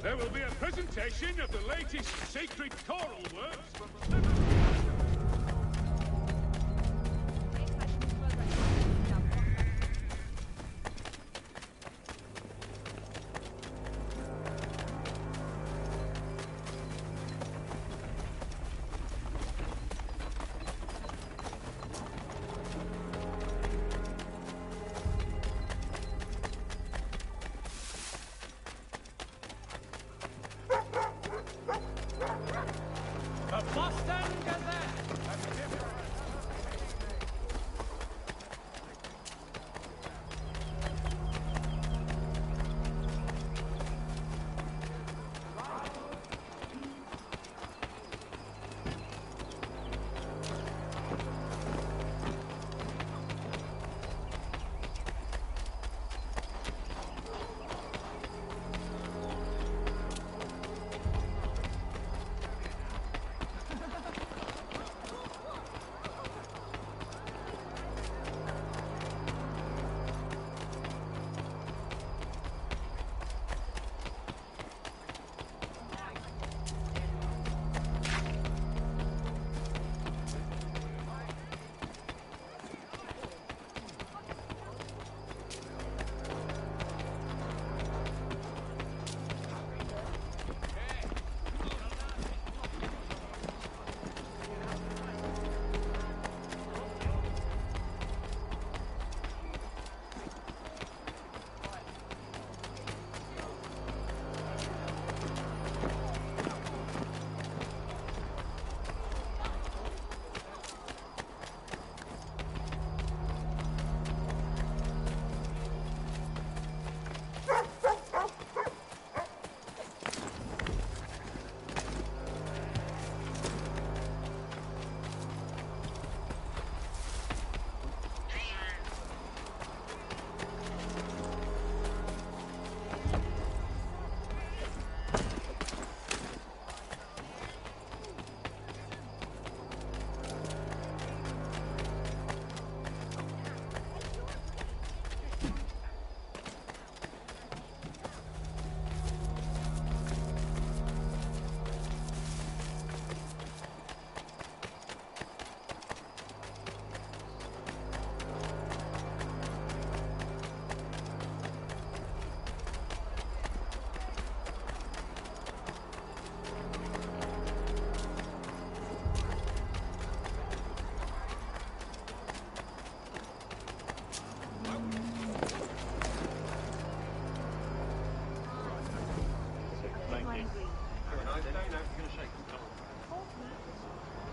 There will be a presentation of the latest sacred choral works from... The Boston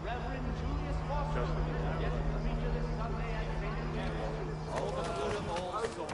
Reverend Julius Foster will be the guest preacher this Sunday at St. Mary's. All the good of all souls.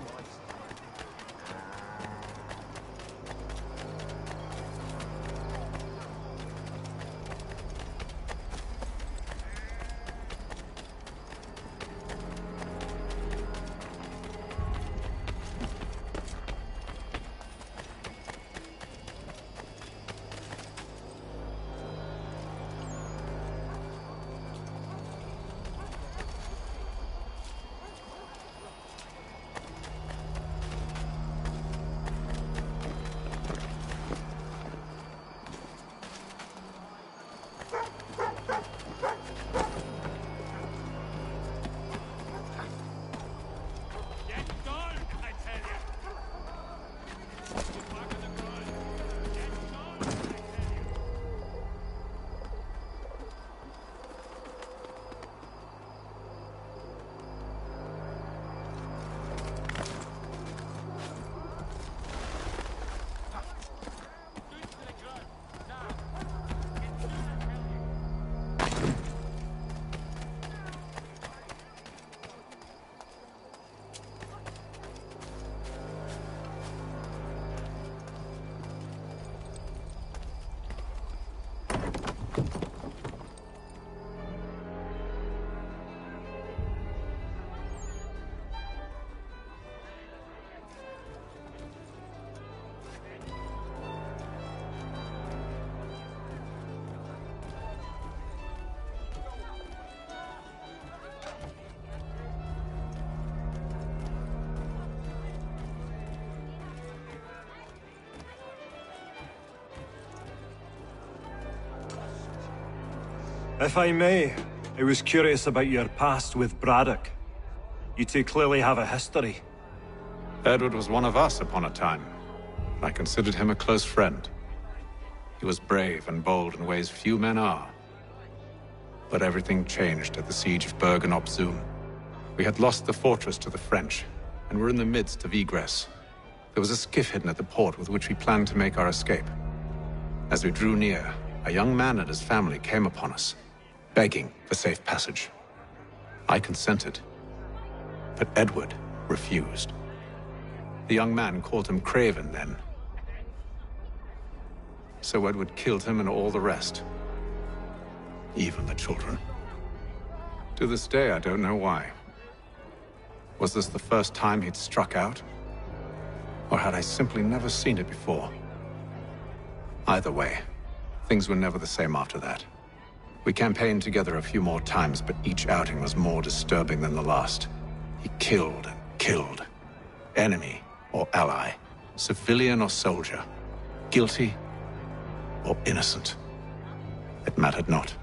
If I may, I was curious about your past with Braddock. You two clearly have a history. Edward was one of us upon a time. I considered him a close friend. He was brave and bold in ways few men are. But everything changed at the siege of Bergen-op-Zoom. We had lost the fortress to the French, and were in the midst of egress. There was a skiff hidden at the port with which we planned to make our escape. As we drew near, a young man and his family came upon us, begging for safe passage. I consented, but Edward refused. The young man called him Craven then. So Edward killed him and all the rest. Even the children. To this day, I don't know why. Was this the first time he'd struck out? Or had I simply never seen it before? Either way, things were never the same after that. We campaigned together a few more times, but each outing was more disturbing than the last. He killed and killed. Enemy or ally, civilian or soldier, guilty or innocent. It mattered not.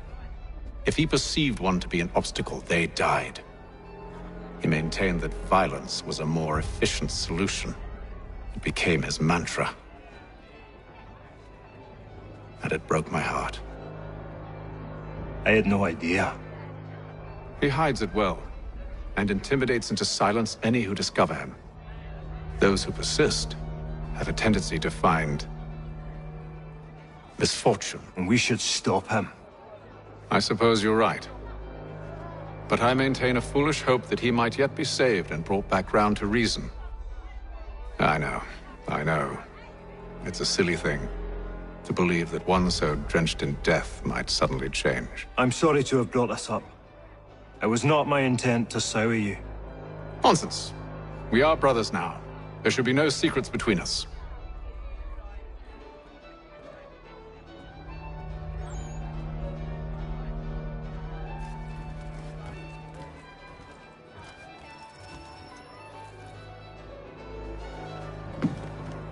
If he perceived one to be an obstacle, they died. He maintained that violence was a more efficient solution. It became his mantra. And it broke my heart. I had no idea. He hides it well, and intimidates into silence any who discover him. Those who persist have a tendency to find misfortune. And we should stop him. I suppose you're right. But I maintain a foolish hope that he might yet be saved and brought back round to reason. I know. It's a silly thing to believe that one so drenched in death might suddenly change. I'm sorry to have brought this up. It was not my intent to sour you. Nonsense. We are brothers now. There should be no secrets between us.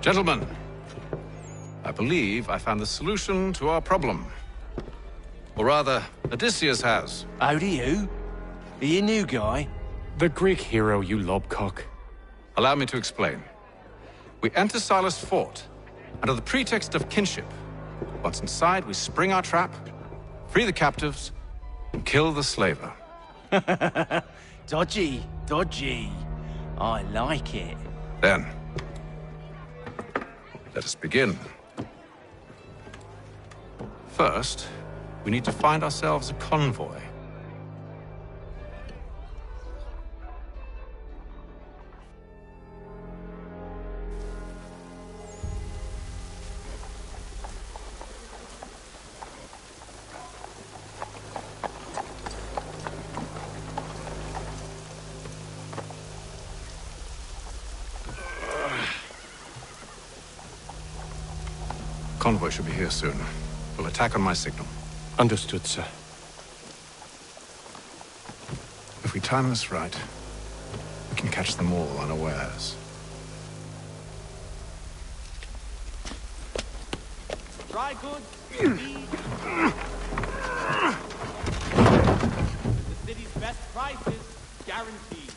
Gentlemen, I believe I found the solution to our problem. Or rather, Odysseus has. How do you? Are you a new guy? The Greek hero, you lobcock. Allow me to explain. We enter Silas' fort, under the pretext of kinship. Once inside, we spring our trap, free the captives, and kill the slaver. Dodgy. I like it. Then, let us begin. First, we need to find ourselves a convoy. Convoy should be here soon. We'll attack on my signal. Understood, sir. If we time this right, we can catch them all unawares. Dry goods, feed. The city's best prices, guaranteed.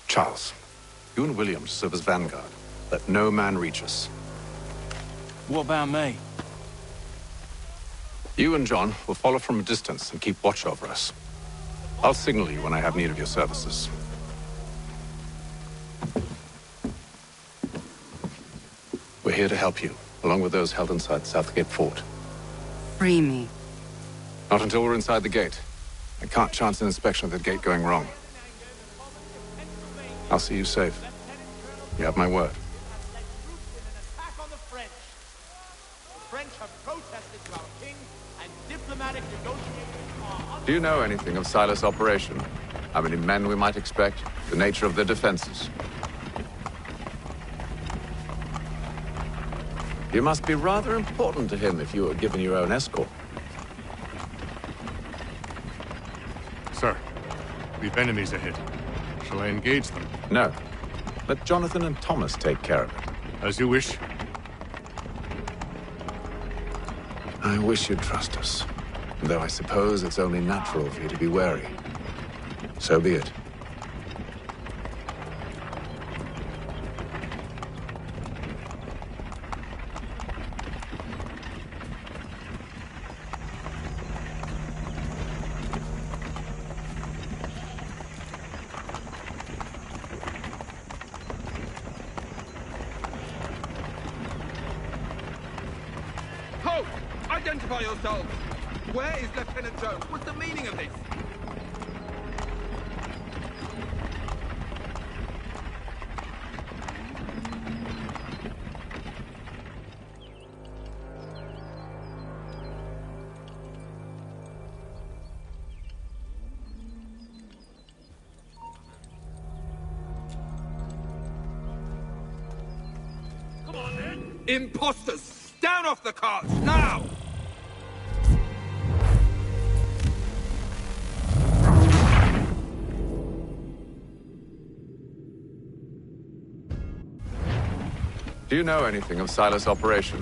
Charles, you and William serve as vanguard. Let no man reach us. What about me? You and John will follow from a distance and keep watch over us. I'll signal you when I have need of your services. We're here to help you, along with those held inside Southgate Fort. Free me. Not until we're inside the gate. I can't chance an inspection of the gate going wrong. I'll see you safe. You have my word. French have protested to our king, and diplomatic negotiations are... Do you know anything of Silas' operation? How many men we might expect? The nature of their defenses? You must be rather important to him if you were given your own escort. Sir, we've enemies ahead. Shall I engage them? No. Let Jonathan and Thomas take care of it. As you wish. I wish you'd trust us. Though I suppose it's only natural for you to be wary. So be it. Halt! Identify yourselves! Where is Lieutenant Jones? What's the meaning of this? Come on, then! Imposters! Down off the carts, now! Do you know anything of Silas' operation?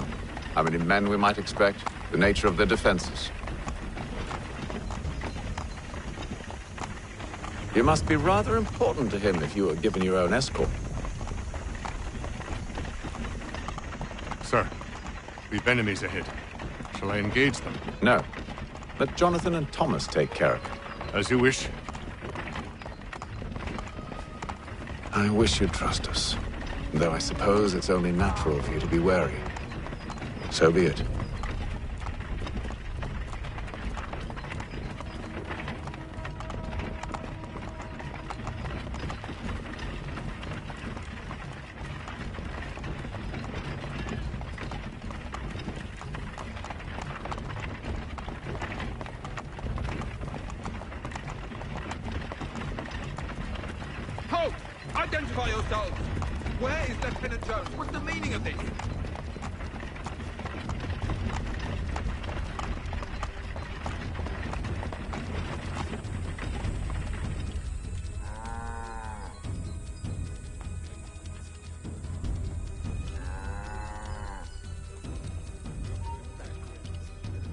How many men we might expect? The nature of their defenses? You must be rather important to him if you were given your own escort. Sir, we've enemies ahead. Shall I engage them? No. Let Jonathan and Thomas take care of it. As you wish. I wish you'd trust us. Though I suppose it's only natural for you to be wary. So be it. Identify yourselves! Where is Lieutenant Jones? What's the meaning of this?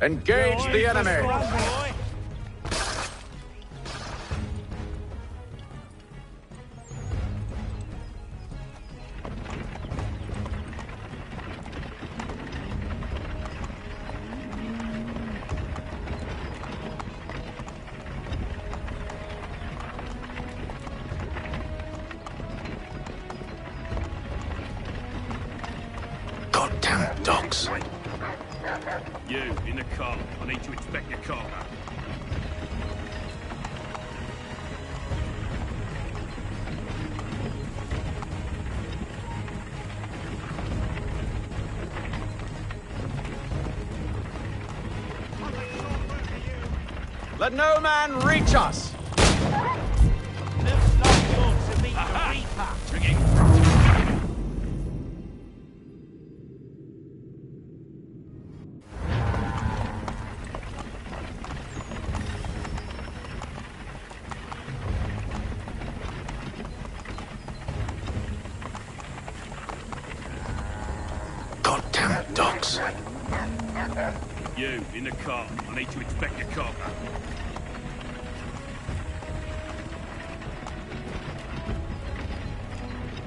Engage the enemy! Goddamn dogs. You, in the car. I need to inspect your cargo. Let no man reach us! Looks like you're to meet the Reaper. Ringing. Goddamn dogs. You, in the car. I need to inspect your cargo.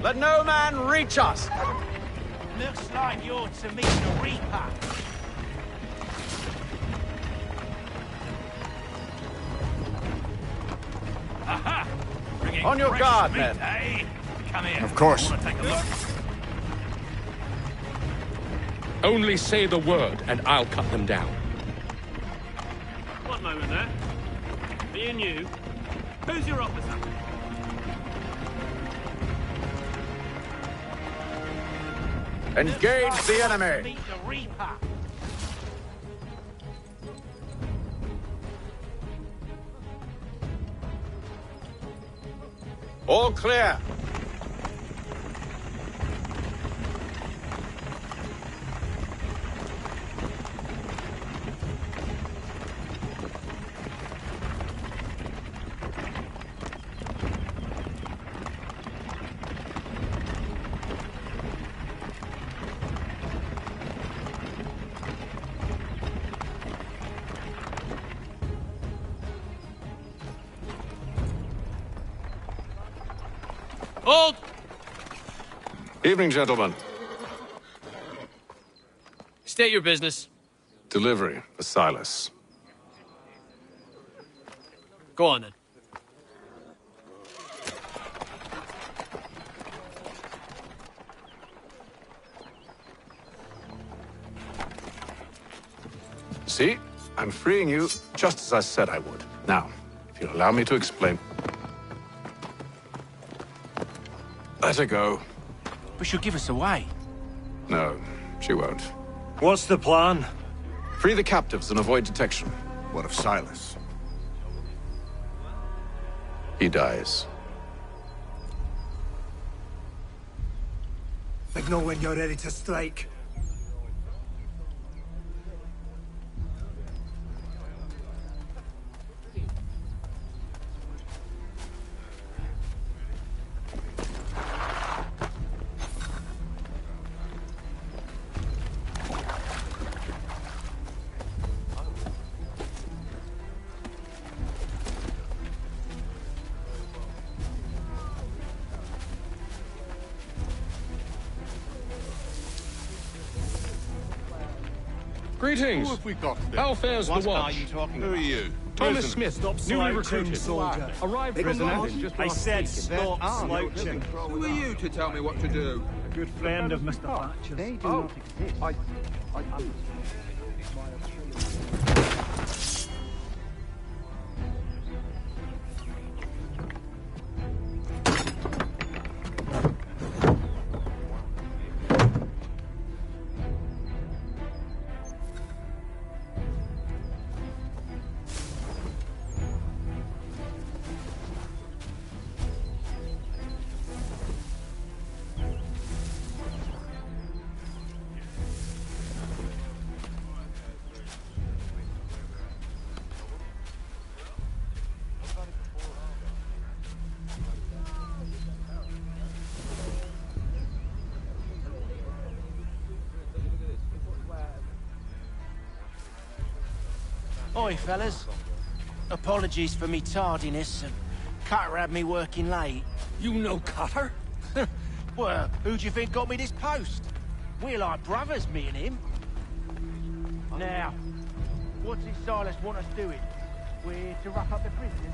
Let no man reach us! Looks like you're to meet the Reaper. Aha! Bringing On your fresh guard, meat, men. Eh? Come here. Of course. I want to take a look. Only say the word, and I'll cut them down. One moment there. Are you new? Who's your officer? Engage the enemy! Meet the Reaper. All clear! Hold! Evening, gentlemen. State your business. Delivery for Silas. Go on, then. See? I'm freeing you just as I said I would. Now, if you'll allow me to explain. Let her go. But she'll give us away. No, she won't. What's the plan? Free the captives and avoid detection. What of Silas? He dies. Signal when you're ready to strike. Greetings. Who have we got there? How fares the What watch? are you talking about? Who are you? Thomas Prisoner. Smith, newly recruited. soldier. Arrived from Prisoner? London just I last said week. stop slouching. Who are you to tell me what to do? A good friend of Mr. Thatcher's. They do not exist. Oi, fellas. Apologies for me tardiness. Cutter had me working late. You know Cutter? Well, who do you think got me this post? We're like brothers, me and him. Now, what's it Silas want us doing? We're to wrap up the prisoners.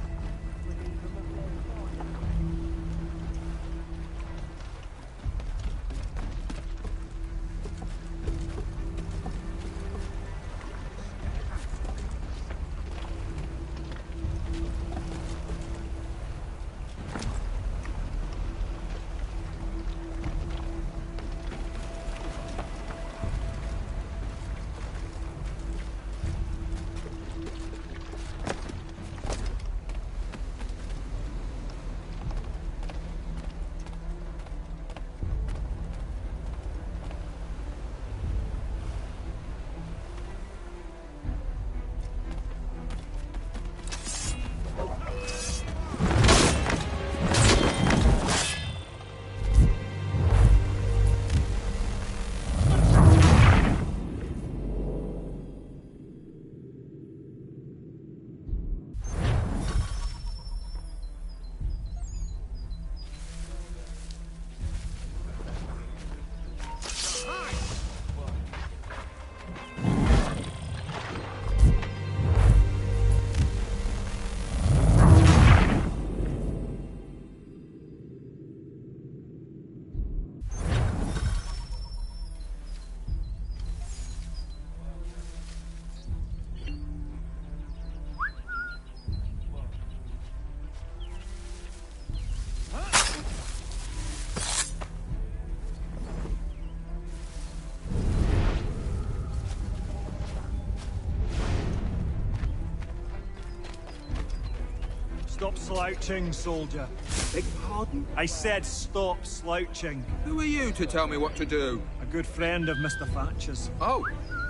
Stop slouching, soldier. Beg pardon? I said stop slouching. Who are you to tell me what to do? A good friend of Mr. Thatcher's. Oh,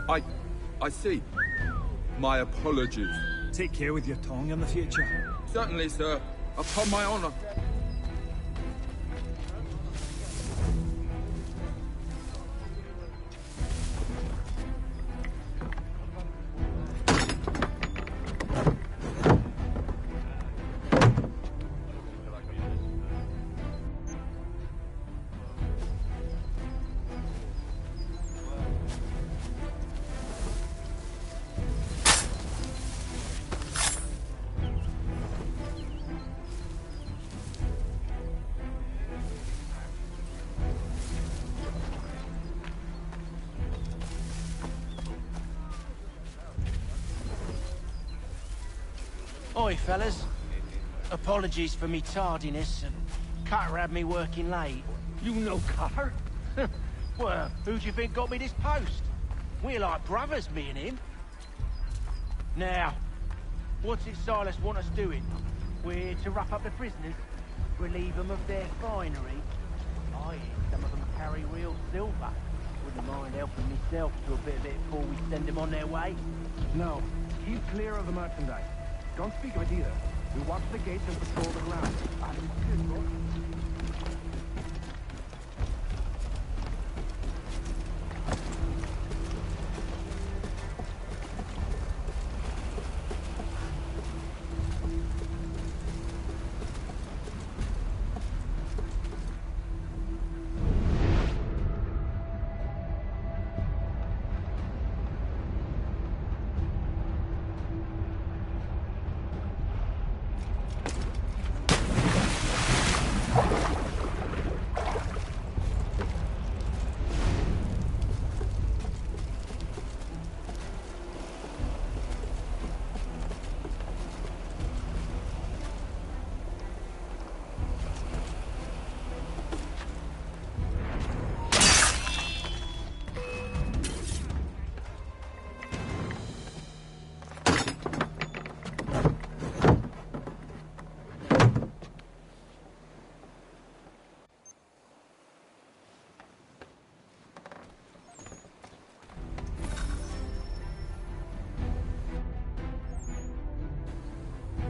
I see. My apologies. Take care with your tongue in the future. Certainly, sir. Upon my honor. Oi, fellas. Apologies for me tardiness. Cutter had me working late. You know Cutter? Well, who do you think got me this post? We're like brothers, me and him. Now, what's it Silas want us doing? We're to wrap up the prisoners, relieve them of their finery. I hear some of them carry real silver. Wouldn't mind helping myself to a bit of it before we send them on their way. No, keep clear of the merchandise. Don't speak of it either. We watch the gates and patrol the ground.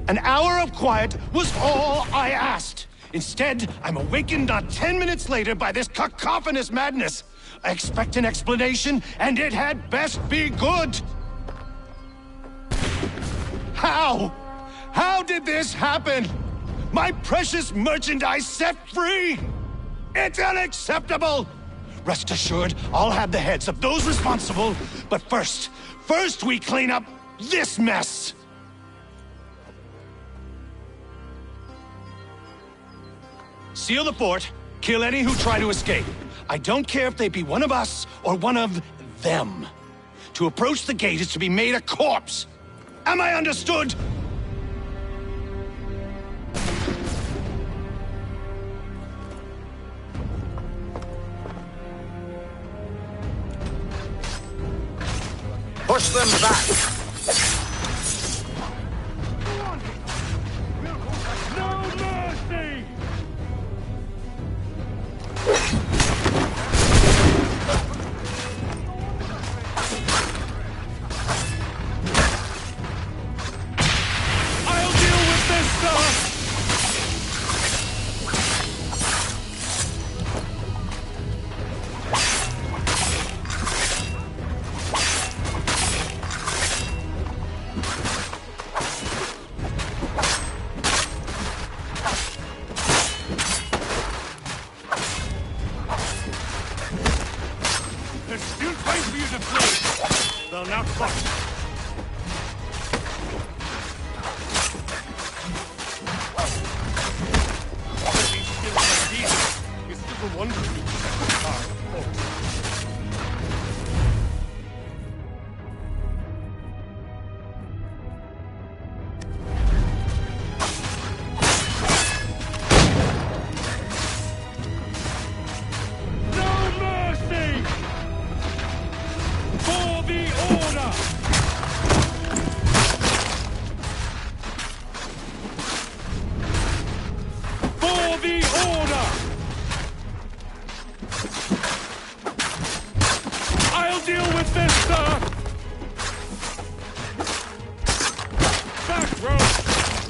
An hour of quiet was all I asked. Instead, I'm awakened not 10 minutes later by this cacophonous madness. I expect an explanation, and it had best be good. How? How did this happen? My precious merchandise set free! It's unacceptable! Rest assured, I'll have the heads of those responsible, but first we clean up this mess! Seal the fort, kill any who try to escape. I don't care if they be one of us or one of them. To approach the gate is to be made a corpse. Am I understood? Push them back! No mercy! I'll deal with this, sir! There's still time for you to flee! They'll not fight!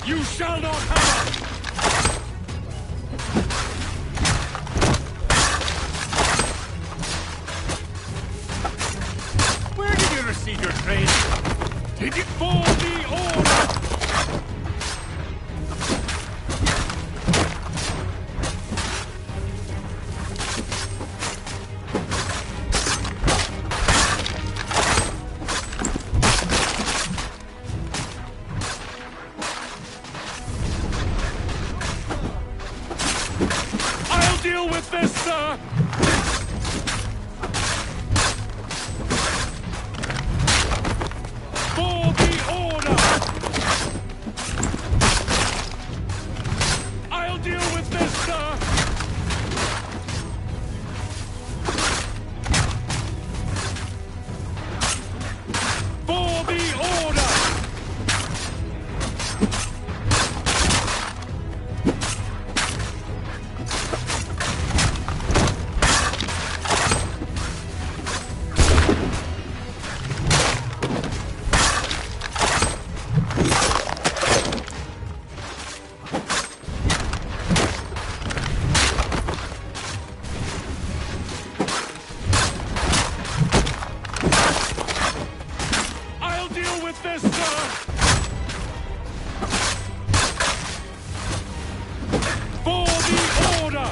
You shall not have! Where did you receive your training? Did you for the order? Deal with this, sir! For the order! I'll deal with this, sir! For the order! This, sir! For the order!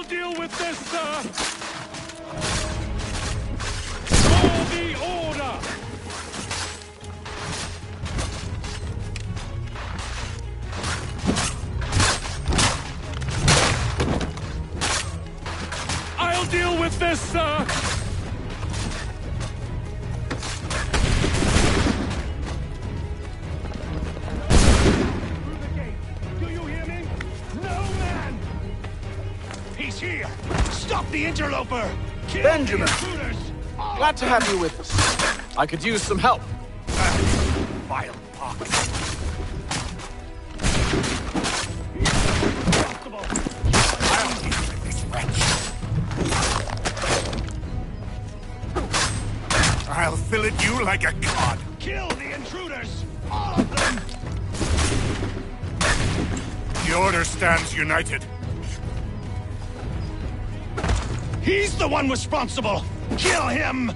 Deal with this, sir! For the order! I'll deal with this, sir! He's here! Stop the interloper! Kill Benjamin! the intruders! Glad to have you with us. I could use some help. Vile pox. like a god! Kill the intruders! All of them! The Order stands united. He's the one responsible! Kill him!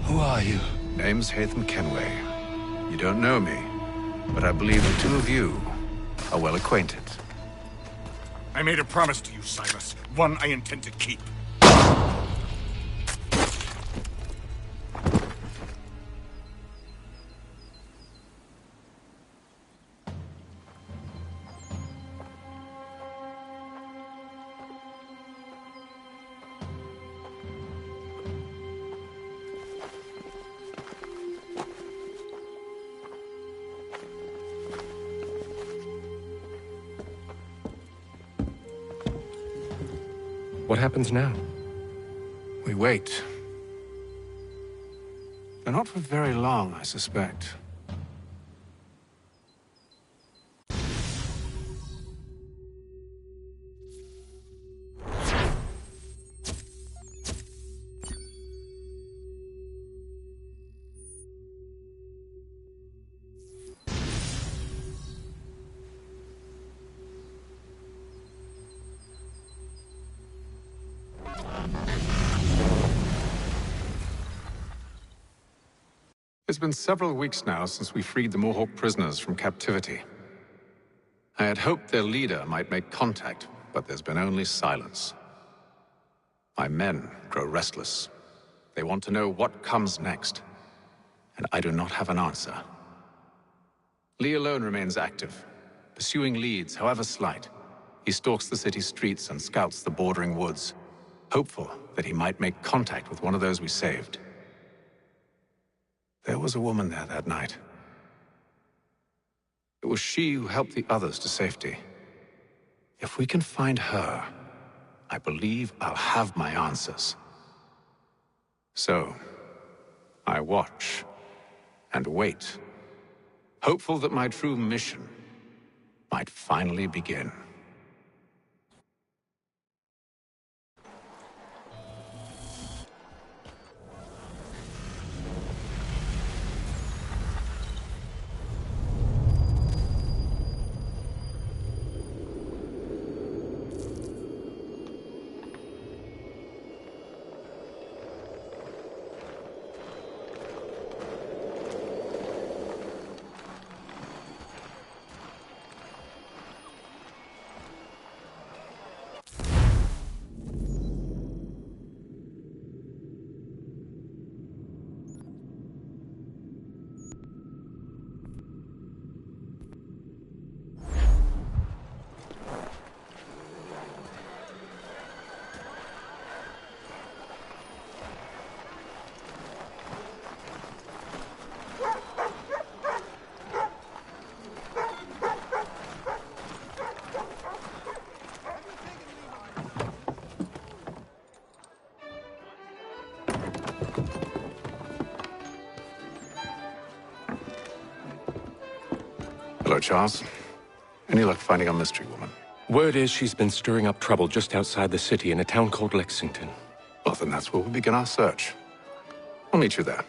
Who are you? Name's Hatham Kenway. You don't know me, but I believe the two of you are well acquainted. I made a promise to you, Silas. One I intend to keep. What happens now? We wait. But not for very long, I suspect. It's been several weeks now since we freed the Mohawk prisoners from captivity. I had hoped their leader might make contact, but there's been only silence. My men grow restless. They want to know what comes next, and I do not have an answer. Lee alone remains active, pursuing leads, however slight. He stalks the city streets and scouts the bordering woods, hopeful that he might make contact with one of those we saved. There was a woman there that night. It was she who helped the others to safety. If we can find her, I believe I'll have my answers. So, I watch and wait, hopeful that my true mission might finally begin. Hello, Charles. Any luck finding our mystery woman? Word is she's been stirring up trouble just outside the city in a town called Lexington. Well, then that's where we'll begin our search. I'll meet you there.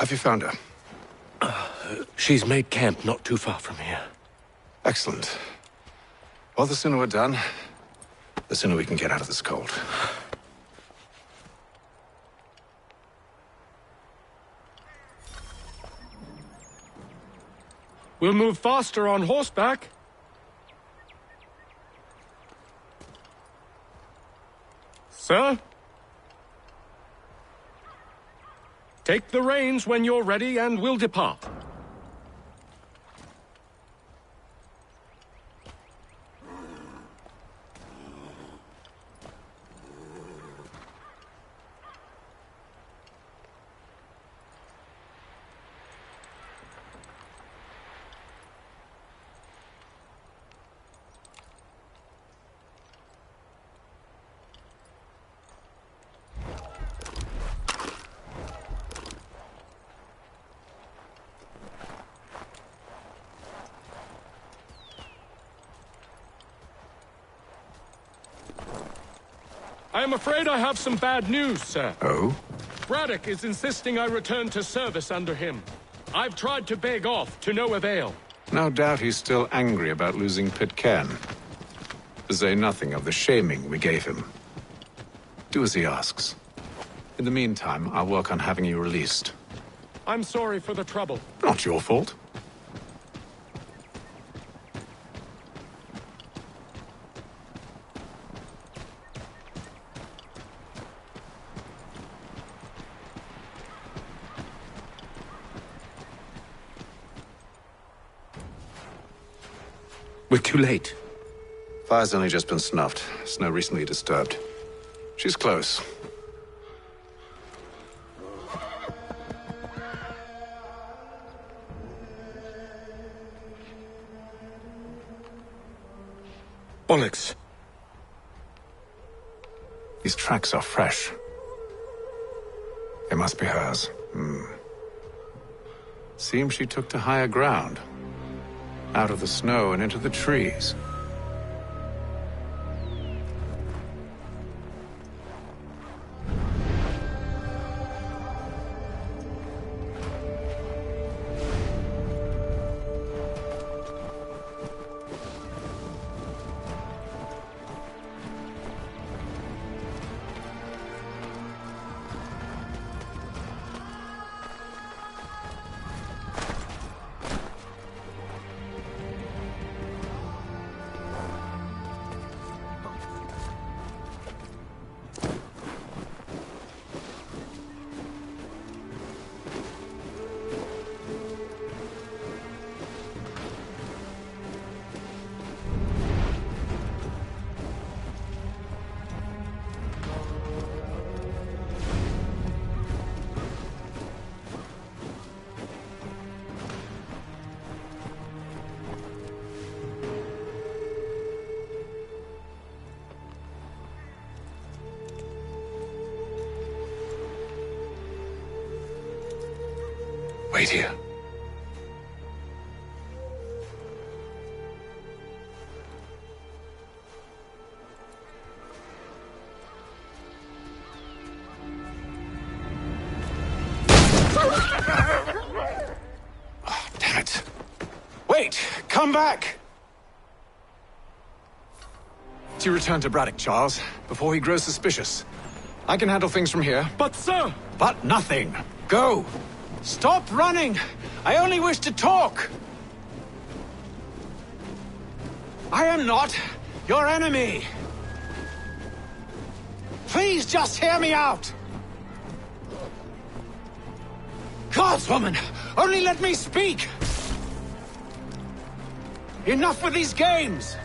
Have you found her? She's made camp not too far from here. Excellent. Well, the sooner we're done, the sooner we can get out of this cold. We'll move faster on horseback. Sir? Take the reins when you're ready, and we'll depart. I am afraid I have some bad news, sir. Oh? Braddock is insisting I return to service under him. I've tried to beg off, to no avail. No doubt he's still angry about losing Pitcairn. To say nothing of the shaming we gave him. Do as he asks. In the meantime, I'll work on having you released. I'm sorry for the trouble. Not your fault. We're too late. Fire's only just been snuffed. Snow recently disturbed. She's close. Bollocks. These tracks are fresh. They must be hers. Seems she took to higher ground. Out of the snow and into the trees. Wait here. Oh, damn it. Wait! Come back! You return to Braddock, Charles, before he grows suspicious. I can handle things from here. But, sir! But nothing. Go! Stop running! I only wish to talk! I am not your enemy! Please just hear me out! Gods, woman! Only let me speak! Enough with these games!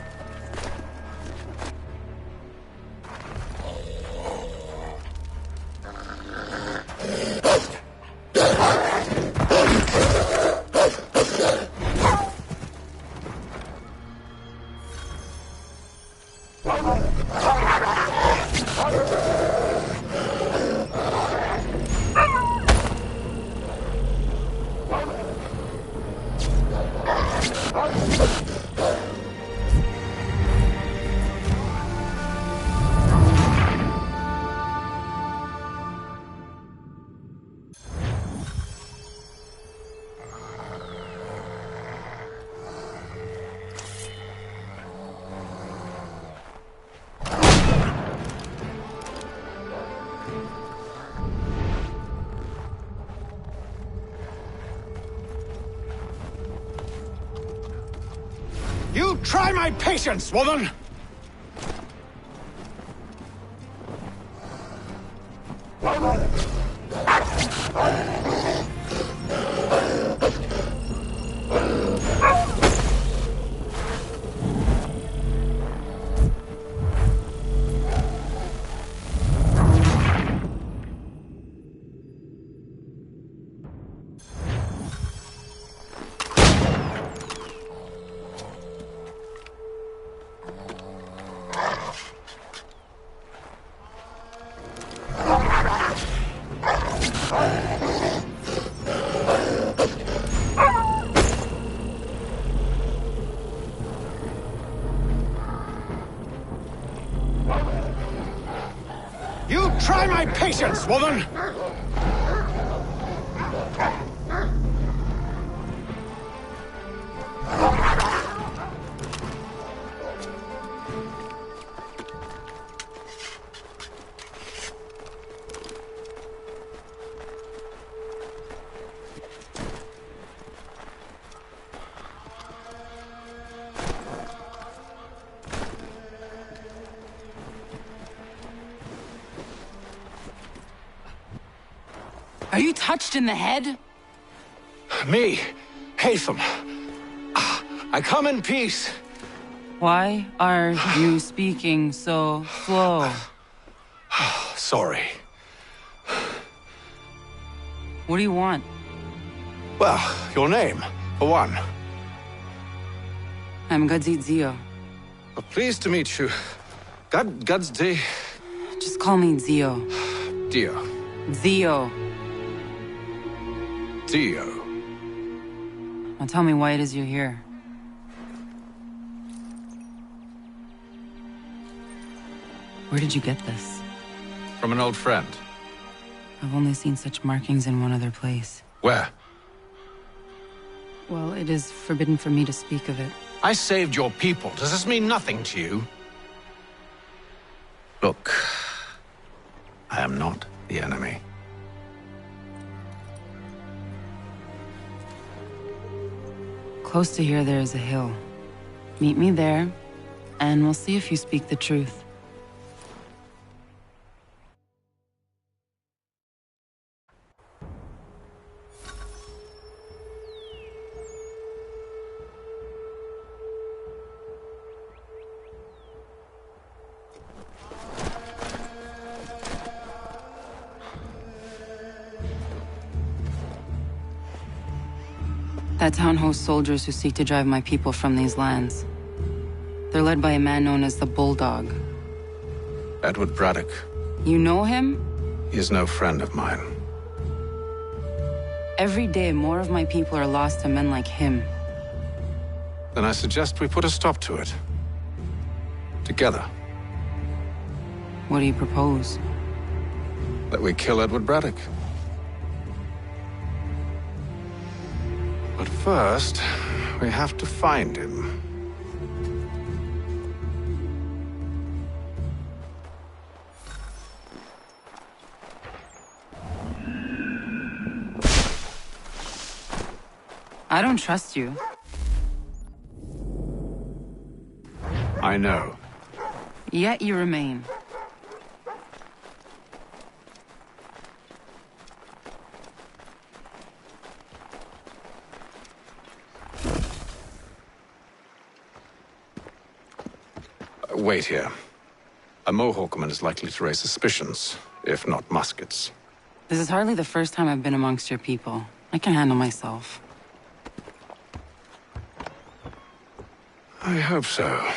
You try my patience, woman! You try my patience, woman! Are you touched in the head? Me, Hatham. I come in peace. Why are you speaking so slow? Sorry. What do you want? Well, your name, for one. I'm Gadzit Zio. Pleased to meet you. Gadsdi. Just call me Zio. Dio. Zio. Dio. Now tell me why it is you're here. Where did you get this? From an old friend. I've only seen such markings in one other place. Where? Well, it is forbidden for me to speak of it. I saved your people. Does this mean nothing to you? Look, I am not the enemy. Close to here, there is a hill. Meet me there, and we'll see if you speak the truth. That town hosts soldiers who seek to drive my people from these lands. They're led by a man known as the Bulldog. Edward Braddock. You know him? He is no friend of mine. Every day, more of my people are lost to men like him. Then I suggest we put a stop to it. Together. What do you propose? That we kill Edward Braddock. But first, we have to find him. I don't trust you. I know. Yet you remain. Wait here. A Mohawkman is likely to raise suspicions, if not muskets. This is hardly the first time I've been amongst your people. I can handle myself. I hope so.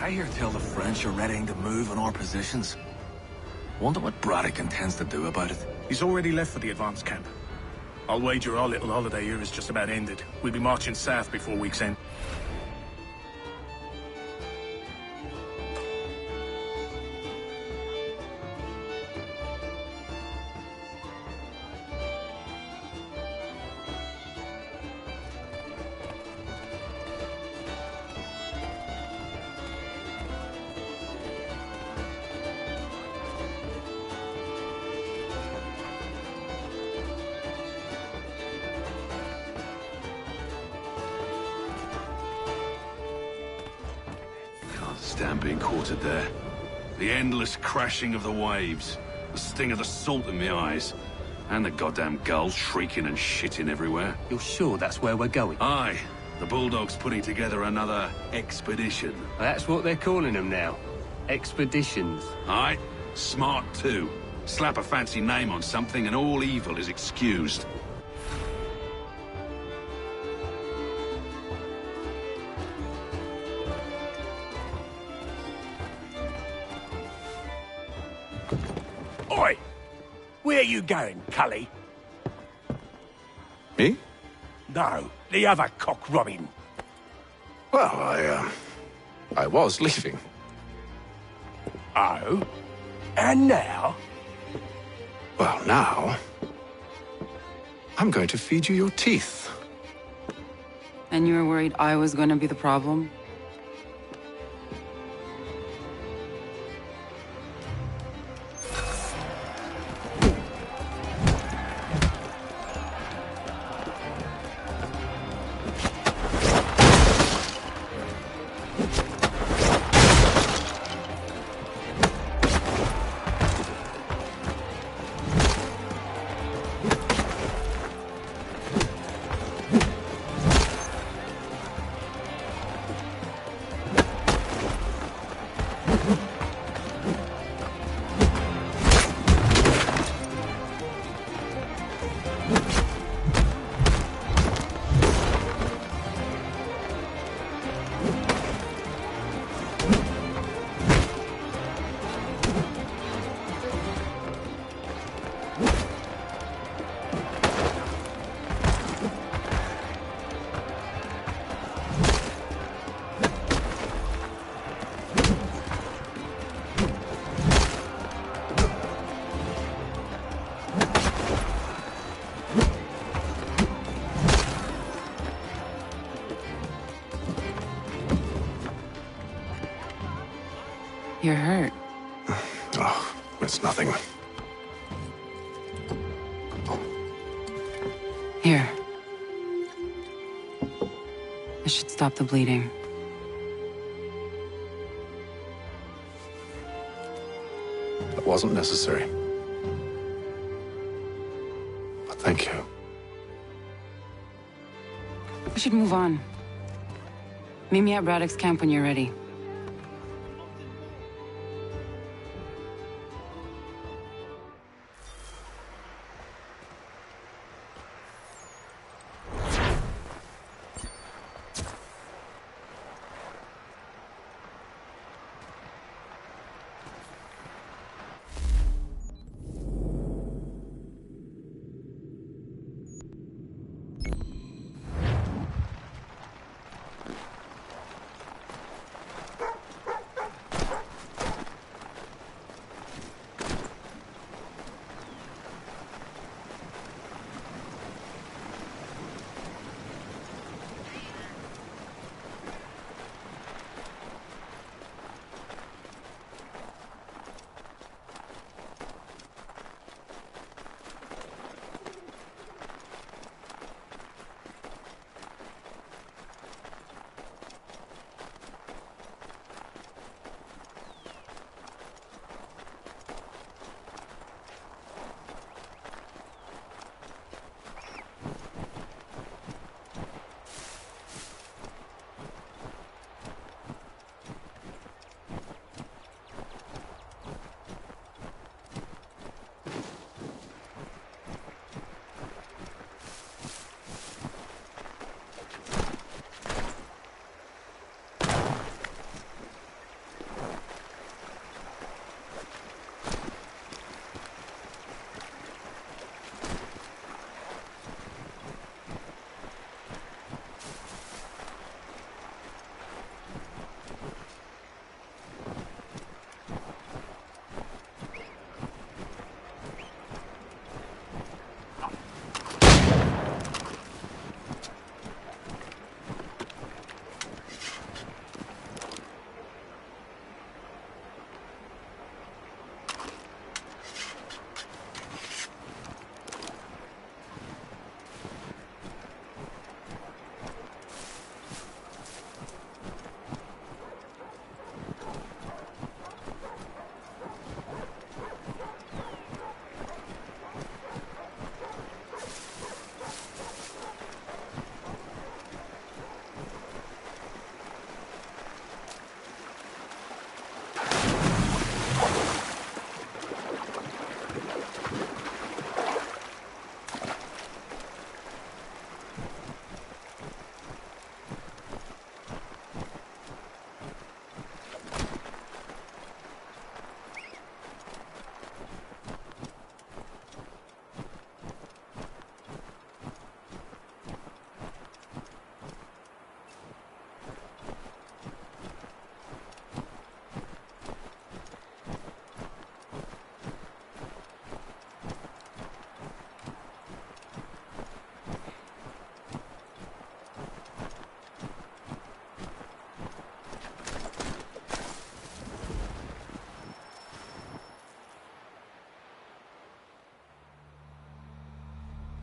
I hear tell the French are readying to move on our positions. Wonder what Braddock intends to do about it. He's already left for the advance camp. I'll wager our little holiday here is just about ended. We'll be marching south before week's end. Stand being quartered there. The endless crashing of the waves, the sting of the salt in my eyes, and the goddamn gulls shrieking and shitting everywhere. You're sure that's where we're going? Aye. The Bulldog's putting together another expedition. That's what they're calling them now. Expeditions. Aye. Smart too. Slap a fancy name on something and all evil is excused. Oi! Where are you going, Cully? Me? No, the other cock Robin. Well, I was leaving. Oh? And now? Well, now... I'm going to feed you your teeth. And you were worried I was going to be the problem? You're hurt. Oh, it's nothing. Here. This should stop the bleeding. That wasn't necessary. But thank you. We should move on. Meet me at Braddock's camp when you're ready.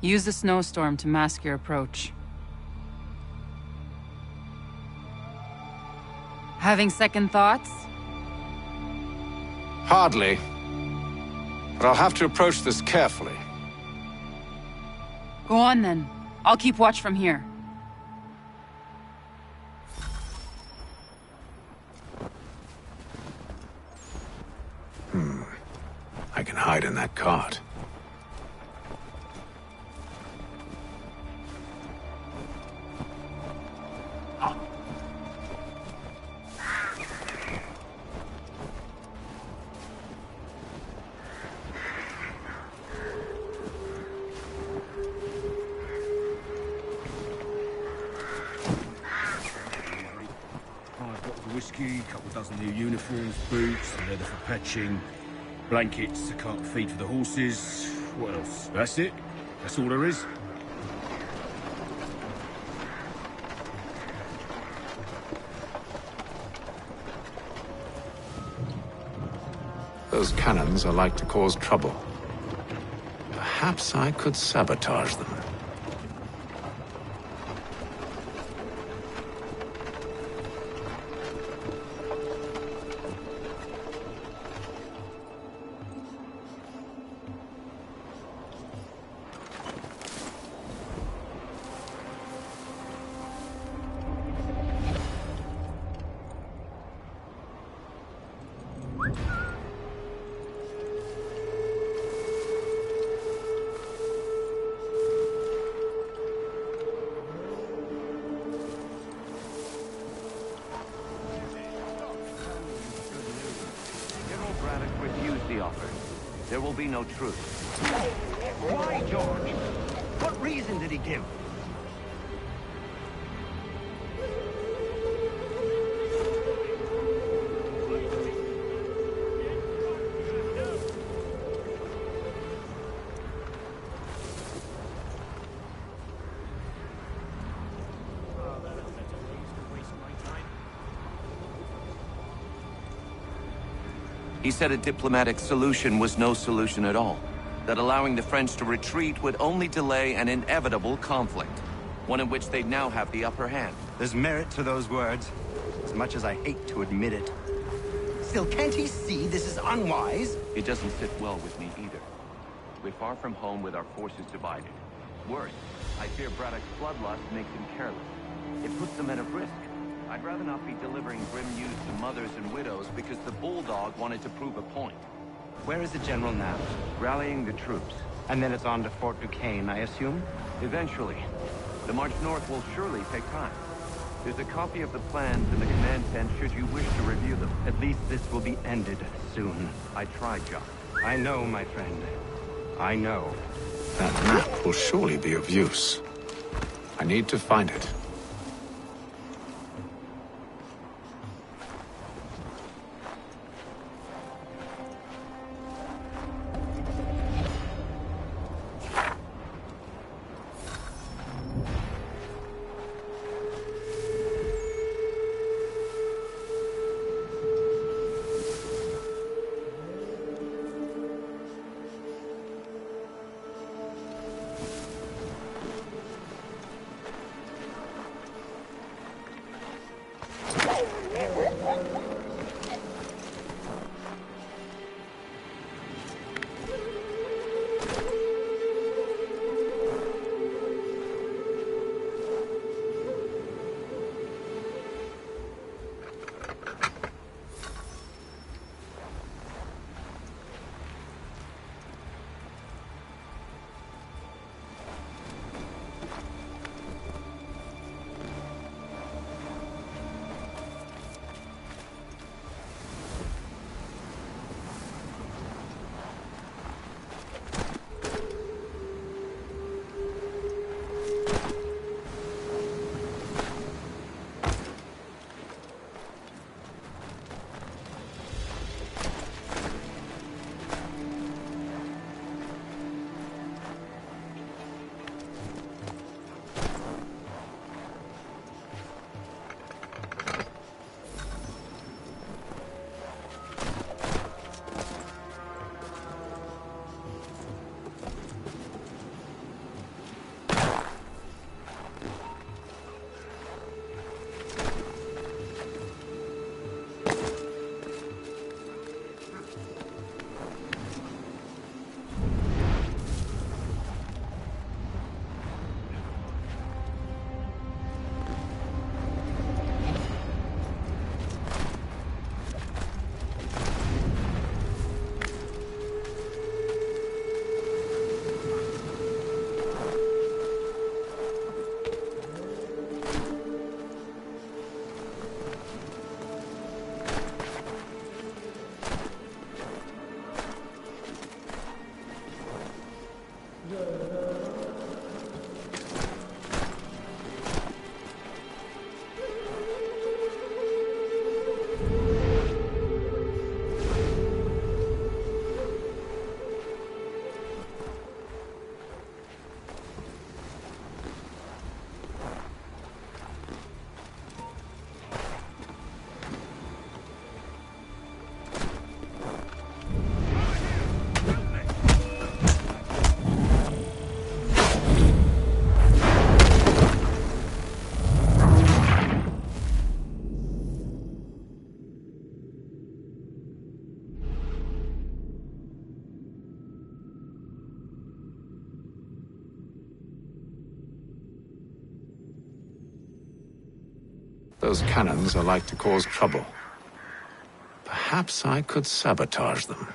Use the snowstorm to mask your approach. Having second thoughts? Hardly. But I'll have to approach this carefully. Go on then. I'll keep watch from here. I can hide in that cart. Whiskey, a couple dozen new uniforms, boots, leather for patching, blankets, a cart feed for the horses. What else? That's it. That's all there is. Those cannons are like to cause trouble. Perhaps I could sabotage them. There will be no truce. Why, George? What reason did he give? He said a diplomatic solution was no solution at all. That allowing the French to retreat would only delay an inevitable conflict. One in which they'd now have the upper hand. There's merit to those words, as much as I hate to admit it. Still, can't he see this is unwise? It doesn't sit well with me either. We're far from home with our forces divided. Worse, I fear Braddock's bloodlust makes him careless. It puts the men at risk. I'd rather not be delivering grim news to mothers and widows because the Bulldog wanted to prove a point. Where is the General now? Rallying the troops. And then it's on to Fort Duquesne, I assume? Eventually. The march north will surely take time. There's a copy of the plans in the command tent should you wish to review them. At least this will be ended soon. I tried, John. I know, my friend. I know. That map will surely be of use. I need to find it. Those cannons are like to cause trouble. Perhaps I could sabotage them.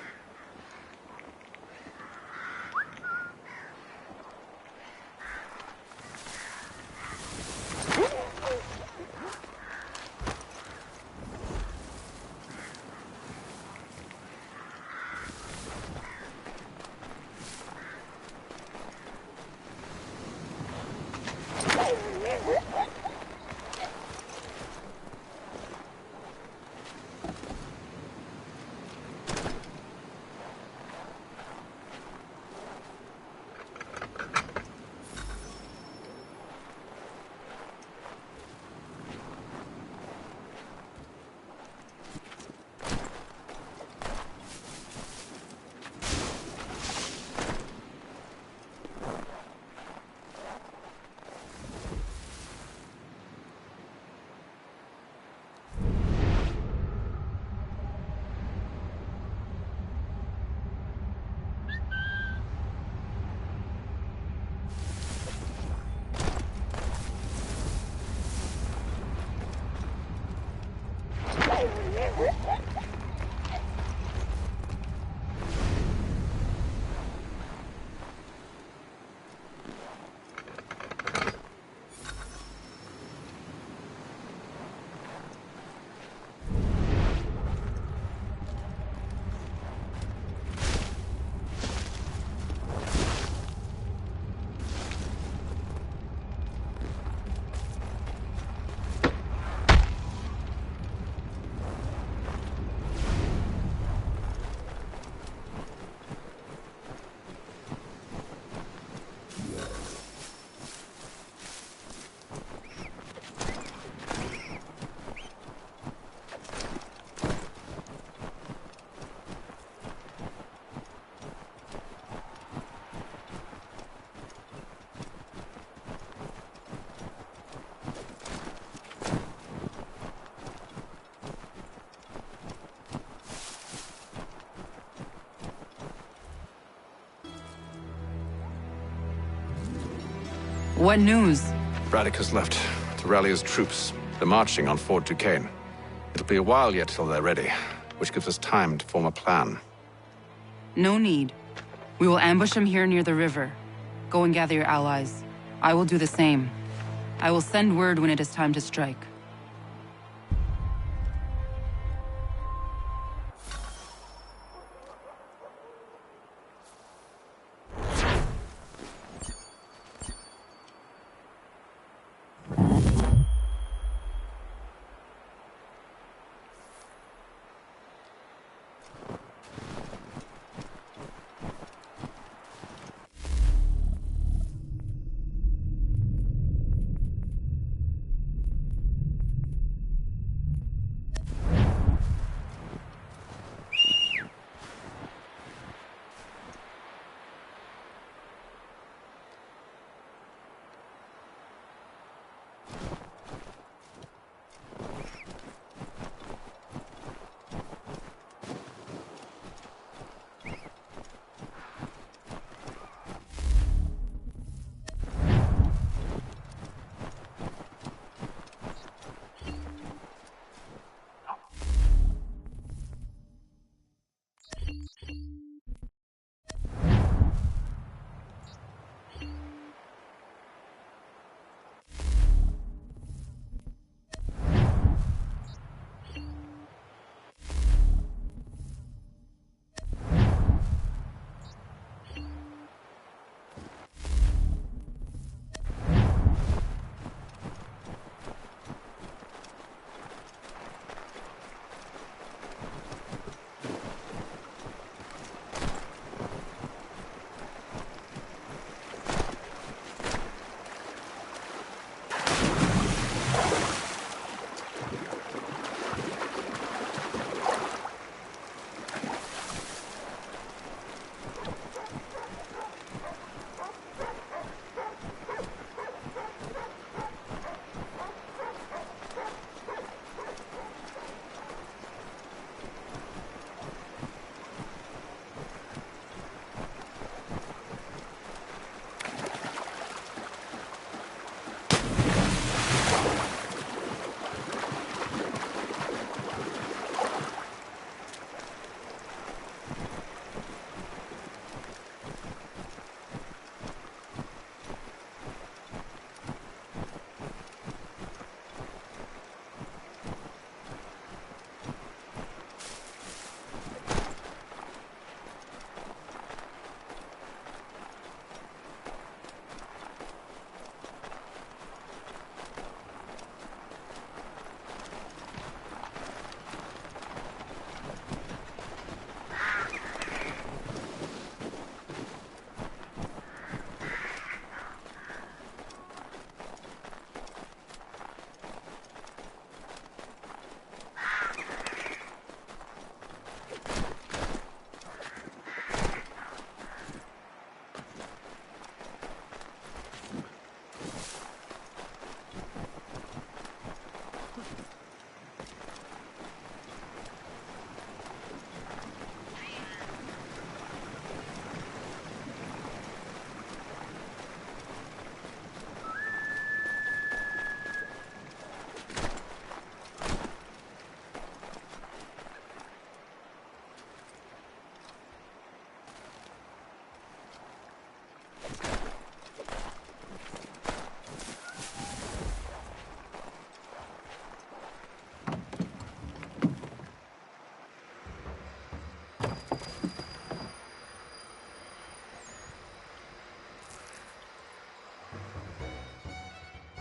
What news? Braddock has left to rally his troops. They're marching on Fort Duquesne. It'll be a while yet till they're ready, which gives us time to form a plan. No need. We will ambush them here near the river. Go and gather your allies. I will do the same. I will send word when it is time to strike.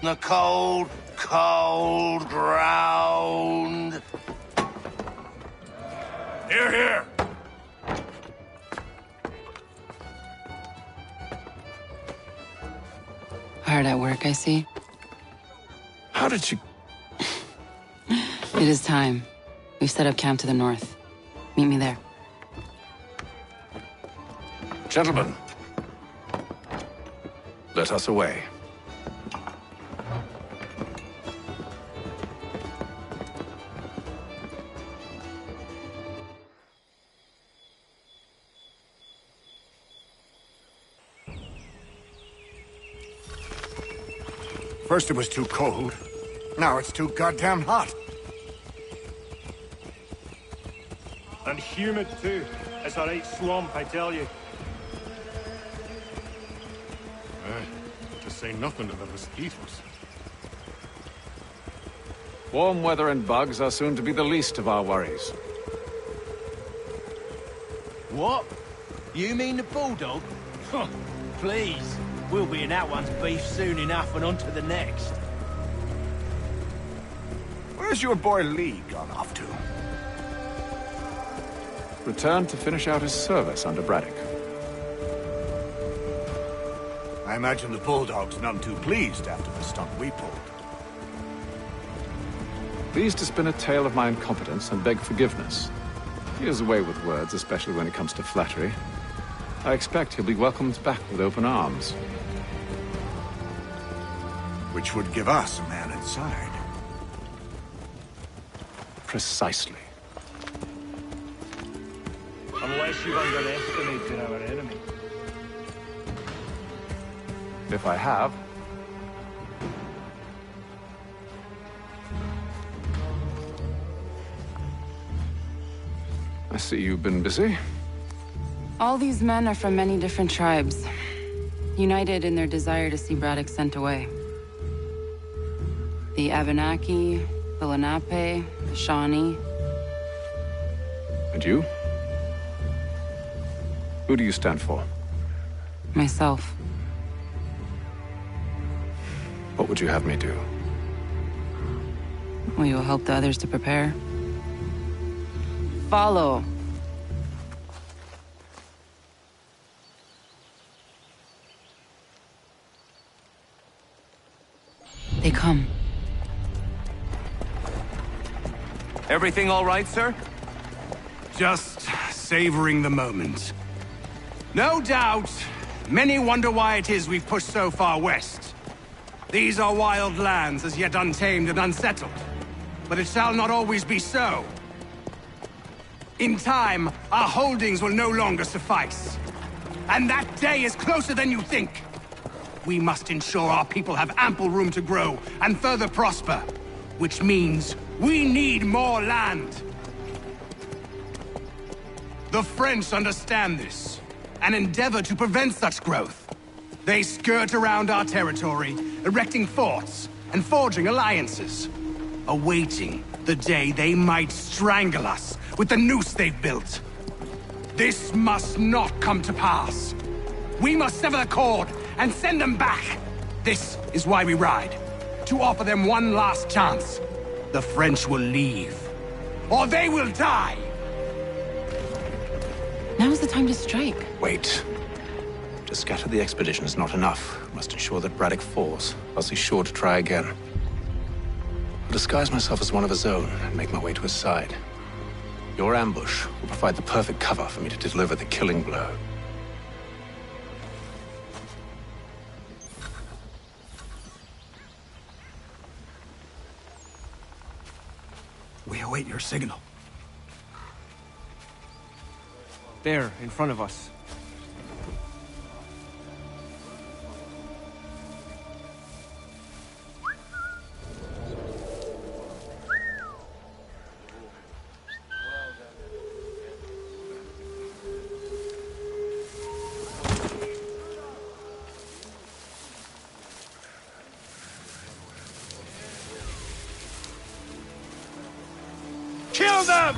The cold, cold ground. Here, here. Hard at work, I see. How did you... It is time. We've set up camp to the north. Meet me there. Gentlemen, let us away. First it was too cold. Now it's too goddamn hot. And humid too. It's a right swamp, I tell you. To say nothing of the mosquitoes. Warm weather and bugs are soon to be the least of our worries. What? You mean the bulldog? Huh, please. We'll be in that one's beef soon enough and on to the next. Where's your boy Lee gone off to? Returned to finish out his service under Braddock. I imagine the bulldog's none too pleased after the stunt we pulled. Pleased to spin a tale of my incompetence and beg forgiveness. He has a way with words, especially when it comes to flattery. I expect he'll be welcomed back with open arms. Which would give us a man inside. Precisely. Unless you've underestimated our enemy. If I have... I see you've been busy. All these men are from many different tribes, united in their desire to see Braddock sent away. The Abenaki, the Lenape, the Shawnee. And you? Who do you stand for? Myself. What would you have me do? We will help the others to prepare. Follow. They come. Everything all right, sir? Just savoring the moment. No doubt, many wonder why it is we've pushed so far west. These are wild lands, as yet untamed and unsettled. But it shall not always be so. In time, our holdings will no longer suffice. And that day is closer than you think. We must ensure our people have ample room to grow and further prosper. Which means we need more land. The French understand this, and endeavor to prevent such growth. They skirt around our territory, erecting forts and forging alliances, awaiting the day they might strangle us with the noose they've built. This must not come to pass. We must sever the cord and send them back. This is why we ride, to offer them one last chance. The French will leave, or they will die. Now's the time to strike. Wait. To scatter the expedition is not enough. We must ensure that Braddock falls, else he's sure to try again. I'll disguise myself as one of his own and make my way to his side. Your ambush will provide the perfect cover for me to deliver the killing blow. We await your signal. There, in front of us. Kill them!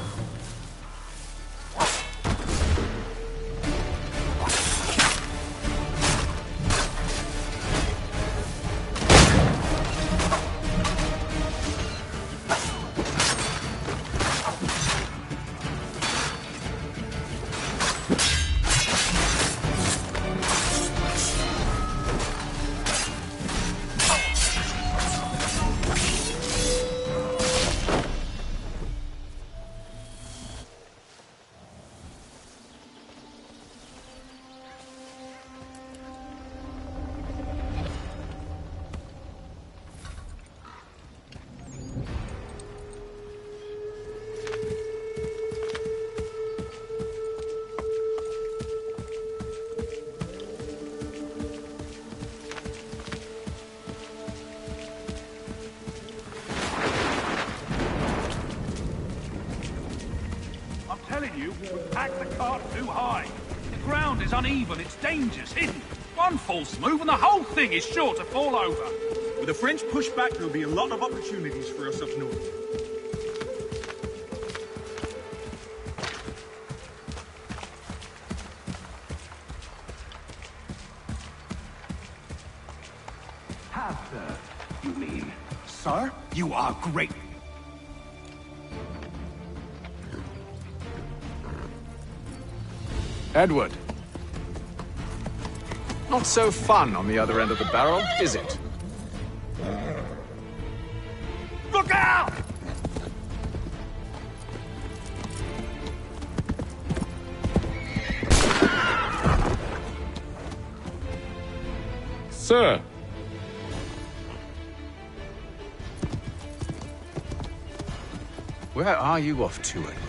We packed the cart too high. The ground is uneven, it's dangerous, hidden. One false move and the whole thing is sure to fall over. With the French pushback, there'll be a lot of opportunities for us up north. Half-sir, you mean? Sir, you are great. Edward. Not so fun on the other end of the barrel, is it? Look out! Sir. Where are you off to, Edward?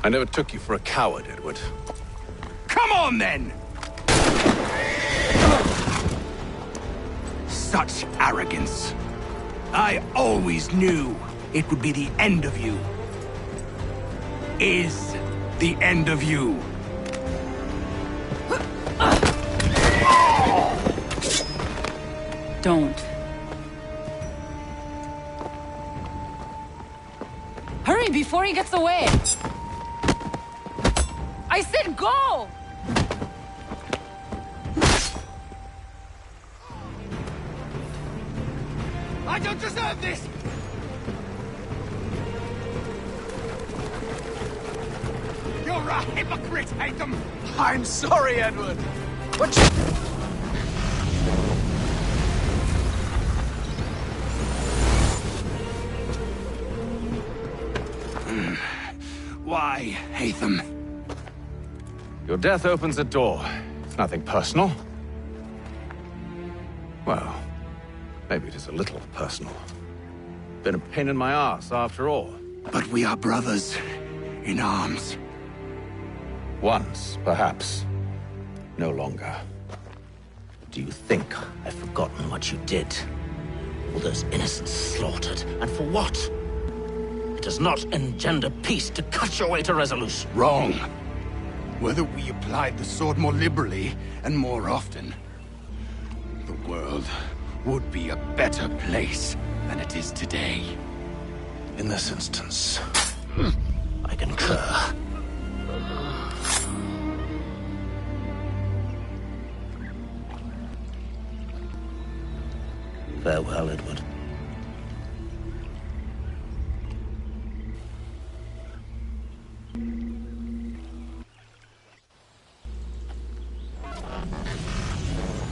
I never took you for a coward, Edward. Come on, then! Such arrogance. I always knew it would be the end of you. Is the end of you. Don't. Hurry before he gets away! I said go! I don't deserve this! You're a hypocrite, Hatham! I'm sorry, Edward! What Why, Hatham? Your death opens a door. It's nothing personal. Well, maybe it is a little personal. Been a pain in my ass, after all. But we are brothers in arms. Once, perhaps. No longer. Do you think I've forgotten what you did? All those innocents slaughtered, and for what? It does not engender peace to cut your way to resolution. Wrong. Whether we applied the sword more liberally and more often, the world would be a better place than it is today. In this instance, I concur. Farewell, Edward.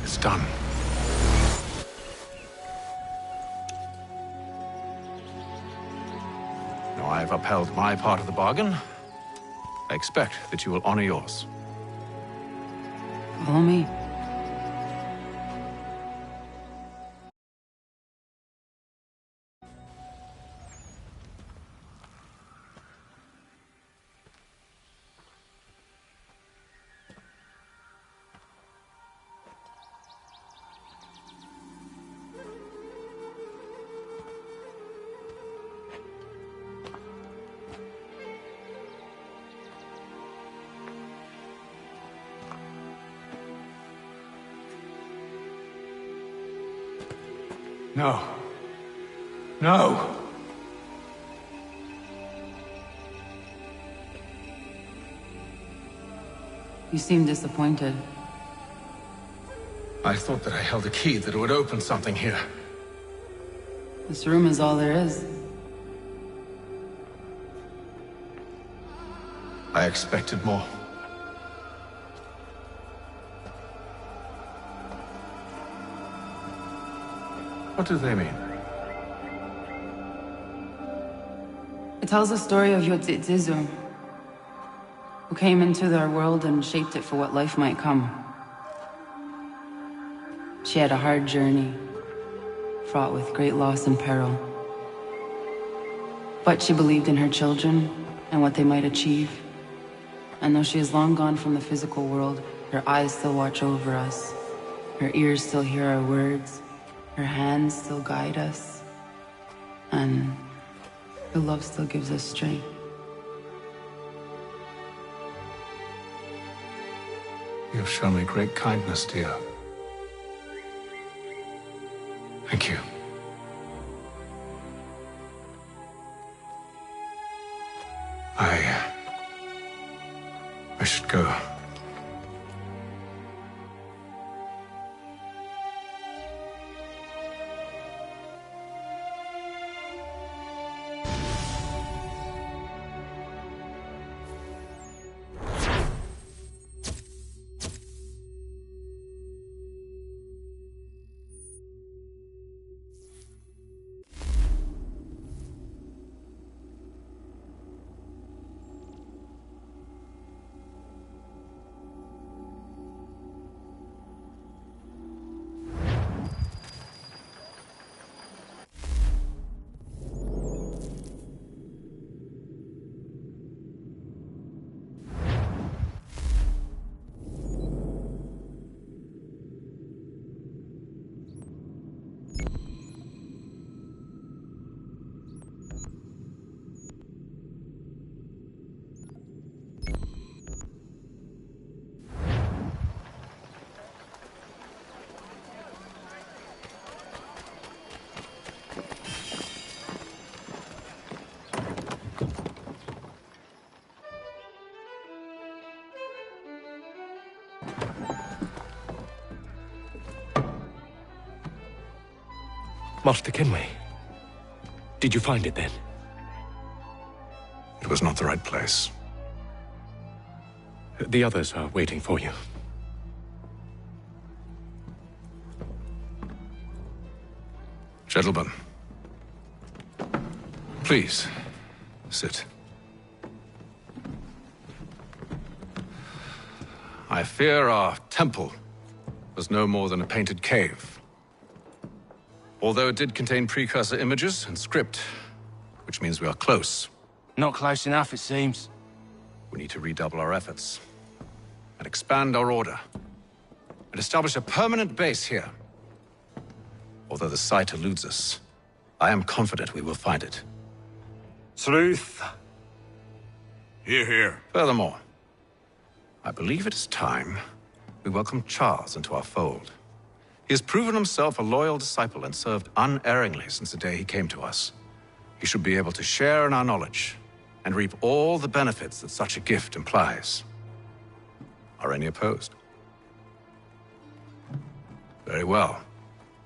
It's done. Now I've upheld my part of the bargain. I expect that you will honor yours. Follow me. No. No! You seem disappointed. I thought that I held a key that would open something here. This room is all there is. I expected more. What do they mean? It tells the story of Yotzitzizu, who came into their world and shaped it for what life might come. She had a hard journey, fraught with great loss and peril. But she believed in her children and what they might achieve. And though she is long gone from the physical world, her eyes still watch over us. Her ears still hear our words. Her hands still guide us. And her love still gives us strength. You've shown me great kindness, dear. Thank you. I should go. Master Kenway, did you find it then? It was not the right place. The others are waiting for you. Gentlemen, please, sit. I fear our temple was no more than a painted cave. Although it did contain precursor images and script, which means we are close. Not close enough, it seems. We need to redouble our efforts and expand our order and establish a permanent base here. Although the site eludes us, I am confident we will find it. Truth. Hear, hear. Furthermore, I believe it is time we welcome Charles into our fold. He has proven himself a loyal disciple and served unerringly since the day he came to us. He should be able to share in our knowledge and reap all the benefits that such a gift implies. Are any opposed? Very well.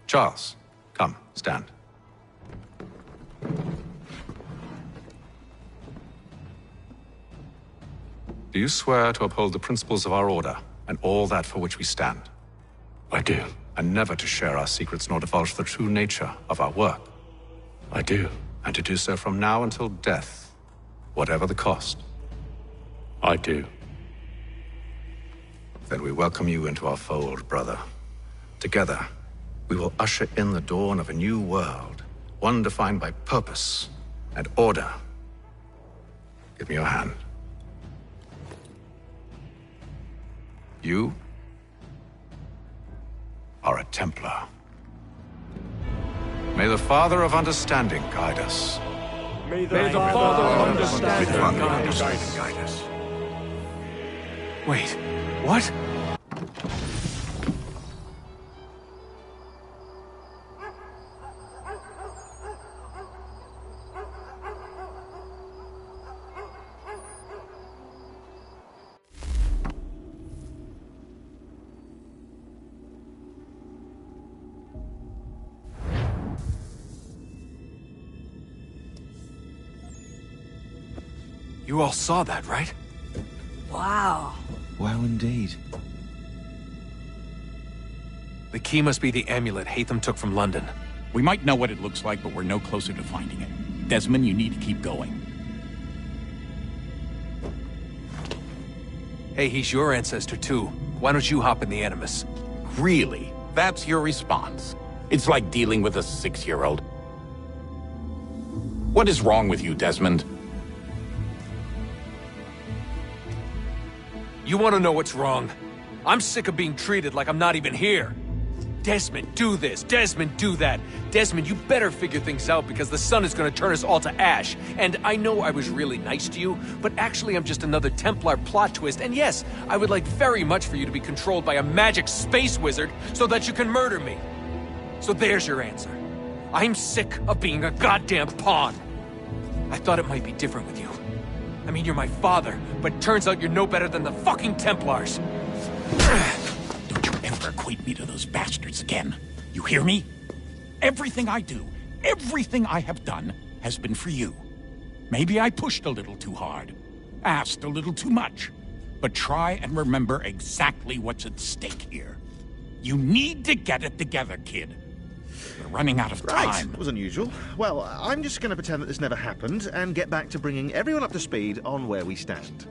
Charles, Come, stand. Do you swear to uphold the principles of our order and all that for which we stand? I do. And never to share our secrets nor divulge the true nature of our work? I do. And to do so from now until death, whatever the cost? I do. Then we welcome you into our fold, brother. Together, we will usher in the dawn of a new world, one defined by purpose and order. Give me your hand. You are a Templar. May the Father of Understanding guide us. May the Father of Understanding guide us. Wait, what? You all saw that, right? Wow. Wow, indeed. The key must be the amulet Hatham took from London. We might know what it looks like, but we're no closer to finding it. Desmond, you need to keep going. Hey, he's your ancestor too. Why don't you hop in the Animus? Really? That's your response? It's like dealing with a 6-year-old. What is wrong with you, Desmond? You want to know what's wrong? I'm sick of being treated like I'm not even here. Desmond, do this. Desmond, do that. Desmond, you better figure things out because the sun is going to turn us all to ash. And I know I was really nice to you, but actually I'm just another Templar plot twist. And yes, I would like very much for you to be controlled by a magic space wizard so that you can murder me. So there's your answer. I'm sick of being a goddamn pawn. I thought it might be different with you. I mean, you're my father, but turns out you're no better than the fucking Templars. Don't you ever equate me to those bastards again. You hear me? Everything I do, everything I have done, has been for you. Maybe I pushed a little too hard, asked a little too much, but try and remember exactly what's at stake here. You need to get it together, kid. We're running out of time. Right, that was unusual. Well, I'm just going to pretend that this never happened and get back to bringing everyone up to speed on where we stand.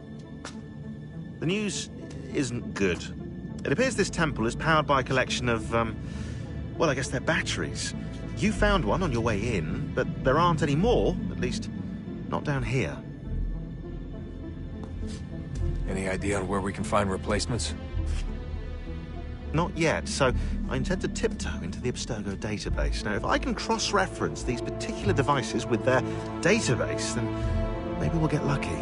The news isn't good. It appears this temple is powered by a collection of, well, I guess they're batteries. You found one on your way in, but there aren't any more, at least not down here. Any idea on where we can find replacements? Not yet, so I intend to tiptoe into the Abstergo database. Now, if I can cross-reference these particular devices with their database, then maybe we'll get lucky.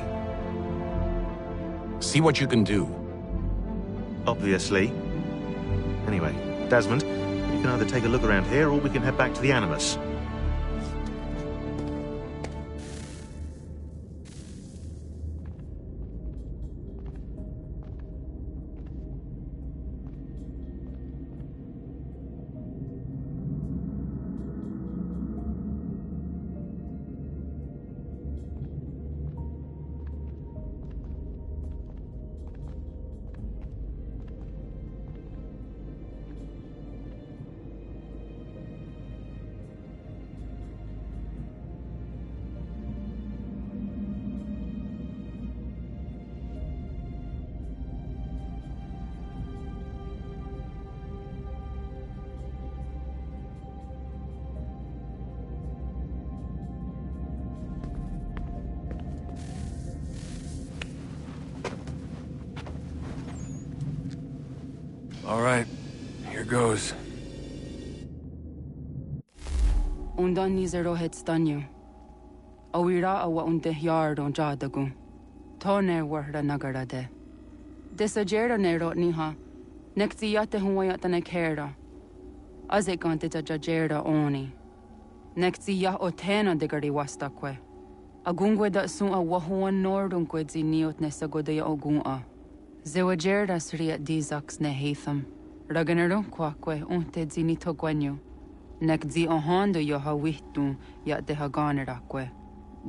See what you can do. Obviously. Anyway, Desmond, you can either take a look around here or we can head back to the Animus. All right, here goes. Undan nizero het stanyu. Awira awa unde yard on jadagu. Toner warda nagara de. Desajera nero niha. Nektiyate huayata nekera. Azekante jajera oni. Nektiya otena de gari wastakwe. Agungwe da sun a wahuan nordunque ziniot nesagodaya ogun. Zewajerdas riat dizax ne Hatham. Raganarun quaque unte zinito guanyo. Nek zi ohando yo hawihtu ya de haganeraque.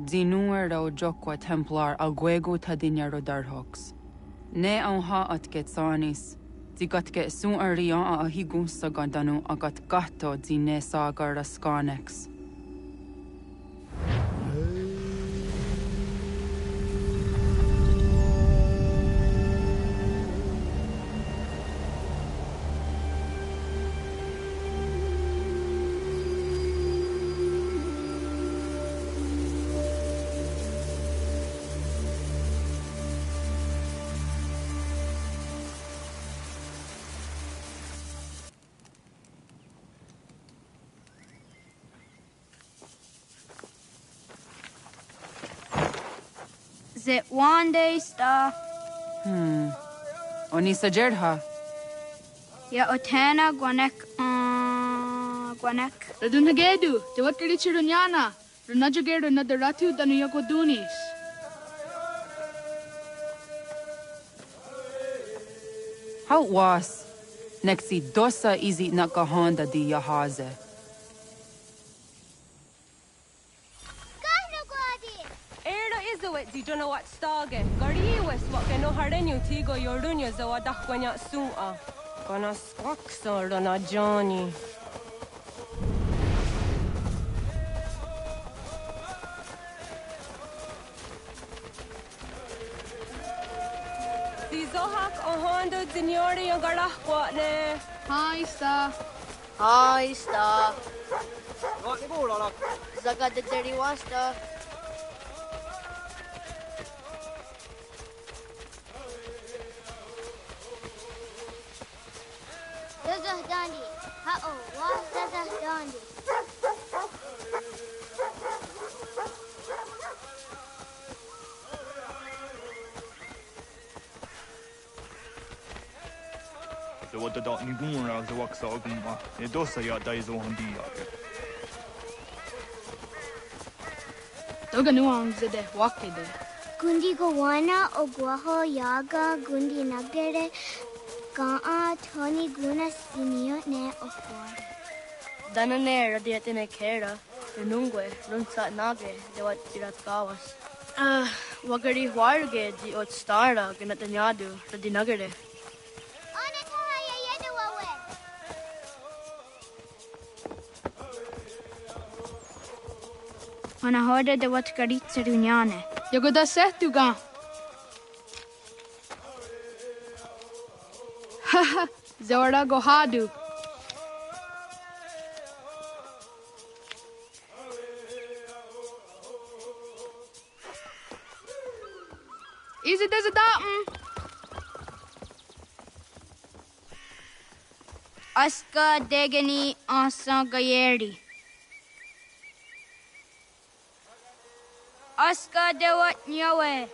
Zinuero jokwa templar alguego tadinero darhox. Ne onha at getsanis. Zigat get sun arian a higun sagandanu agat gato zine sagar raskanex. Is it one day stuff? Onisa Jerdha. Ya Otana Gwanek Gwanek. Radunagedu, te wakari chirunyana. Runajagedu na daratu danu yakodunis. How was? Nexi dosa izi nakahanda di yahaze. Di don't know what stage. Gari was what can no hardenyu tigo yorunya zawa dakwanya sua. Gonna squaxor on a Johnny. Zizohak ohondo signori and garahquatne. Hi, Star. Hi, Star. Zaga the dirty wasta. Dandi. Uh-oh, what's Dandi? So what the dot ni gumra the waksa gumma. E dosa ya daizo handi ya. Toga nuang zede wakede. Gundi gowana ogwaho yaga gundi nagere. Gaa Tony Guna Simio ne ofwar. Danane radiate ne kera, Runungue, Runsa Nage, de what Tiratkawas. Wagari Warge, the Ot Stara, Ganatanyadu, the Dinagare. On a horde de what Garitza Dunyane. Yogoda Setuga. Haha, Zora Gohadu. Is it as a datum? Aska Degani Ansan Gayeri. Aska de what Nyawe.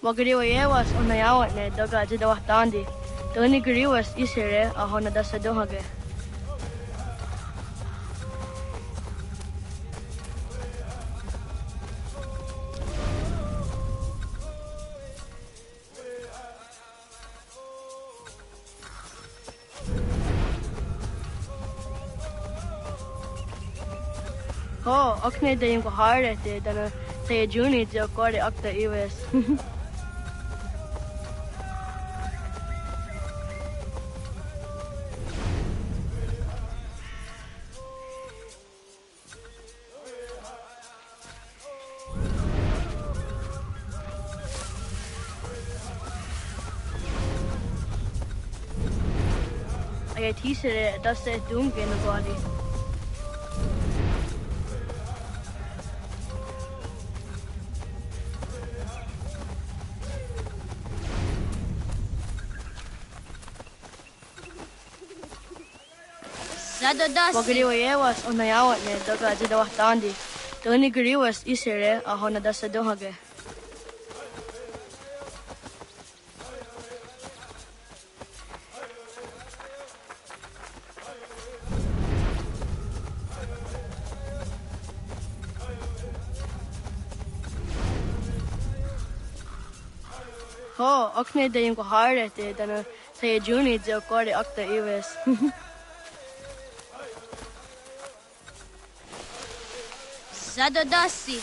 Wagariwas on the yawa ne doga jidawa dandi. The only gariwas isere a honada sadohage. Ho, okne de yung kuhare te dana te juni jo kore akta iwes. Ay tisere das se dunke no body. Wagriwas onayawat ne daga jidawah tandi. Toni griwas isere ahona dasa dohage. Ho, okne de yung kuhare te dana te juni jo kore akta iwes. Zadodasi.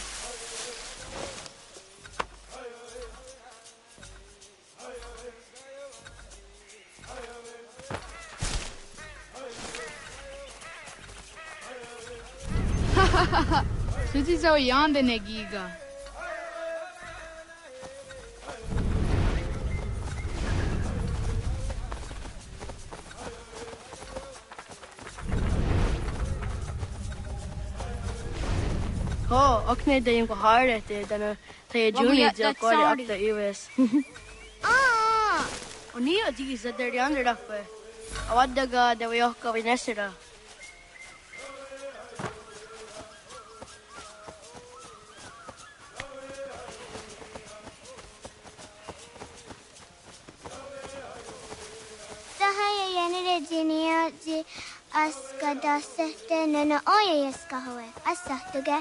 Suti zo yande ne giga. Ho, okne de yung kuhare te dana te juni jo kore akta iwes. Onio digi sa dari andre dakwe. Awad daga de wayokka vinesira. Tahaya yanire jinio ji aska dasete nana oya yaska hoe. Asa tuge.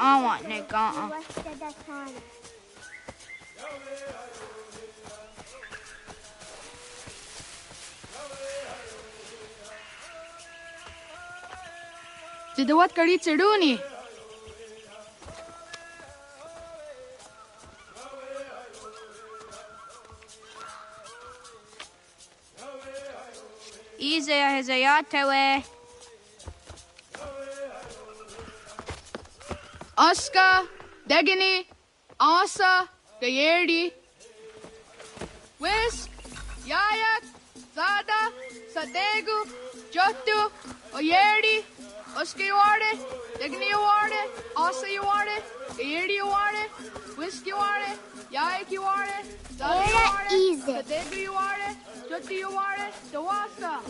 I want Nagata. Jidawat kari chiduni. Izaya Hezayatewe. Aska, Degini, Asa, Gayerdi, Whisk, Yayak, Zada, Sadegu, Jotu, Oyerdi, Oska Yuarde, Degini Yuarde, Asa Yuarde, Gayerdi Yuarde, Whisk Yuarde, Yayak Yuarde, Zada Yuarde, Sadegu Yuarde, Jotu Yuarde, Dawasa,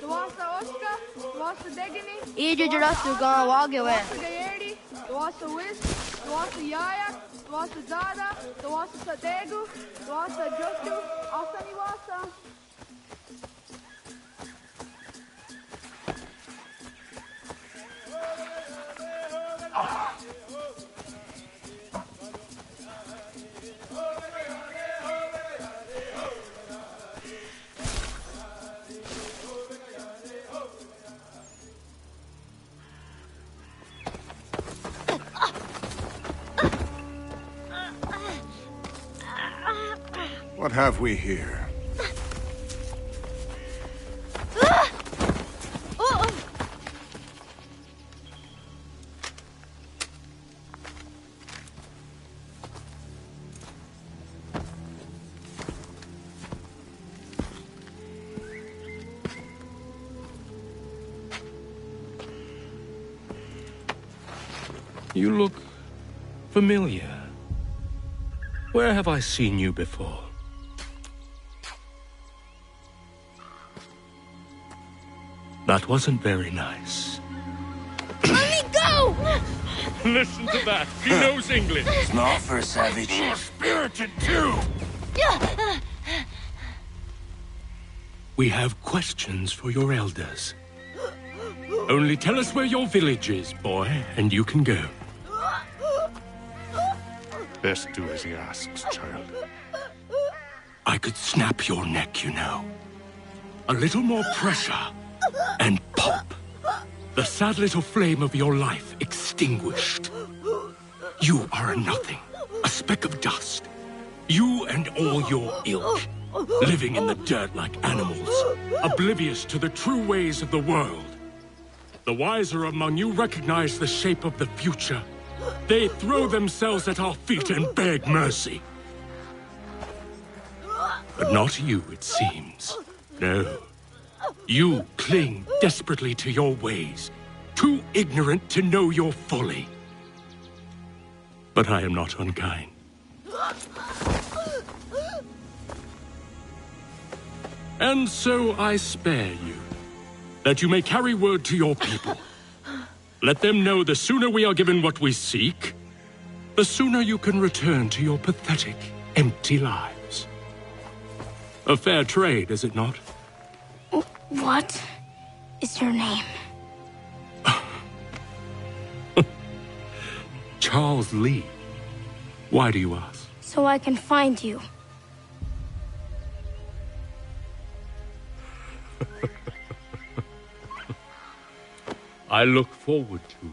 Oska, Dawasa Degini, Ije Jurasu Gan Wagawe. Gayerdi, Dawasa Whisk, Dawasa Yayak, Dawasa Zada, Dawasa Sadegu, Dawasa Jotu, Asa Niwasa. What have we here? You look familiar. Where have I seen you before? That wasn't very nice. Let me go! Listen to that. He knows English. It's not for a savage. You're spirited too. We have questions for your elders. Only tell us where your village is, boy, and you can go. Best do as he asks, child. I could snap your neck, you know. A little more pressure, and pop. The sad little flame of your life extinguished. You are a nothing, a speck of dust. You and all your ilk, living in the dirt like animals, oblivious to the true ways of the world. The wiser among you recognize the shape of the future. They throw themselves at our feet and beg mercy. But not you, it seems. No. You cling desperately to your ways, too ignorant to know your folly. But I am not unkind. And so I spare you, that you may carry word to your people. Let them know the sooner we are given what we seek, the sooner you can return to your pathetic, empty lives. A fair trade, is it not? What is your name? Charles Lee. Why do you ask? So I can find you. I look forward to it.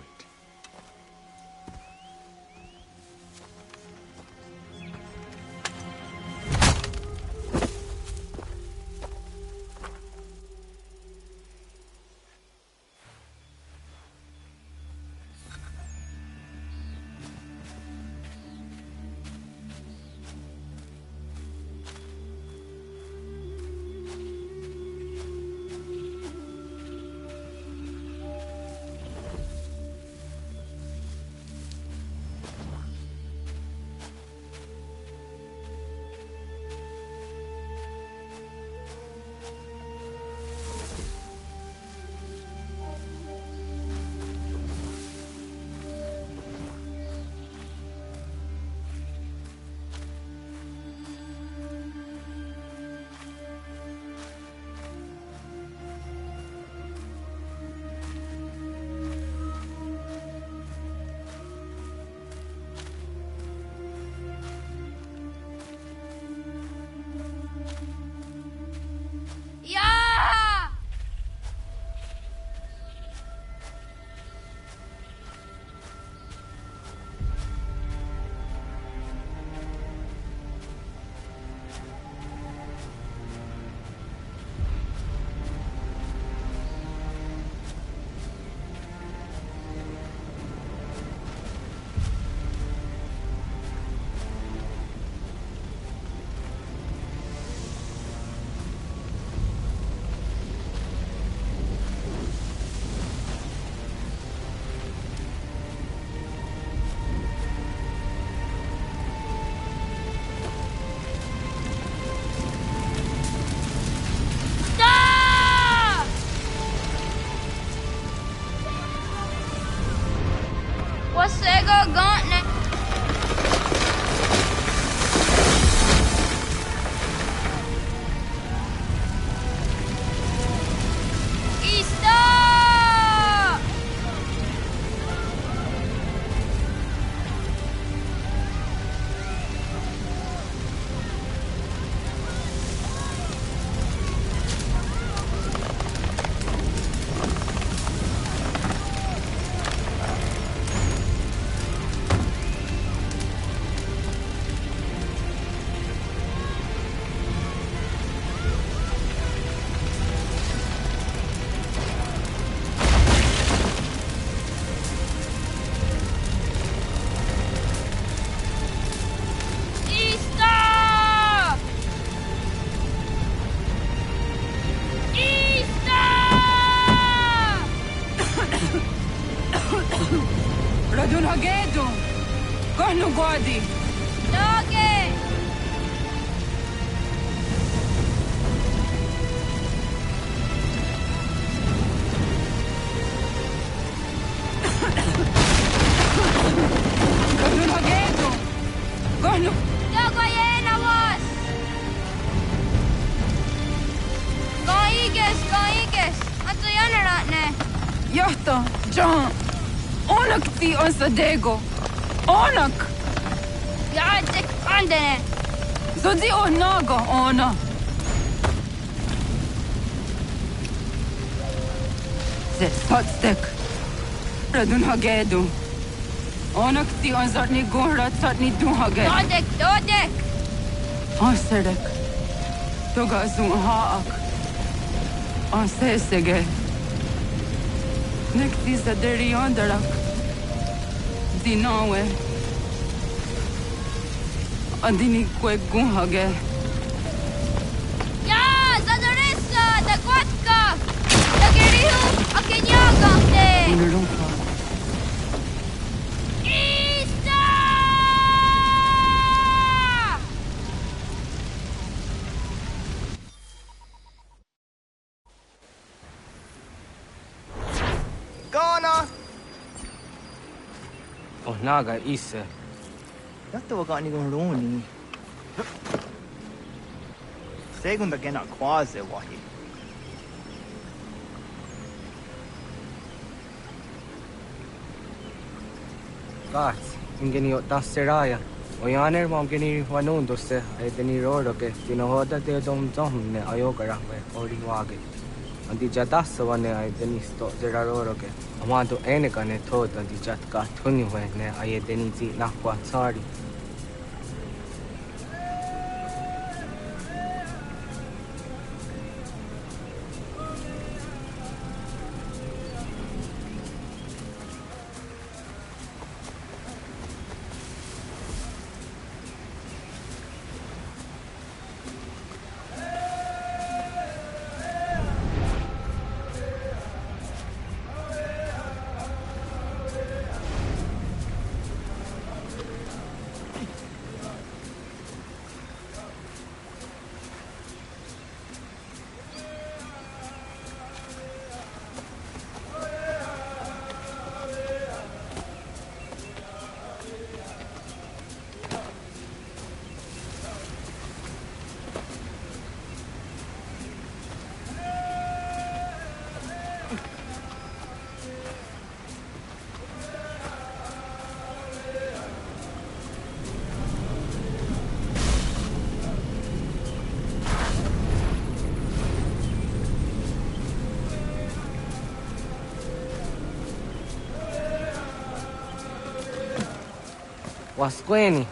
Sega Gauntlet. Radun Hagedu! Kohnu Gwadi! Doge! Radun Hagedu! Kohnu... Dogo Yena was! Kaiges! Atu Yanaratne! Onak ti on sadego. Onak. Ja, tek andene. Zodi onaga ona. Ze sotstek. Radun hagedu. Onak ti on zartni gunra tsatni duhage. Dodek. Ansedek. Toga zun haak. Ansesege. Nekti zaderi ondarak. Dinawe. Adini kwe gunhage. Ja, zadaresa, da kwatka. Da gerihu, akenyaga te. Unurumpa. Isa! Ghana! Oh, naga isa. Detta var gani gon roni. Segun begena quase wahi. Gats, ingeni tasseraya. Oyaner mongeni wanun dosse ay deni rodo ke tinohoda de dom ne ayogara we ori wage. Andi jadas wane ay deni sto zeraro ke. Amado ene kane thod andi jat ka thuni we ne ay deni ti nakwa tsari. Wasqueni,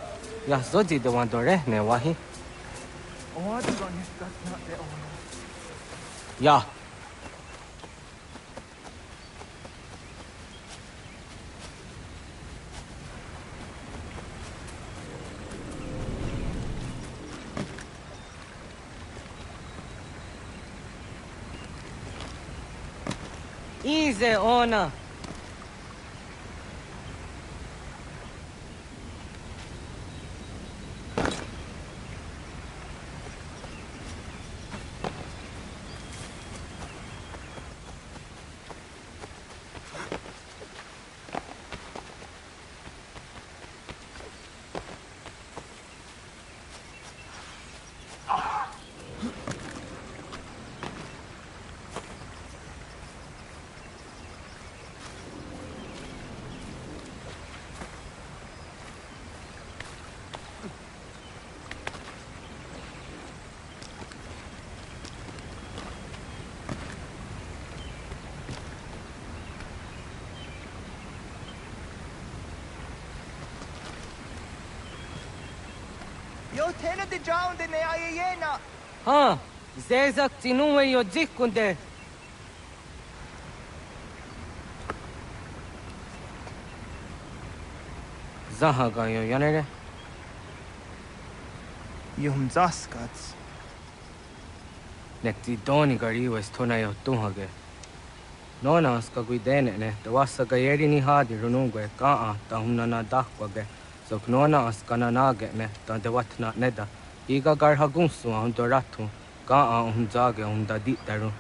ya zodi de wandore ne wahi. Ya. Easy ona. Yo tena de drowned in the ayena. Ha, zezak tinuwe yo dikunde. Zahaga yo yanere. Yum zaskats. Nekti doni gari was tona yo tuhage. Nona ska guidene ne, the wasa gayeri ni hadi runungwe kaa ta hunana dakwage. So knona askana nage ne, ta de watna neda. Iga garha gunsu hundoratu, kaa hunzage hundaditaru.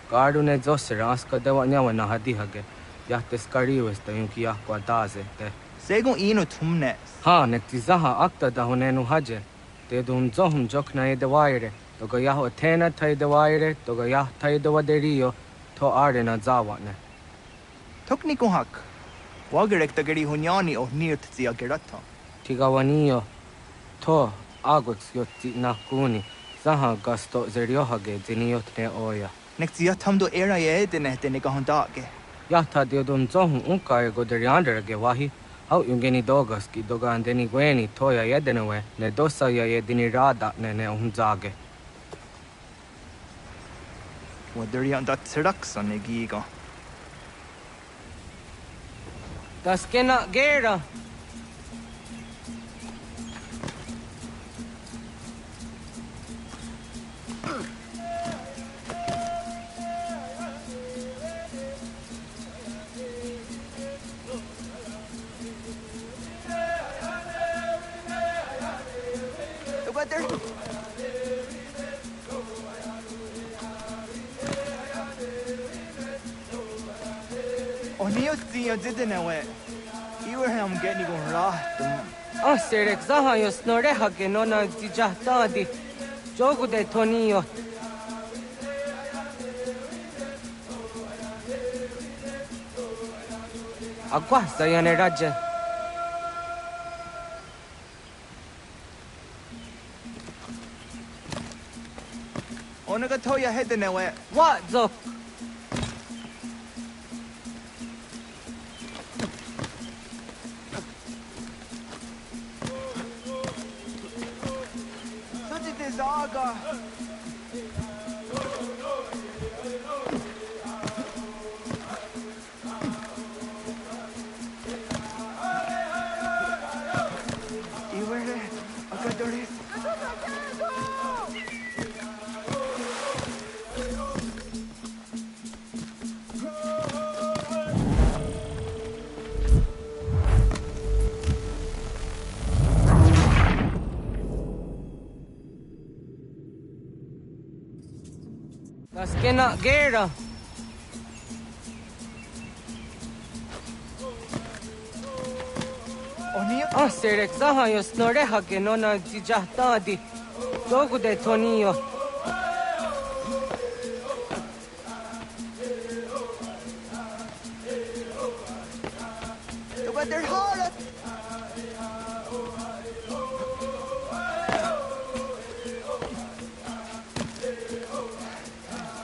Gardu ne zosera aska de wanyawa na hadihage. Yahtes gari was the yunkia kwa daze te. Segun ino tumnes. Ha, nekti zaha akta da hunenu haje. Te dun zohum jokna e de waire. Toga yaho tena tai de waire, toga yah tai de waderio, to arena zawane. Tukni kuhak. Wagerek tagari hunyani o near tzia gerata. Tigawanio. To agux yotti nakuni. Zaha gasto zeriohage diniotne oya. Nektzia tamdo era yedene denegahondage. Yata diodum zohun unkai goderianderge wahi. How yungeni dogaski dogan deni gueni toya yedenewe ne dosa ya yedini rada ne unzage. Waderian dat tiraxa negiga. Das kena gera. Oniotzi didenewe. You were him getting on rahat. Oh, Serek Zaha yo snoreha ke nona dijahtadi. Jogu de Tonio. Agua sayane raja. Onaga toya hedenewe. What zok? Zaga. Iwere akadoris. Das kena gera. Oh, Serek Zaha yo snoreha ke nona dijahtadi. Jogu de Tonio.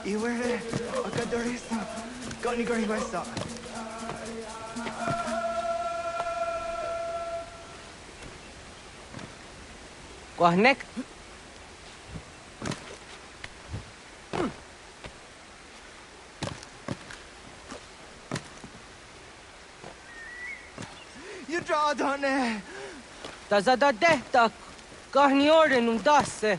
Iwere akadoris. Gani gari wesa. Kwahnek. You draw on it. Tazada dehta. Kahni orden dasse.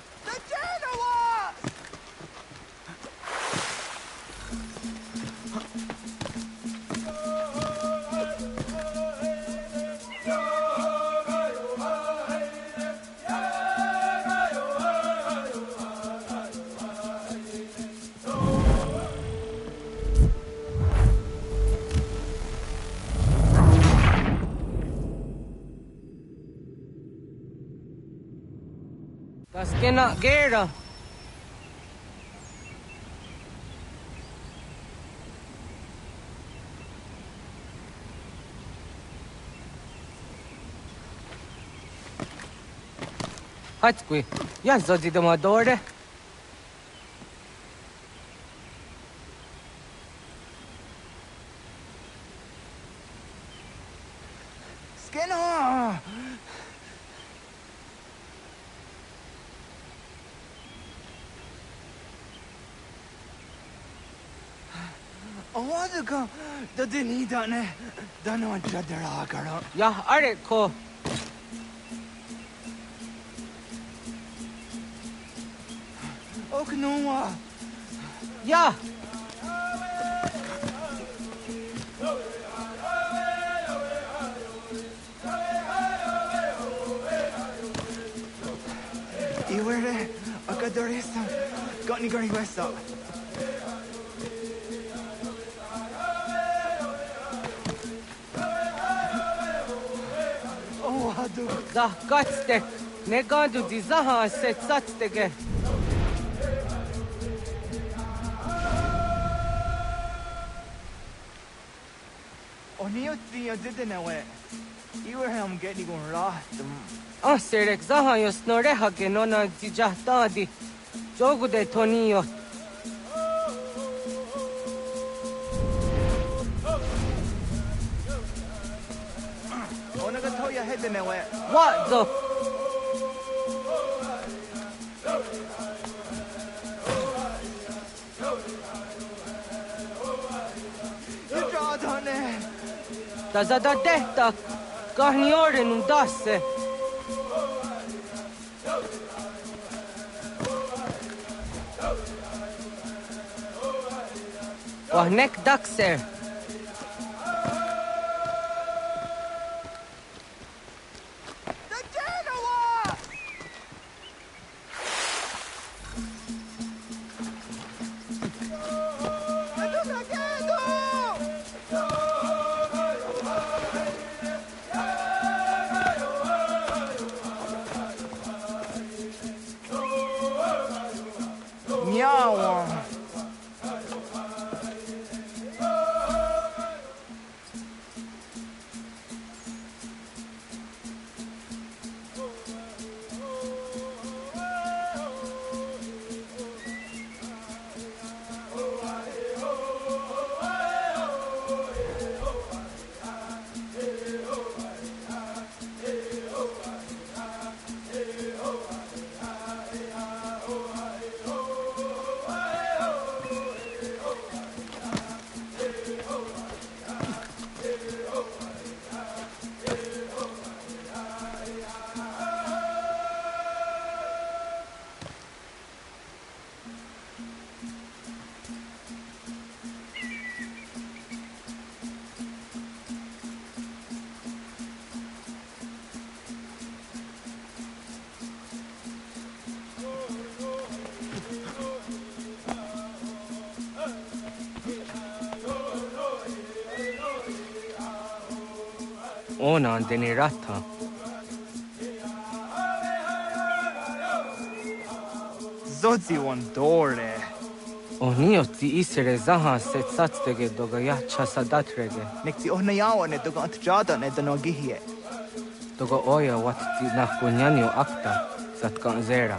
Das kena gera. Hatskui, ja zodi domadore. Skinner! Owaduka, the dini dane, dano jadara kara. Ya are ko. Oknoa. Ya. Iwere akadorisa, got any gari wesa. Da kaçte. Ne gandu dizaha set satstege. Onio Tia didn't know it. You were him getting going right. Serek zahan yo snoreha ke nona zijahtadi. Jogu de Tonio. I'm gonna tell your head in there. What the? You drawed on it. Da detta. Garniore non dasse. Nek daxer. Ona deni ratta. Zodzi one door there. Onio ti isere zaha set satstege doga yacha sadatrege. Nekti ohnayawa ne doga atjada ne donogihe. Doga oya wat ti nakunyanyo akta satkan zera.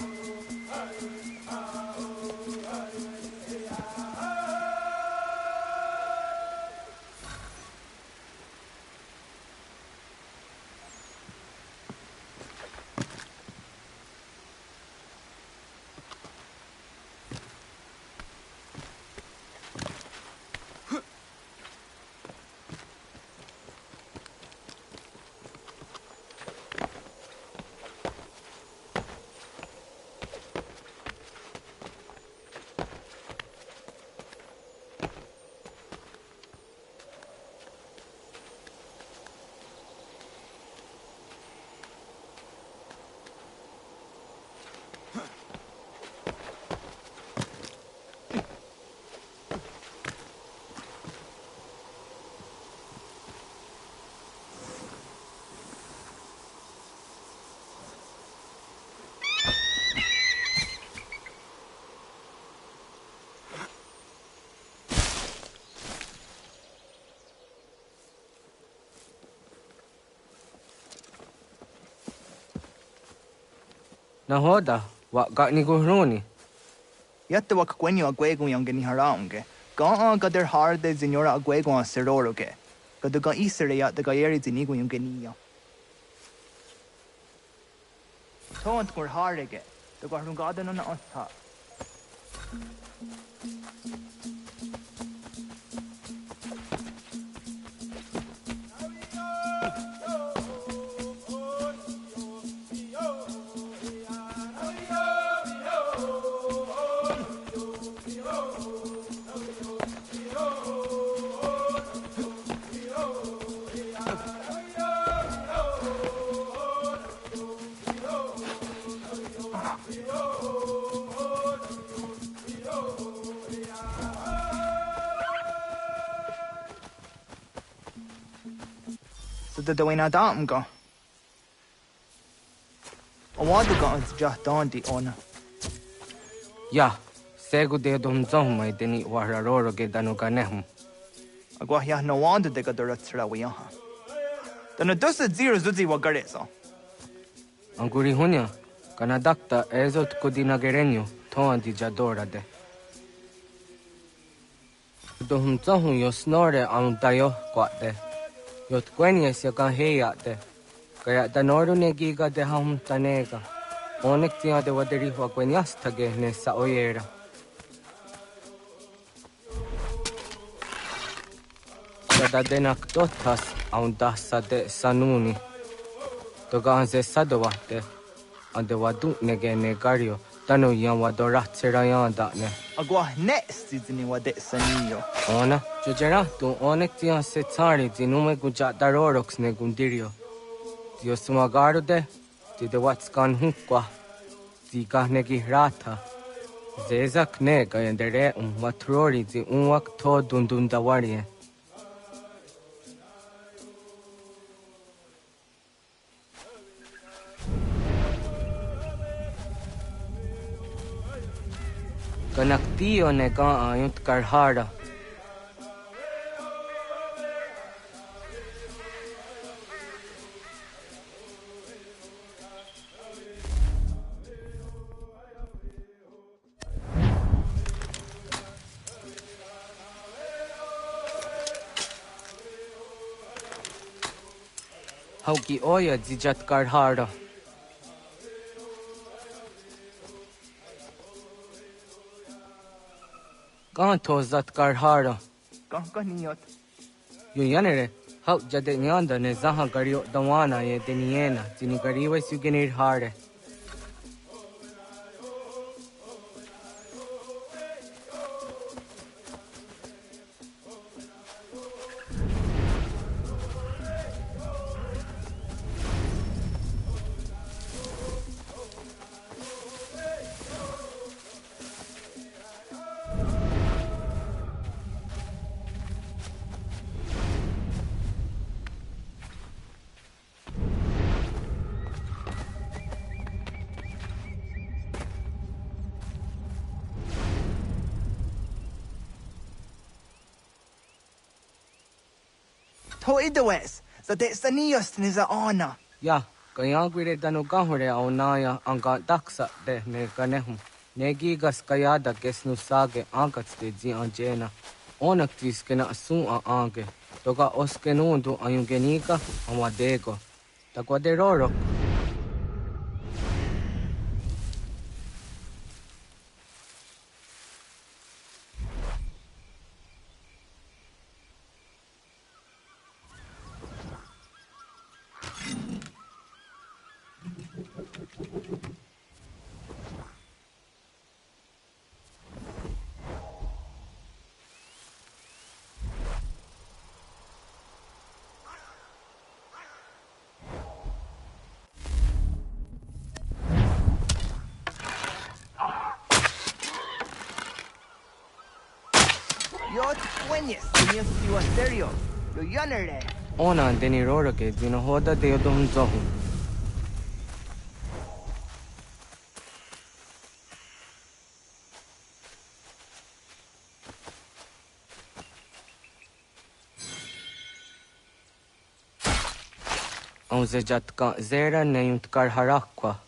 Nahoda, wa ga ni guruni. Yatte wa kwenyo agwego yang geni haraunge. Ga ga der harde signora agwego a seroroge. Ga de ga isere ya de ga yeri zinigo yang geni ya. Tont gur harege. De ga rung gaden on otta. The way na dam go. I want to go to just down the honor. Ya, segu de dom zom mai deni wararoro ge danuga nehum. Agua ya no wonder de gadora tsra we ha. Tano dos zero zuzi wa gareso. Anguri hunya, kanadakta ezot kodina gerenyo, toan di jadora de. Dohum zahun yo snore ang dayo kwate. Yot kwenyes ya kan heya de. Kaya danoru ne giga de hum tanega. Onek tia de waderi wa kwenyas tage ne sa oyera. Sada denak totas ang dasa de sanuni. Toga anse sadowate. Ande wadu nege negario. Tano yan wadorat serayan da ne. Agua next zini wa de sanio. Ona, jojera tu onek tia se tsari zinume guja darorox ne gundirio. Dio sumagaro de, ti de watskan hukwa. Ti kahnegi rata. Zezak ne gayendere matrori zi unwak to dundundawarie. Kanak tiyo ne ka ayunt karhara. Hauki oya zijat karhara. Kahan to zat karhara. Kahkaniot. Yun yanere, hau jade nyanda ne zaha gario dawana ye deniena, zini gariwe sugenir hare. To idawes, za de sanios niza ona. Ya, kaya gwire danu kahore au naya anga daksa de ne kanehum. Negi gas kaya da gesnu sage angats de zi anjena. Onak tis kena asun a ange. Toga oskenundu ayungenika amadego. Takwa de roro. Yot kwenyes, nios siwa serio. Yo yanere. Ona deni roro ke zino hoda de yodom zohu. Ang zejat ka zera ne yunt karharakwa.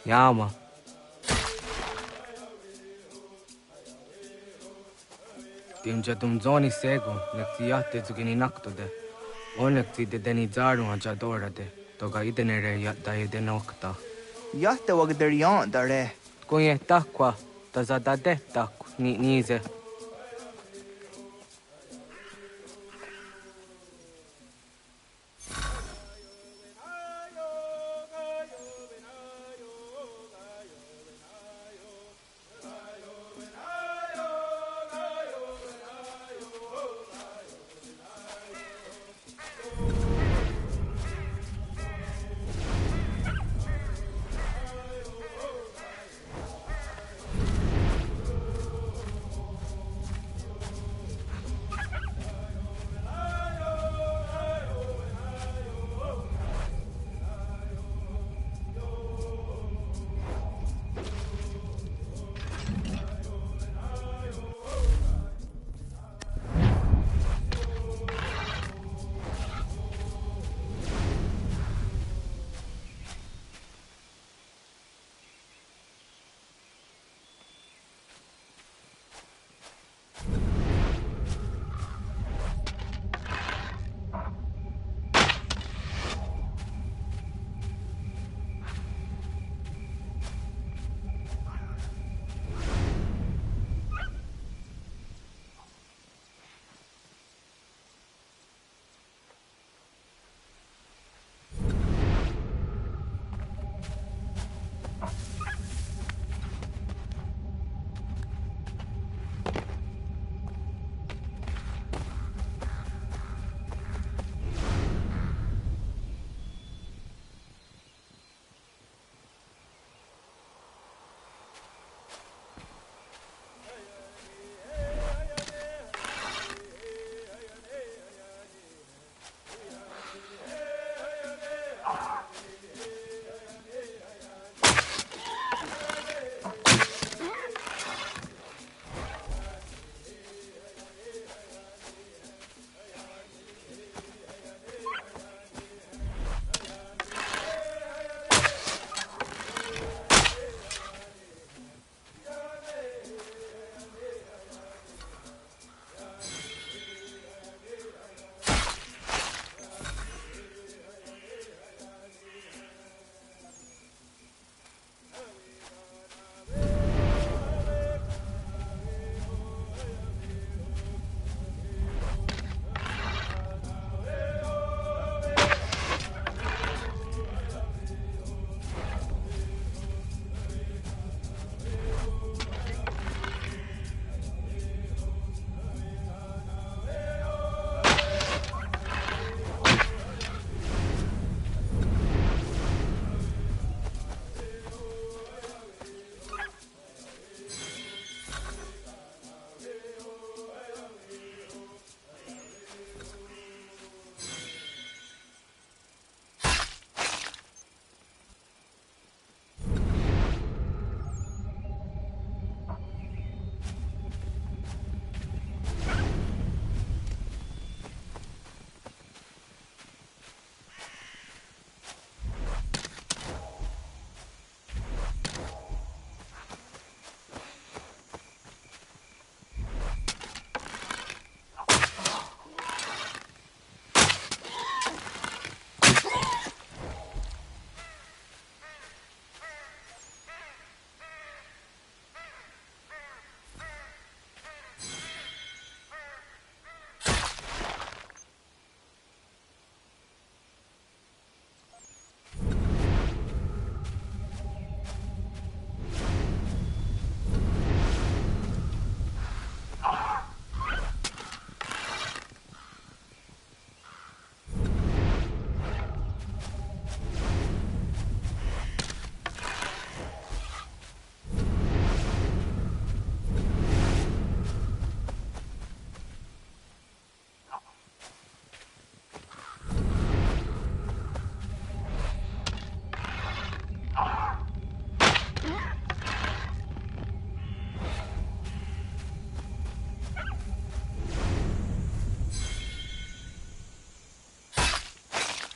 Yama. Timja tum zoni sego, nektiate zugini naktode. Onekti de deni zaru ajadorade, toga idenere yat daide nokta. Yatte wag der yan dare. Kunye takwa, tazadade tak ni nize.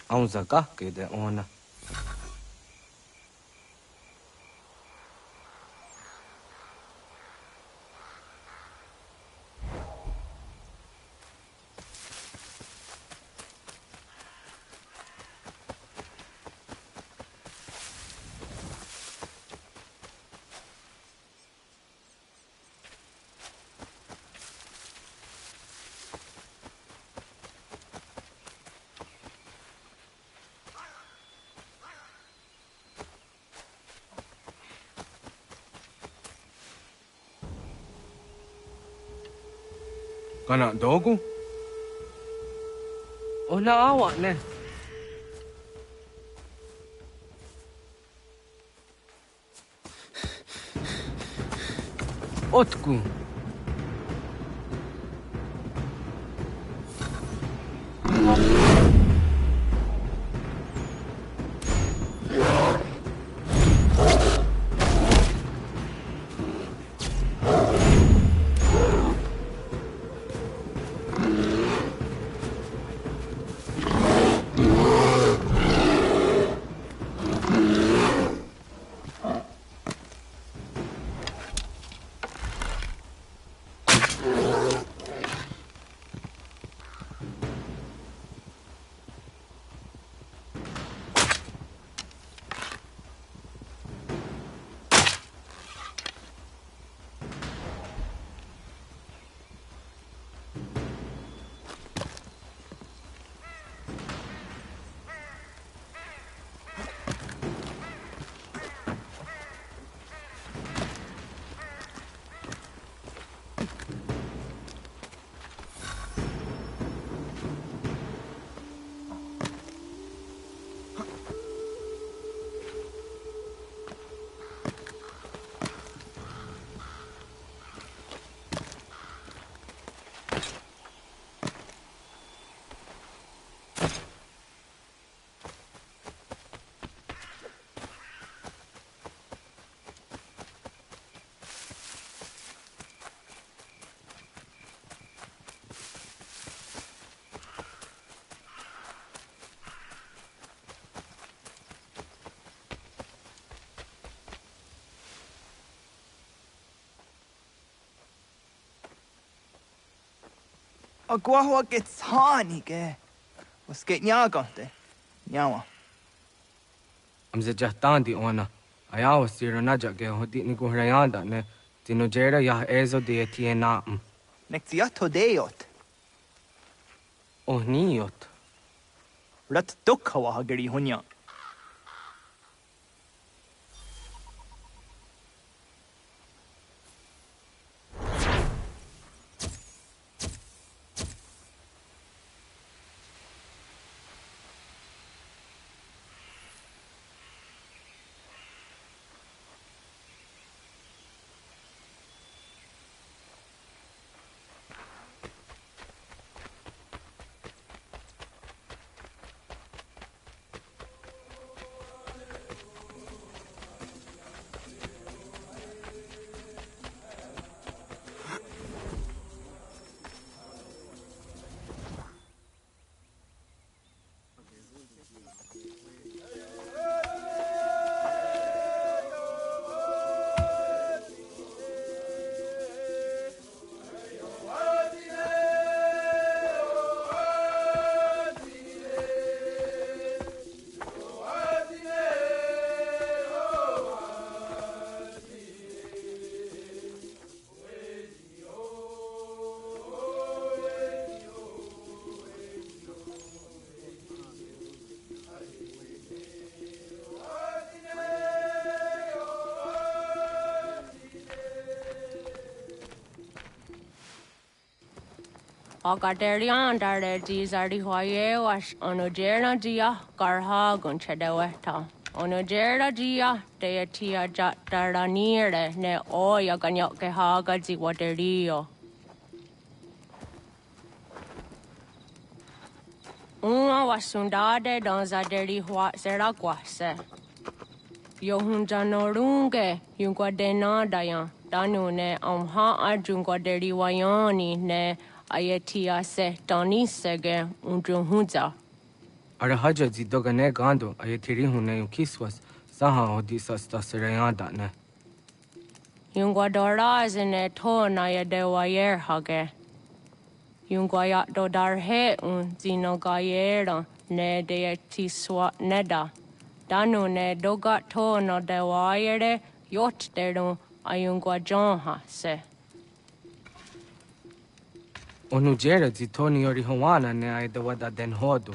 Aunza ka ke de ona. Kana dogu? Ona awa ne. Otku. Agua gets honey, was get nyagante. Nyawa. Amze jahtandi ona. Ayawa siro naja ge hodi ni guhrayanda ne. Tinojera ya ezo de tiena. Nexiato deot. Oh niot. Rat dukhawa hageri hunya. Agaderian dare dizardi hoye was onojera dia garha gunchedeweta. Onojera dia deatia jataraniere ne oya ganyoke haga ziwaderio. Uma wasundade donzaderi hua seraguase. Yohunjanorunge yunguadenadayan danune amha ajunguaderi wayani ne Ayatia se Donisege Undruhunza. Arahaja zidogane gando ayatiri hune ukiswas saha odisas tasirayanda ne. Yunguadora zine to naya de wayer hage. Yunguayat dodarhe zinogayera ne de tiswa neda. Danu ne dogat to no de wayere yot deru ayunguajonha se. Onujera zitoni yori hawana ne aidawada den hodu.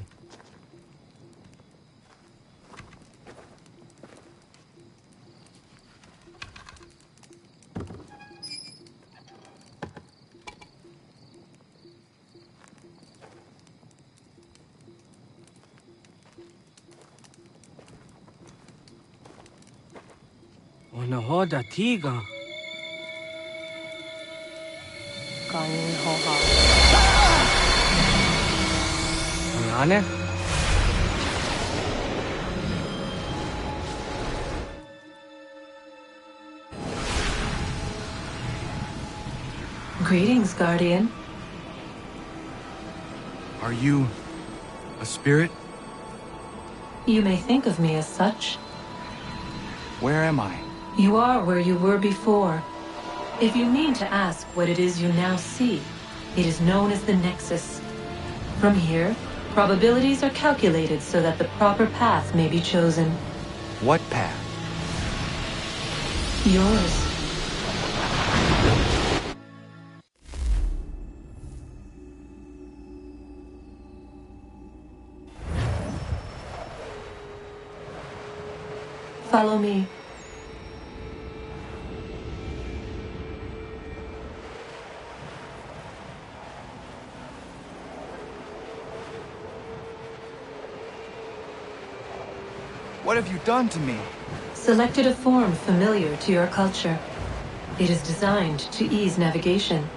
hoda tiga. Kanin hoha. Ane? Greetings, Guardian. Are you a spirit? You may think of me as such. Where am I? You are where you were before. If you mean to ask what it is you now see, it is known as the Nexus. From here, probabilities are calculated so that the proper path may be chosen. What path? Yours. Follow me. What have you done to me? Selected a form familiar to your culture. It is designed to ease navigation.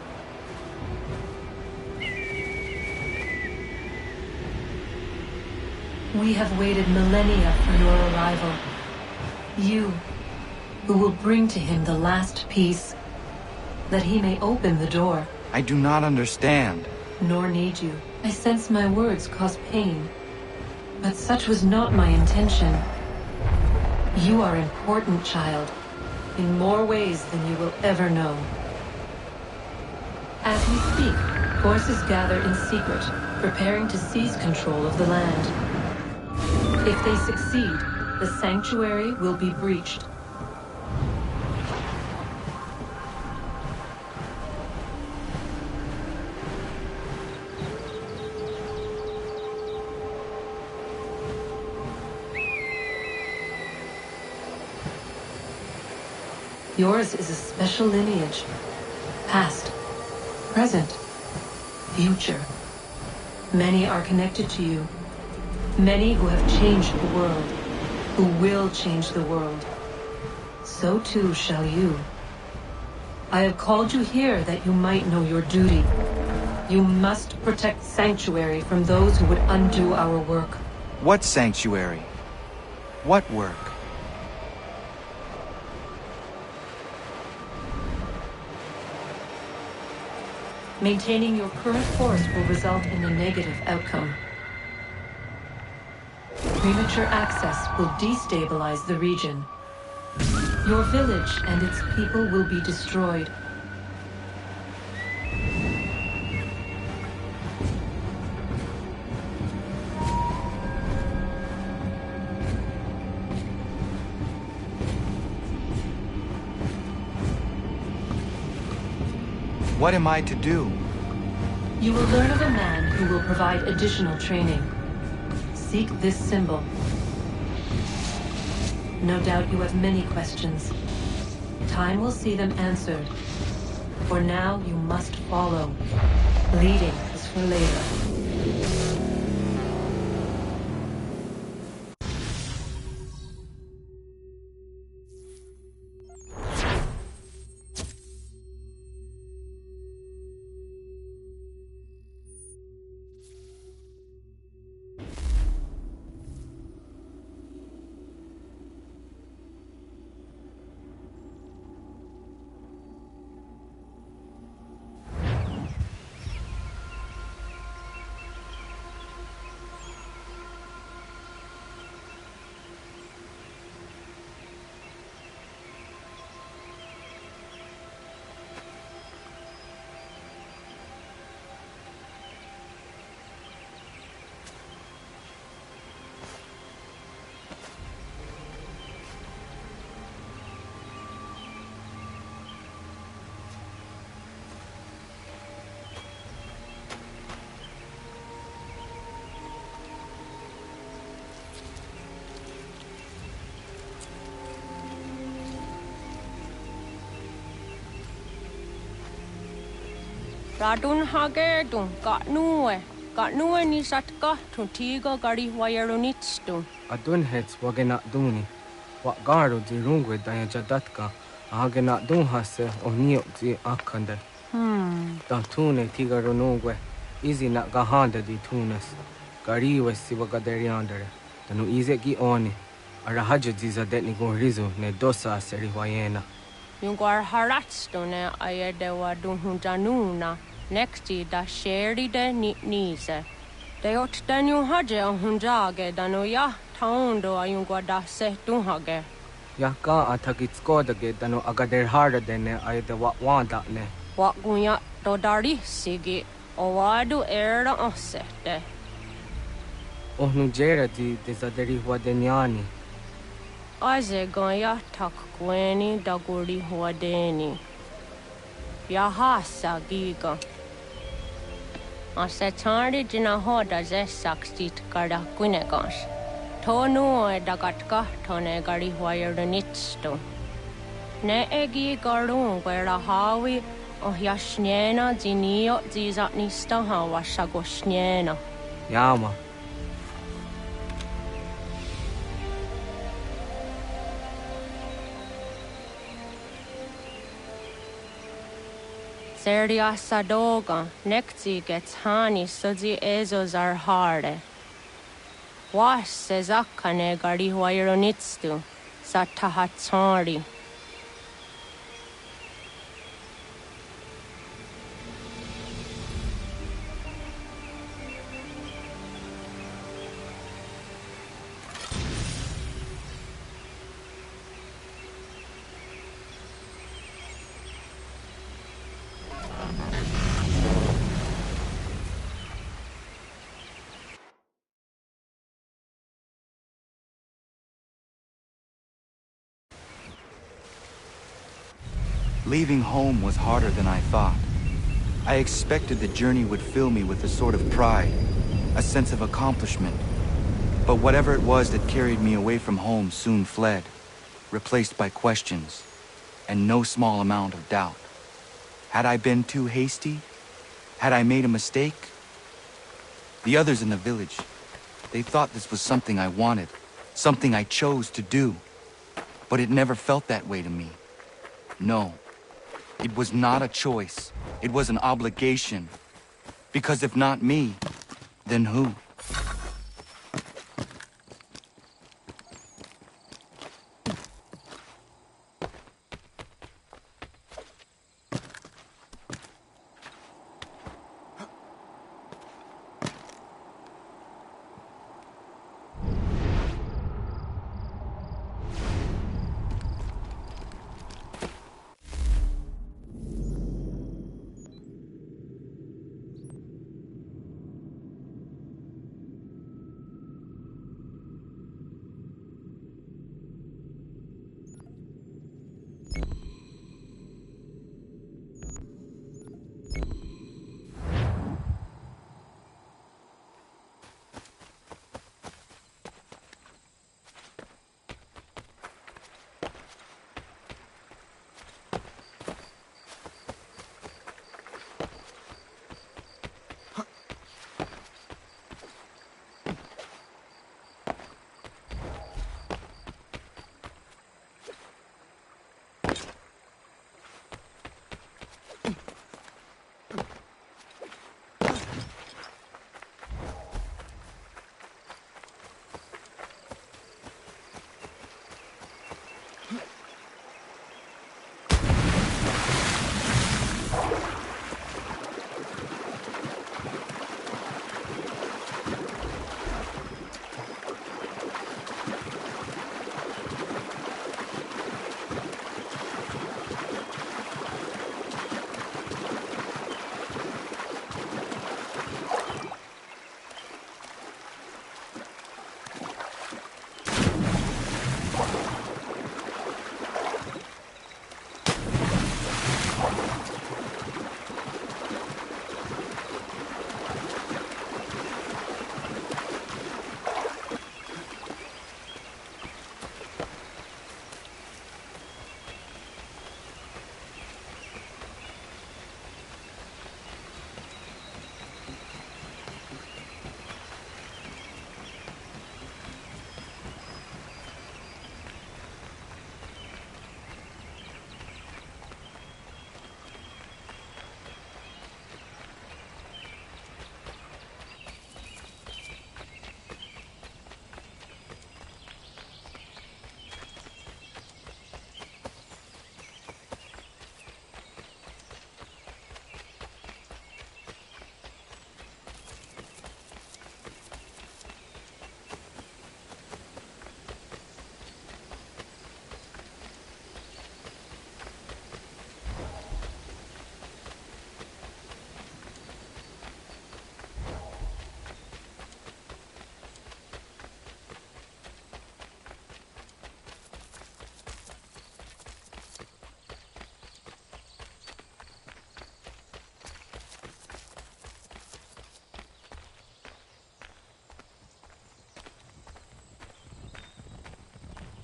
We have waited millennia for your arrival. You, who will bring to him the last piece, that he may open the door. I do not understand. Nor need you. I sense my words cause pain. But such was not my intention. You are important, child, in more ways than you will ever know. As we speak, forces gather in secret, preparing to seize control of the land. If they succeed, the sanctuary will be breached. Yours is a special lineage. Past, present, future. Many are connected to you. Many who have changed the world, who will change the world. So too shall you. I have called you here that you might know your duty. You must protect Sanctuary from those who would undo our work. What sanctuary? What work? Maintaining your current course will result in a negative outcome. Premature access will destabilize the region. Your village and its people will be destroyed. What am I to do? You will learn of a man who will provide additional training. Seek this symbol. No doubt you have many questions. Time will see them answered. For now, you must follow. Leading is for later. Radun hage dun Gatnue ni satka tun tiga gari wayarunitstun. Adun hets wagena duni. Wa garo di rungwe daya jadatka. Ahage na dung hase o niyo di akande. Da tune tiga runungwe. Easy na gahanda di tunes. Gariwe siwa gaderiandere. Tanu ize ki oni. Arahajo ziza detni gon rizu ne dosa seri wayena. Yunguar haratstone ayede wa dunhunjanuna. Nexti da sheri de nise. De ot danyu haje on hunjage danu ya taundo ayungwa da se dunhage. Ya ka atakitskodige danu agader harda dene ayede wa wanda ne. Wa gunya do dari sigi o wadu era osete. Ohnu jera di desaderi huadenyani. Aze gonya tak gweni daguri huadeni. Ya hasa giga. Ase tari jina hoda ze sakstit kada kunegas. Tonu e dagatka tone gari huayernitsto. Ne egi garun gwera hawi o yashnena zinio zizatnista hawa shagoshnena. Yama. Serdia sadoga, nekti gets hani sozi ezos are harde. Was sezakane gari huayronitstu, satahatsari. Leaving home was harder than I thought. I expected the journey would fill me with a sort of pride, a sense of accomplishment. But whatever it was that carried me away from home soon fled, replaced by questions, and no small amount of doubt. Had I been too hasty? Had I made a mistake? The others in the village, they thought this was something I wanted, something I chose to do. But it never felt that way to me. No. It was not a choice. It was an obligation. Because if not me, then who?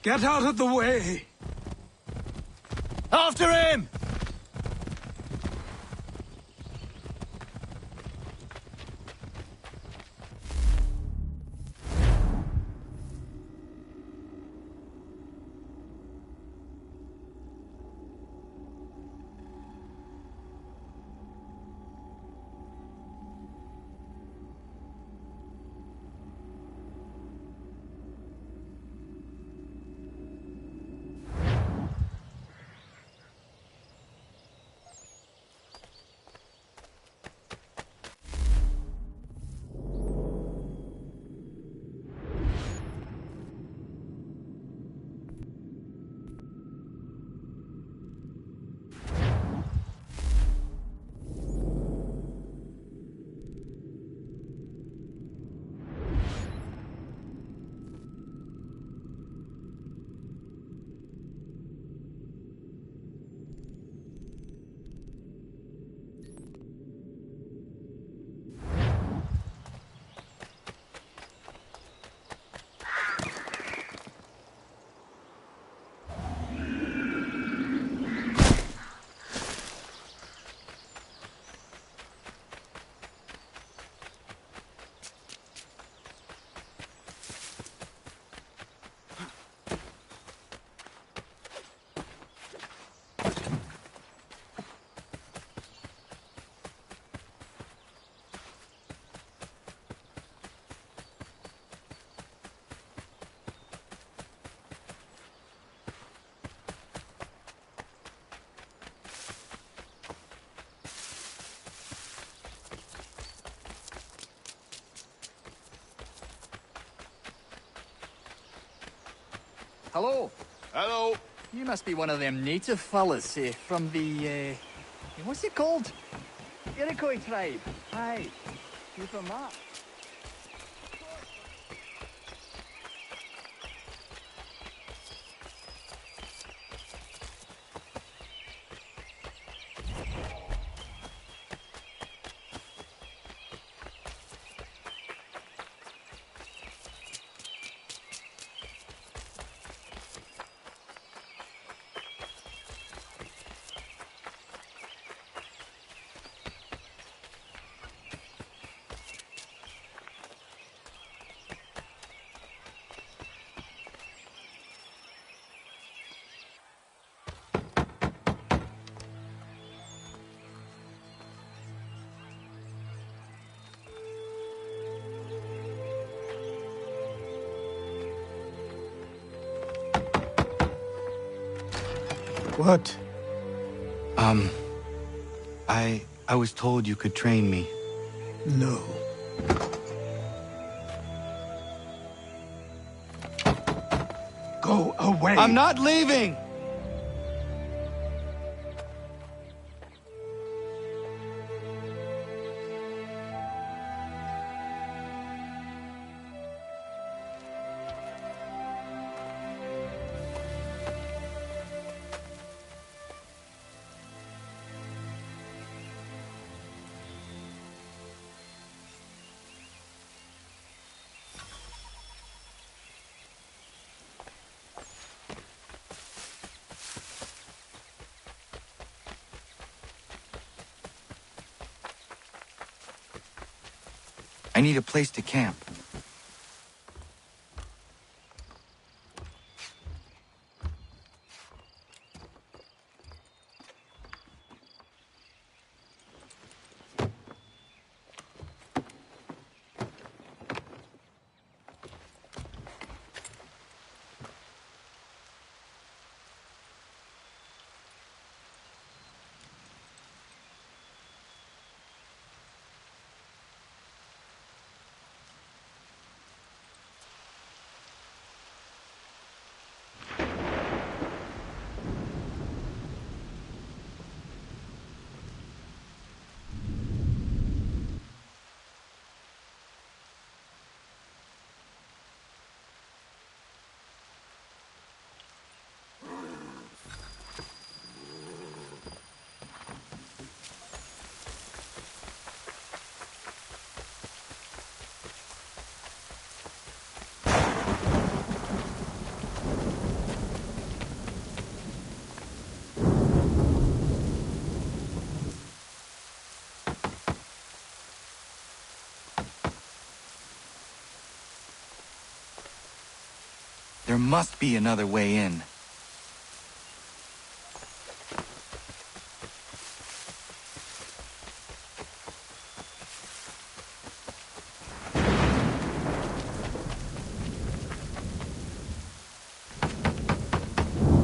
Get out of the way! After him! Hello. Hello. You must be one of them native fellas from the, what's it called? Iroquois tribe. Aye. You from that? What? I was told you could train me. No. Go away! I'm not leaving! I need a place to camp. There must be another way in.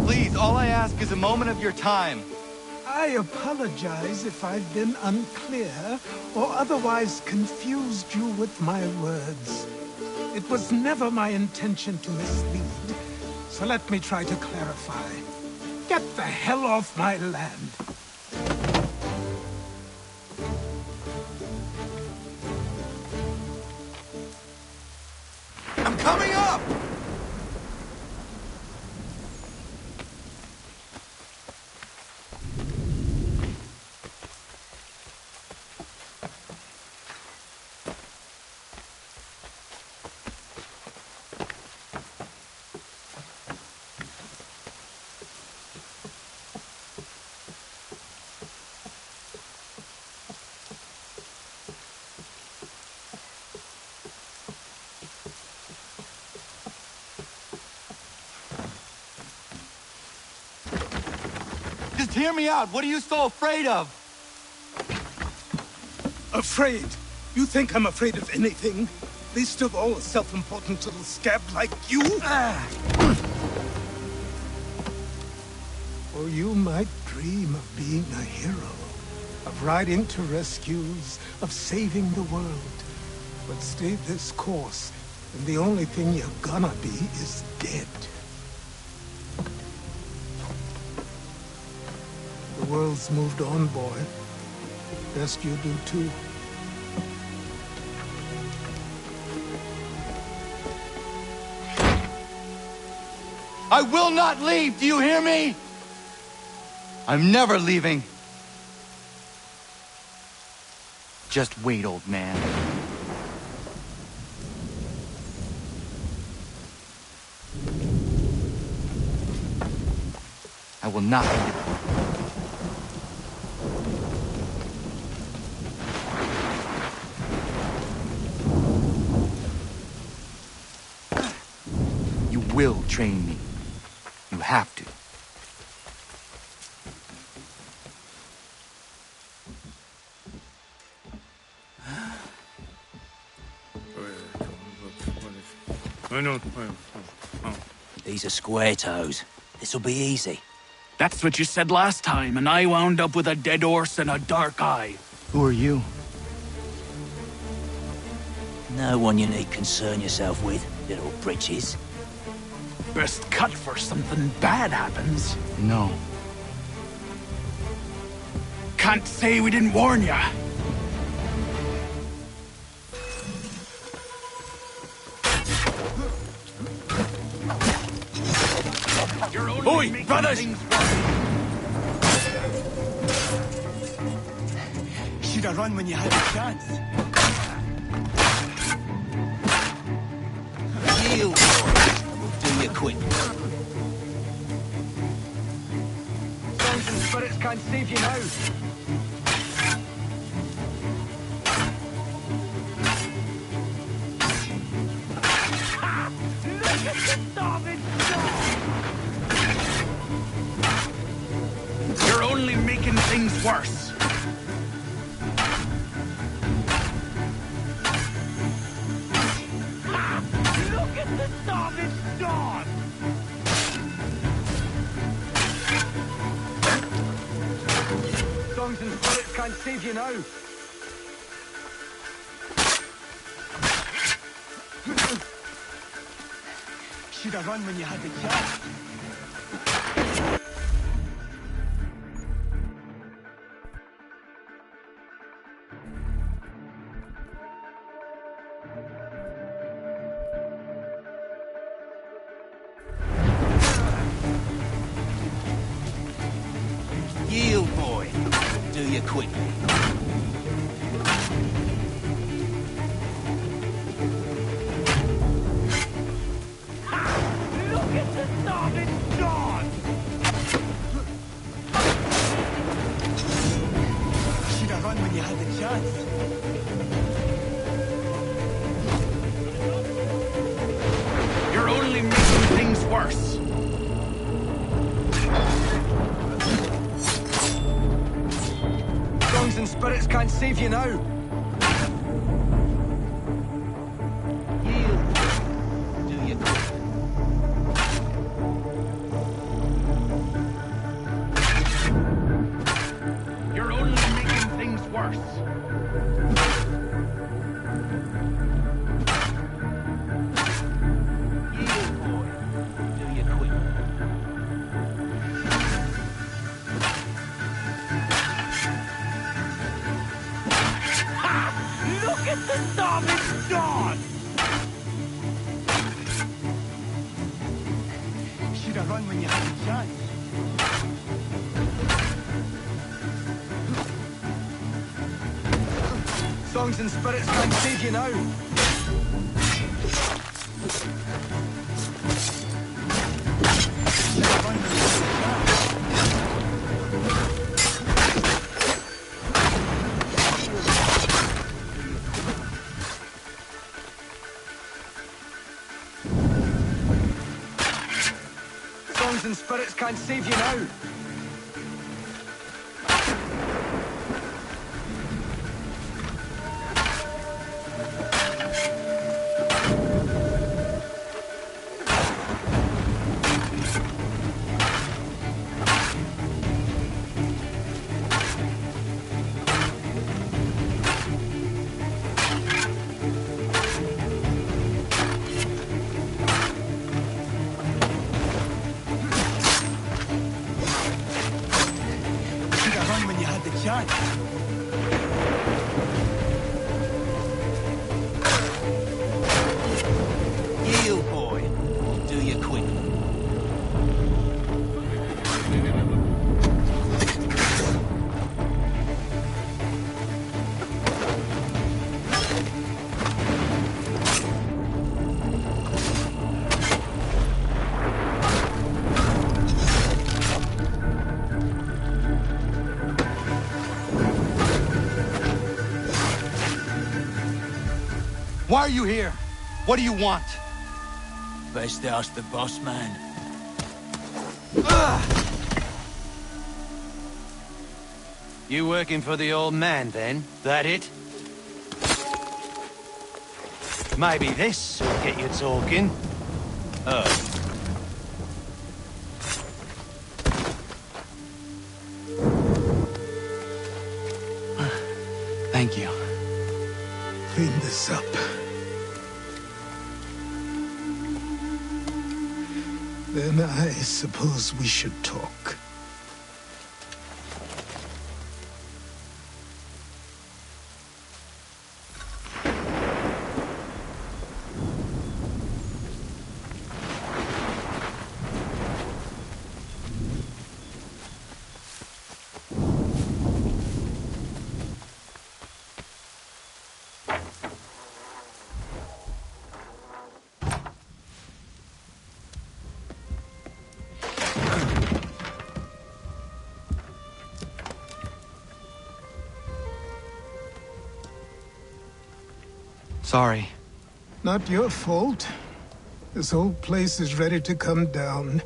Please, all I ask is a moment of your time. I apologize if I've been unclear or otherwise confused you with my words. It was never my intention to mislead, so let me try to clarify. Get the hell off my land. I'm coming up! Just hear me out. What are you so afraid of? Afraid? You think I'm afraid of anything? Least of all a self-important little scab like you? Or you might dream of being a hero, of riding to rescues, of saving the world. But stay this course, and the only thing you're gonna be is dead. The world's moved on, boy. Best you do too. I will not leave, do you hear me? I'm never leaving. Just wait, old man. I will not leave. You will train me. You have to. These are square toes. This'll be easy. That's what you said last time, and I wound up with a dead horse and a dark eye. Who are you? No one you need concern yourself with, little britches. Best cut for something bad happens. No. Can't say we didn't warn ya. Oi, brothers! Should have run when you had a chance. Yield, and we'll do you quick. Songs and spirits can't save you now. Look at the starving dog! You're only making things worse. Look at the starving dog! Songs and spirits can't save you now. Should have run when you had the chance. Yield, boy. Do you quickly. Look at the starving dog! Should have run when you had the chance. You're only making things worse. Songs and spirits can't save you now. You're only making things worse. Look at the storm, it's gone! Should have run when you had a chance. Songs and spirits can't save you now. Songs and spirits can't save you now. Yield, boy. Do you quick. Why are you here? What do you want? Best ask the boss man. You working for the old man, then? That it? Maybe this will get you talking. Oh. Thank you. Clean this up. Then I suppose we should talk. Sorry. Not your fault. This whole place is ready to come down.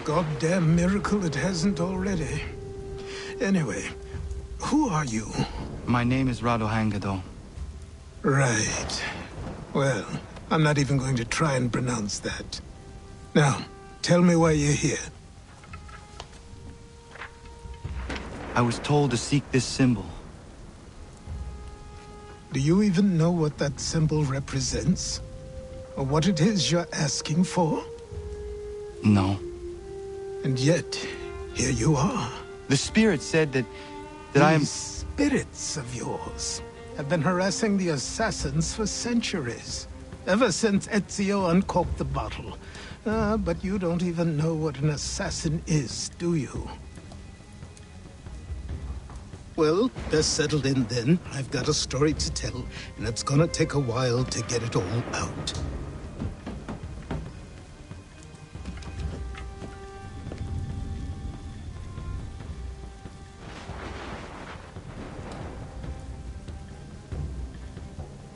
Goddamn miracle it hasn't already. Anyway, who are you? My name is Rado Hangado. Right. Well, I'm not even going to try and pronounce that. Now, tell me why you're here. I was told to seek this symbol. Do you even know what that symbol represents? Or what it is you're asking for? No. And yet, here you are. The spirit said that I am... These spirits of yours have been harassing the assassins for centuries. Ever since Ezio uncorked the bottle. But you don't even know what an assassin is, do you? Well, they're settled in then. I've got a story to tell, and it's gonna take a while to get it all out.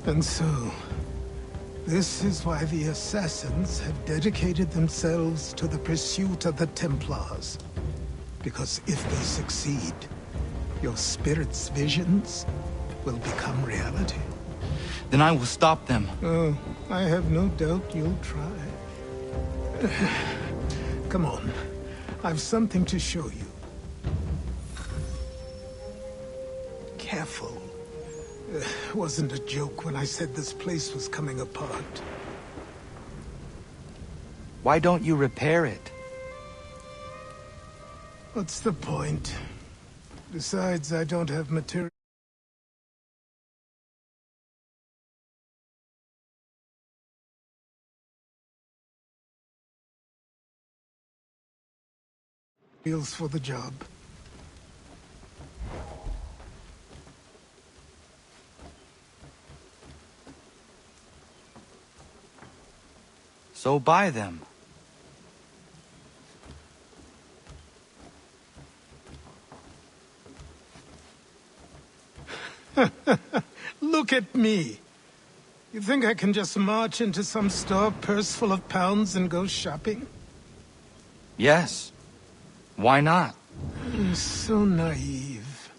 And so, This is why the Assassins have dedicated themselves to the pursuit of the Templars. Because if they succeed, your spirit's visions will become reality. Then I will stop them. Oh, I have no doubt you'll try. Come on. I've something to show you. Careful. Wasn't a joke when I said this place was coming apart. Why don't you repair it? What's the point? Besides, I don't have materials for the job. So buy them. Look at me. You think I can just march into some store, purse full of pounds, and go shopping? Yes. Why not? You're so naive.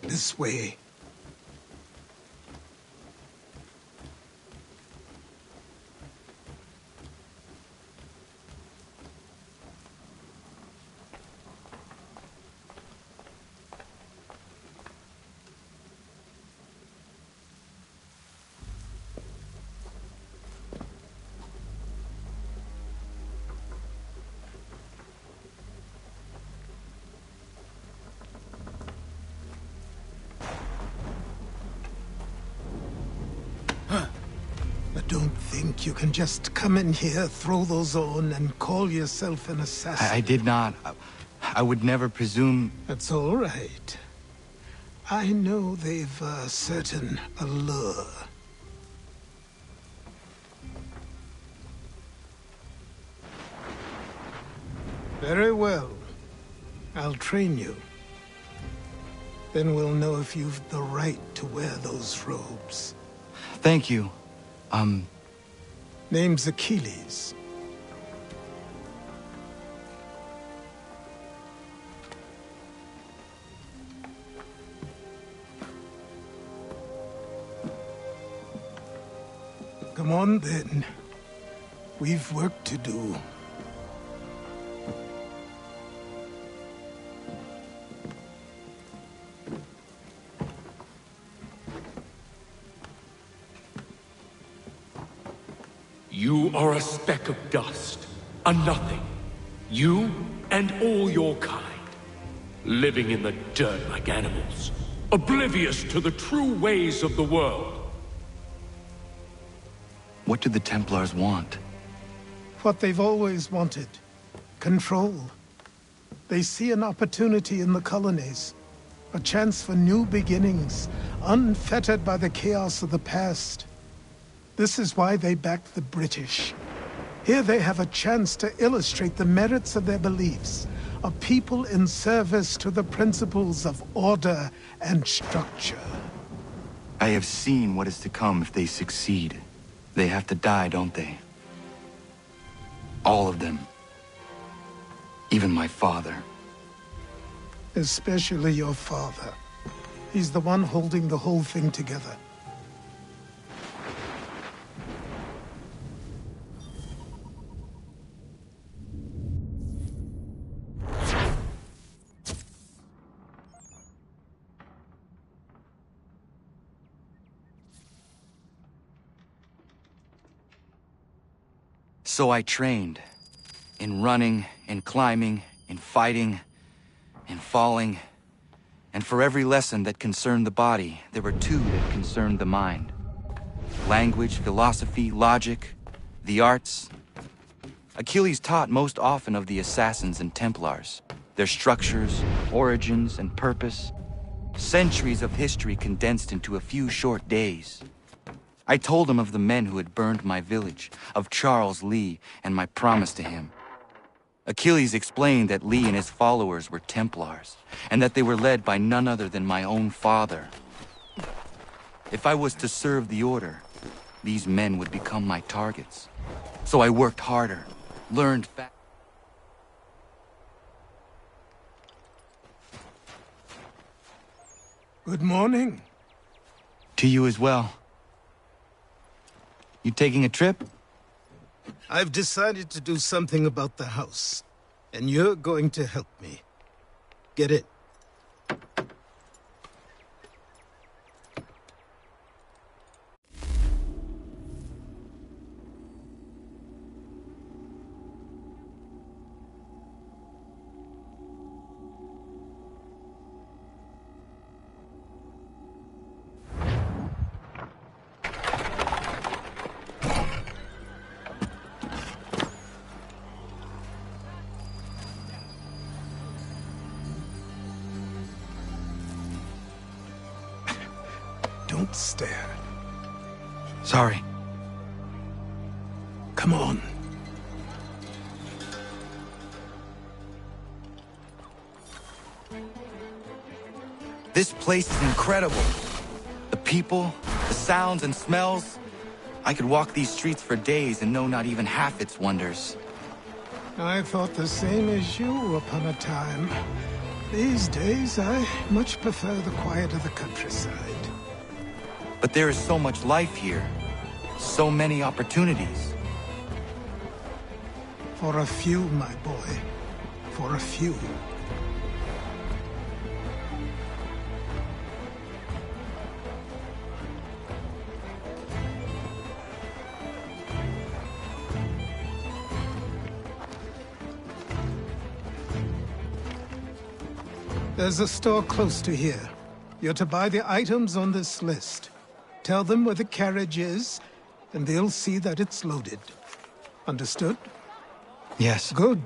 This way. Don't think you can just come in here, throw those on, and call yourself an assassin. I did not. I would never presume... That's all right. I know they've a certain allure. Very well. I'll train you. Then we'll know if you've the right to wear those robes. Thank you. Name's Achilles. Come on, then. We've work to do. You are a speck of dust, a nothing. You and all your kind. Living in the dirt like animals, oblivious to the true ways of the world. What do the Templars want? What they've always wanted. Control. They see an opportunity in the colonies. A chance for new beginnings, unfettered by the chaos of the past. This is why they backed the British. Here they have a chance to illustrate the merits of their beliefs. A people in service to the principles of order and structure. I have seen what is to come if they succeed. They have to die, don't they? All of them. Even my father. Especially your father. He's the one holding the whole thing together. So I trained. In running, in climbing, in fighting, in falling. And for every lesson that concerned the body, there were two that concerned the mind. Language, philosophy, logic, the arts. Achilles taught most often of the Assassins and Templars, their structures, origins, and purpose. Centuries of history condensed into a few short days. I told him of the men who had burned my village, of Charles Lee, and my promise to him. Achilles explained that Lee and his followers were Templars, and that they were led by none other than my own father. If I was to serve the Order, these men would become my targets. So I worked harder, learned faster. Good morning. To you as well. You taking a trip? I've decided to do something about the house, and you're going to help me. Get it? Don't stare. Sorry. Come on. This place is incredible. The people, the sounds and smells. I could walk these streets for days and know not even half its wonders. I thought the same as you upon a time. These days, I much prefer the quiet of the countryside. But there is so much life here. So many opportunities. For a few, my boy. For a few. There's a store close to here. You're to buy the items on this list. Tell them where the carriage is, and they'll see that it's loaded. Understood? Yes. Good.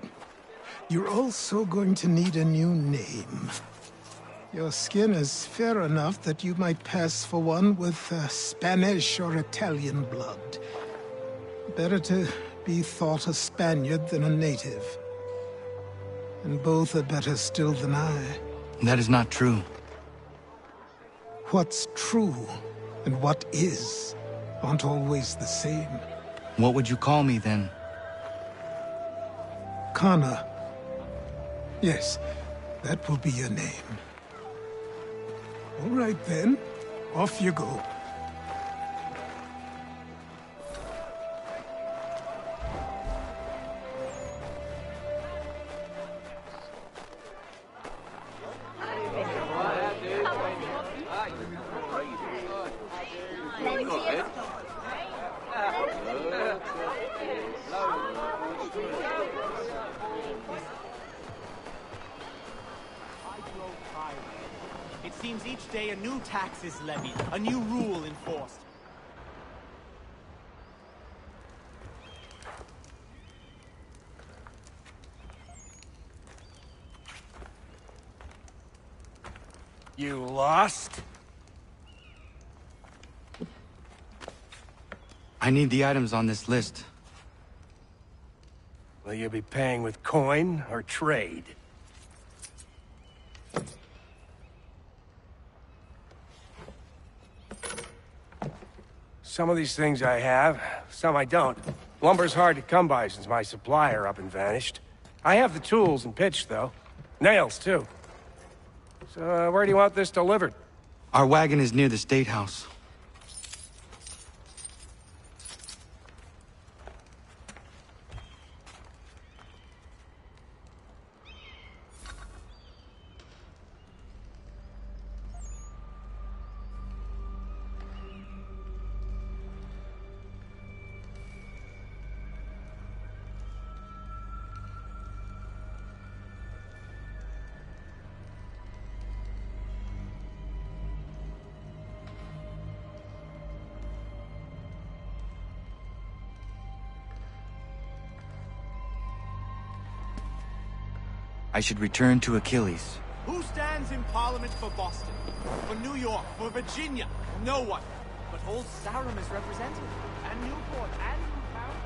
You're also going to need a new name. Your skin is fair enough that you might pass for one with Spanish or Italian blood. Better to be thought a Spaniard than a native. And both are better still than I. That is not true. What's true and what is aren't always the same. What would you call me then? Kana. Yes, that will be your name. All right then, off you go. It seems each day a new tax is levied, a new rule enforced. You lost? I need the items on this list. Will you be paying with coin or trade? Some of these things I have, some I don't. Lumber's hard to come by since my supplier up and vanished. I have the tools and pitch, though. Nails, too. So, where do you want this delivered? Our wagon is near the State House. I should return to Achilles. Who stands in Parliament for Boston? For New York? For Virginia? No one. But Old Sarum is represented. And Newport and Newtown.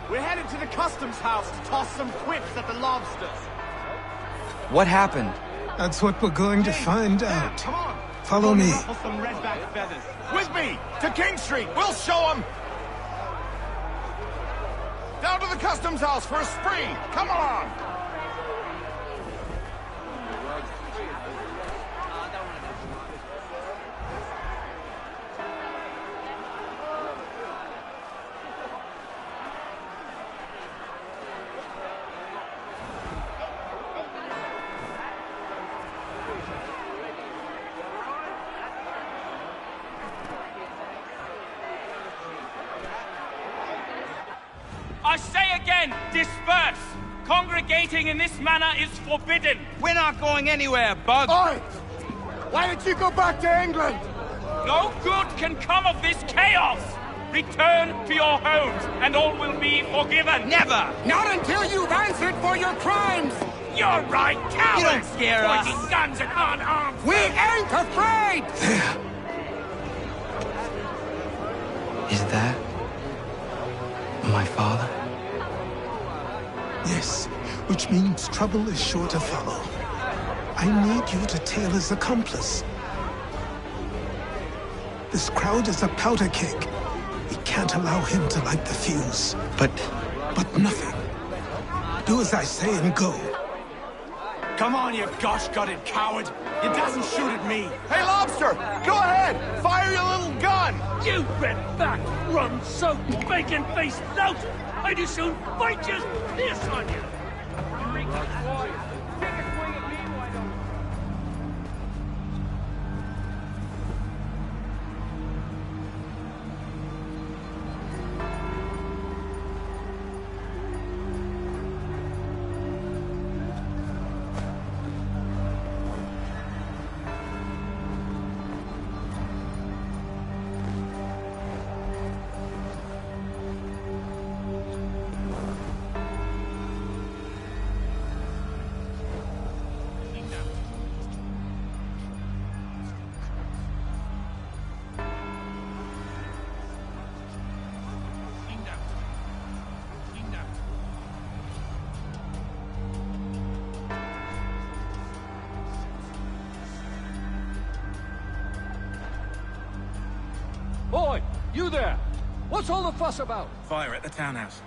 We're headed to the customs house to toss some quips at the lobsters. What happened? That's what we're going to find out. Come on. Follow me. Ruffle some redback feathers. With me! To King Street! We'll show them! Down to the customs house for a spree! Come on! I say again, disperse! Congregating in this manner is forbidden! We're not going anywhere, Bug! Oi! Why did you go back to England? No good can come of this chaos! Return to your homes, and all will be forgiven! Never! Not until you've answered for your crimes! You're right, cowards! You don't scare us! Pointing guns and unarmed! We ain't afraid! There. Is that my father? Yes, which means trouble is sure to follow. I need you to tail his accomplice. This crowd is a powder keg. We can't allow him to light the fuse. But nothing. Do as I say and go. Come on, you gosh-gutted coward! It doesn't shoot at me! Hey, Lobster! Go ahead! Fire your little gun! You red-back, rum-soaked, bacon-faced lout! I'd as soon fight just piss on you! Boy, you there! What's all the fuss about? Fire at the townhouse.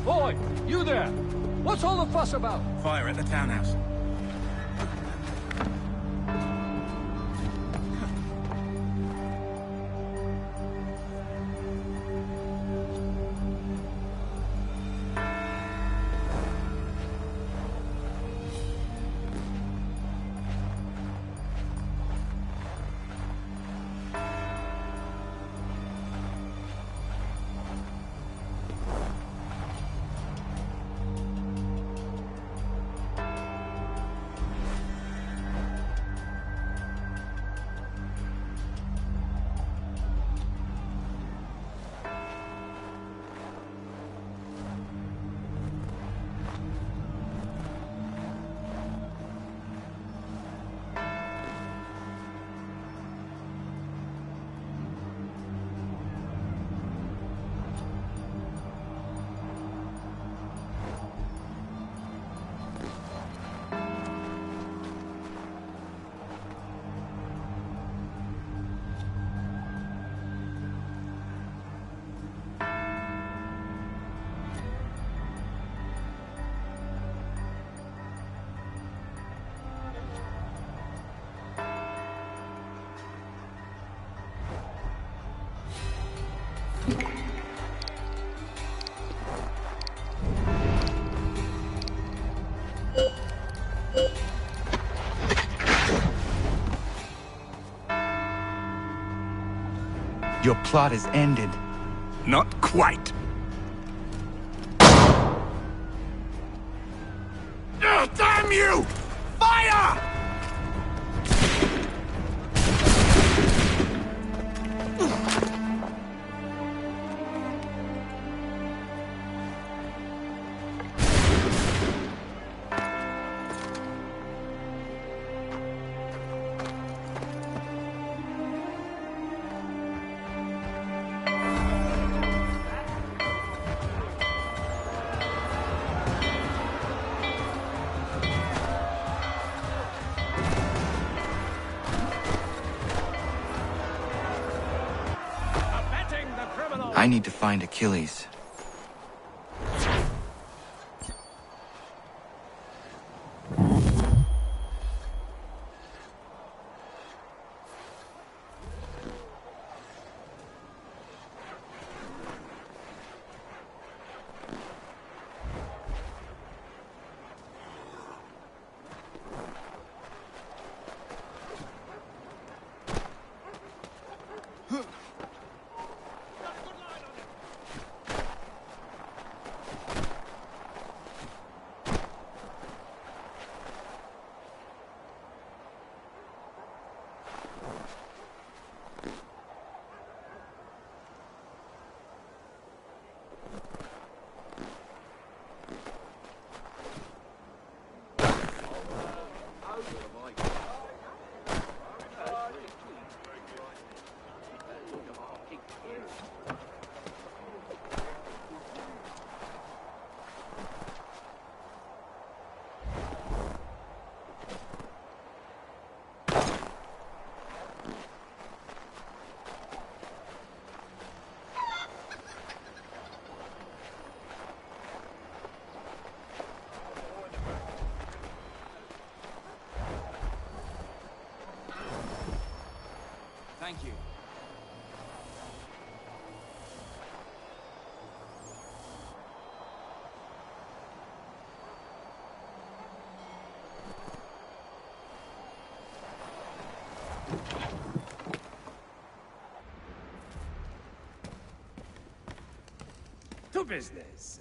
Boy, you there! What's all the fuss about? Fire at the townhouse. Your plot is ended. Not quite. Damn you! Fire! I need to find Achilles. Thank you. To business.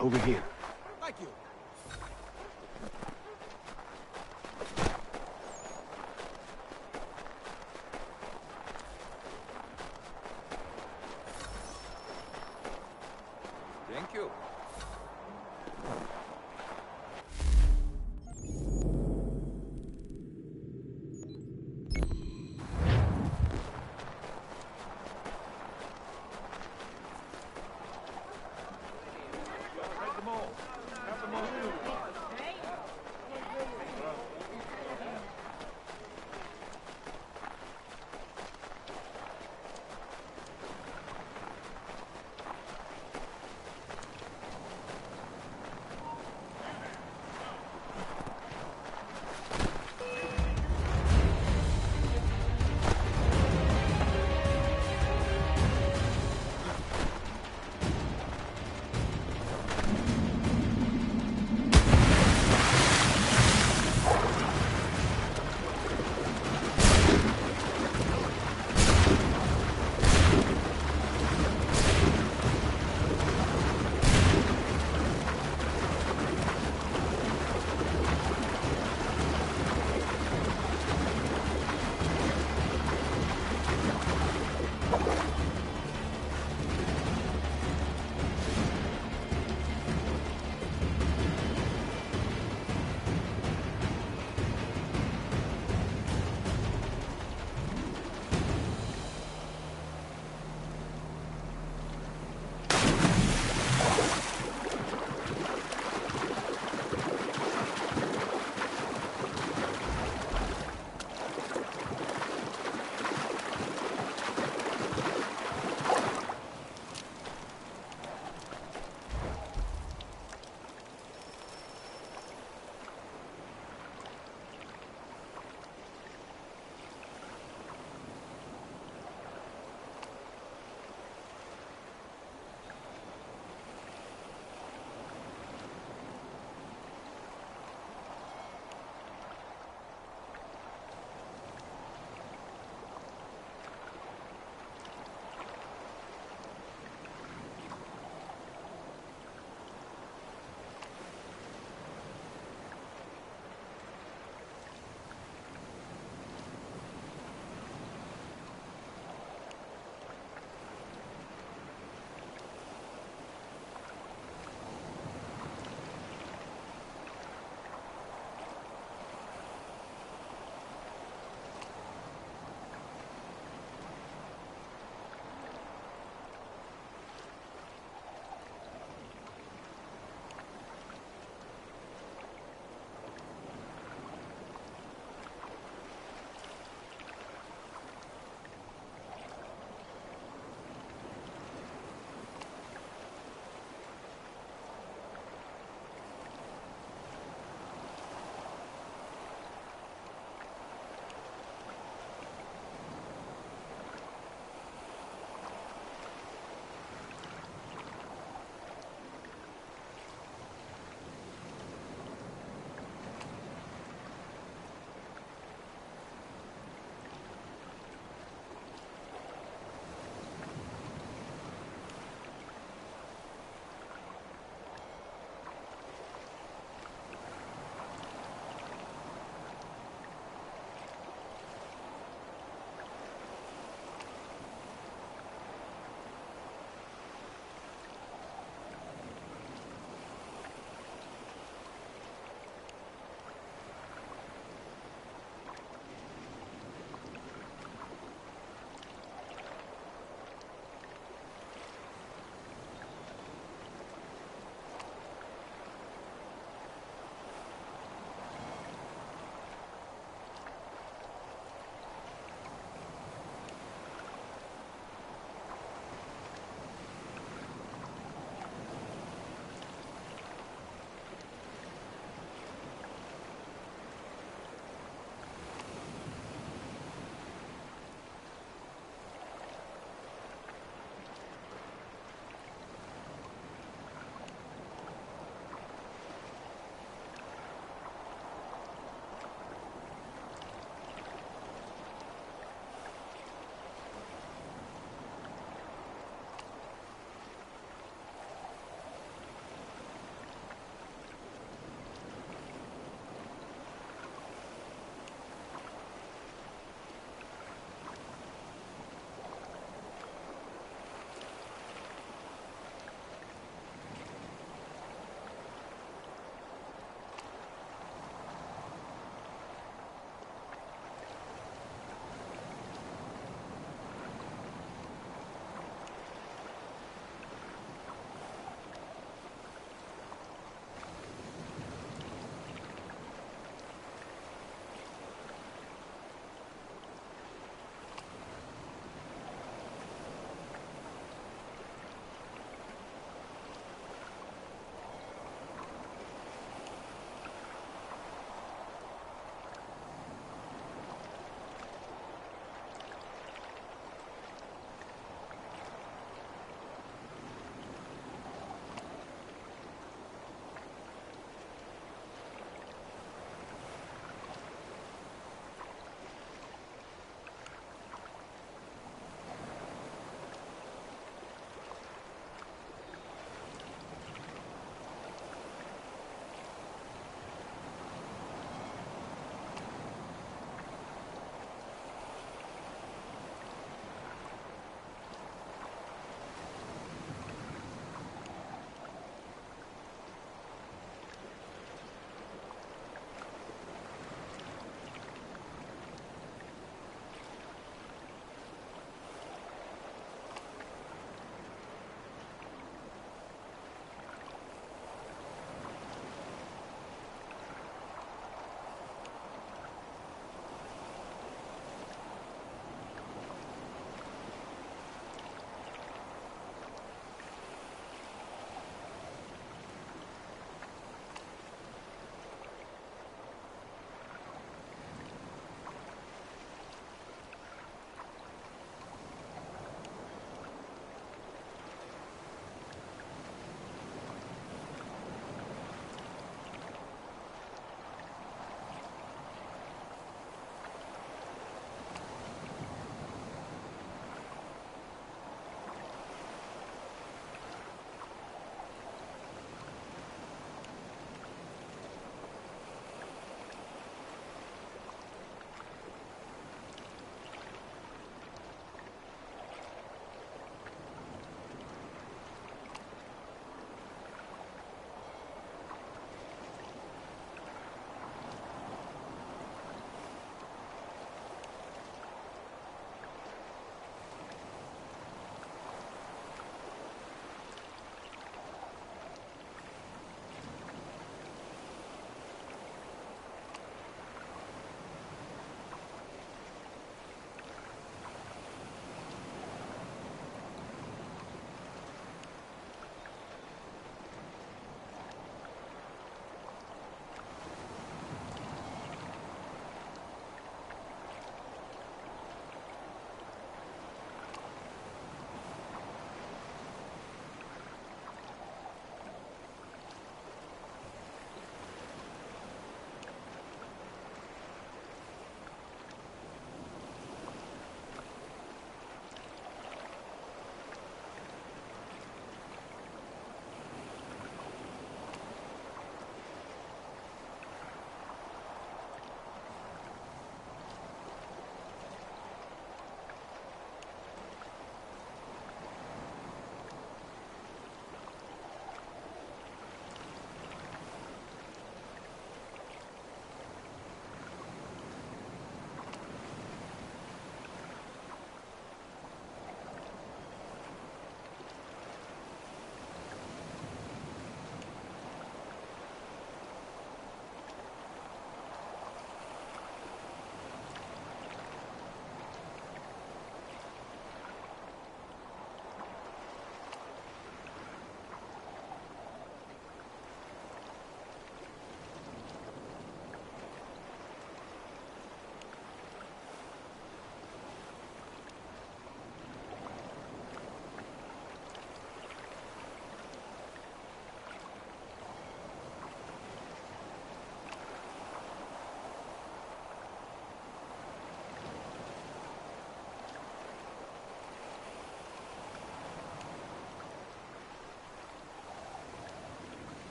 Over here. Thank you. Thank you. Have them all.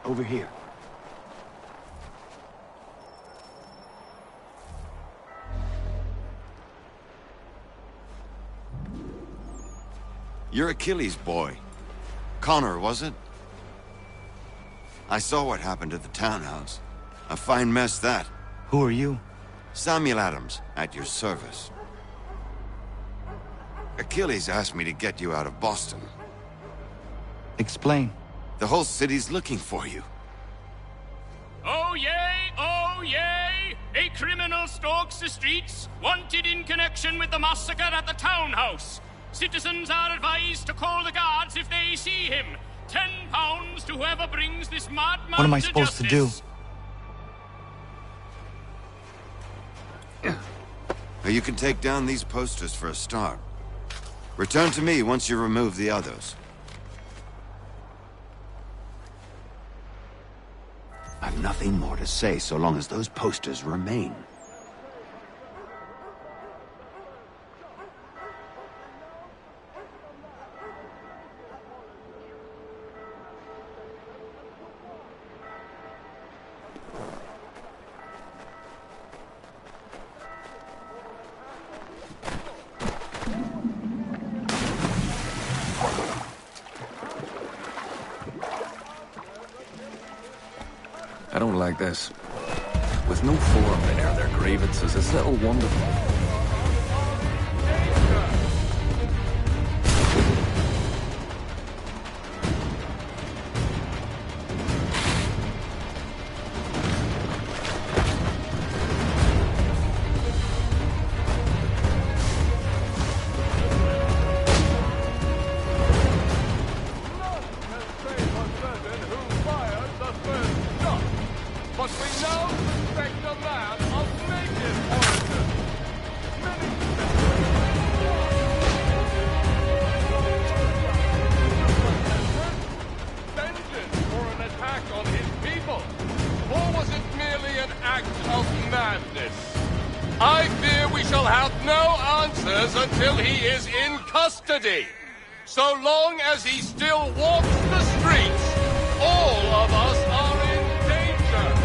Over here. You're Achilles' boy. Connor, was it? I saw what happened at the townhouse. A fine mess, that. Who are you? Samuel Adams, at your service. Achilles asked me to get you out of Boston. Explain. The whole city's looking for you. Oh yay, oh yay! A criminal stalks the streets, wanted in connection with the massacre at the townhouse. Citizens are advised to call the guards if they see him. £10 to whoever brings this madman What am I supposed to do? You can take down these posters for a start. Return to me once you remove the others. I've nothing more to say so long as those posters remain. I don't like this. With no forum to air their grievances, it's little wonder. I fear we shall have no answers until he is in custody. So long as he still walks the streets, all of us are in danger.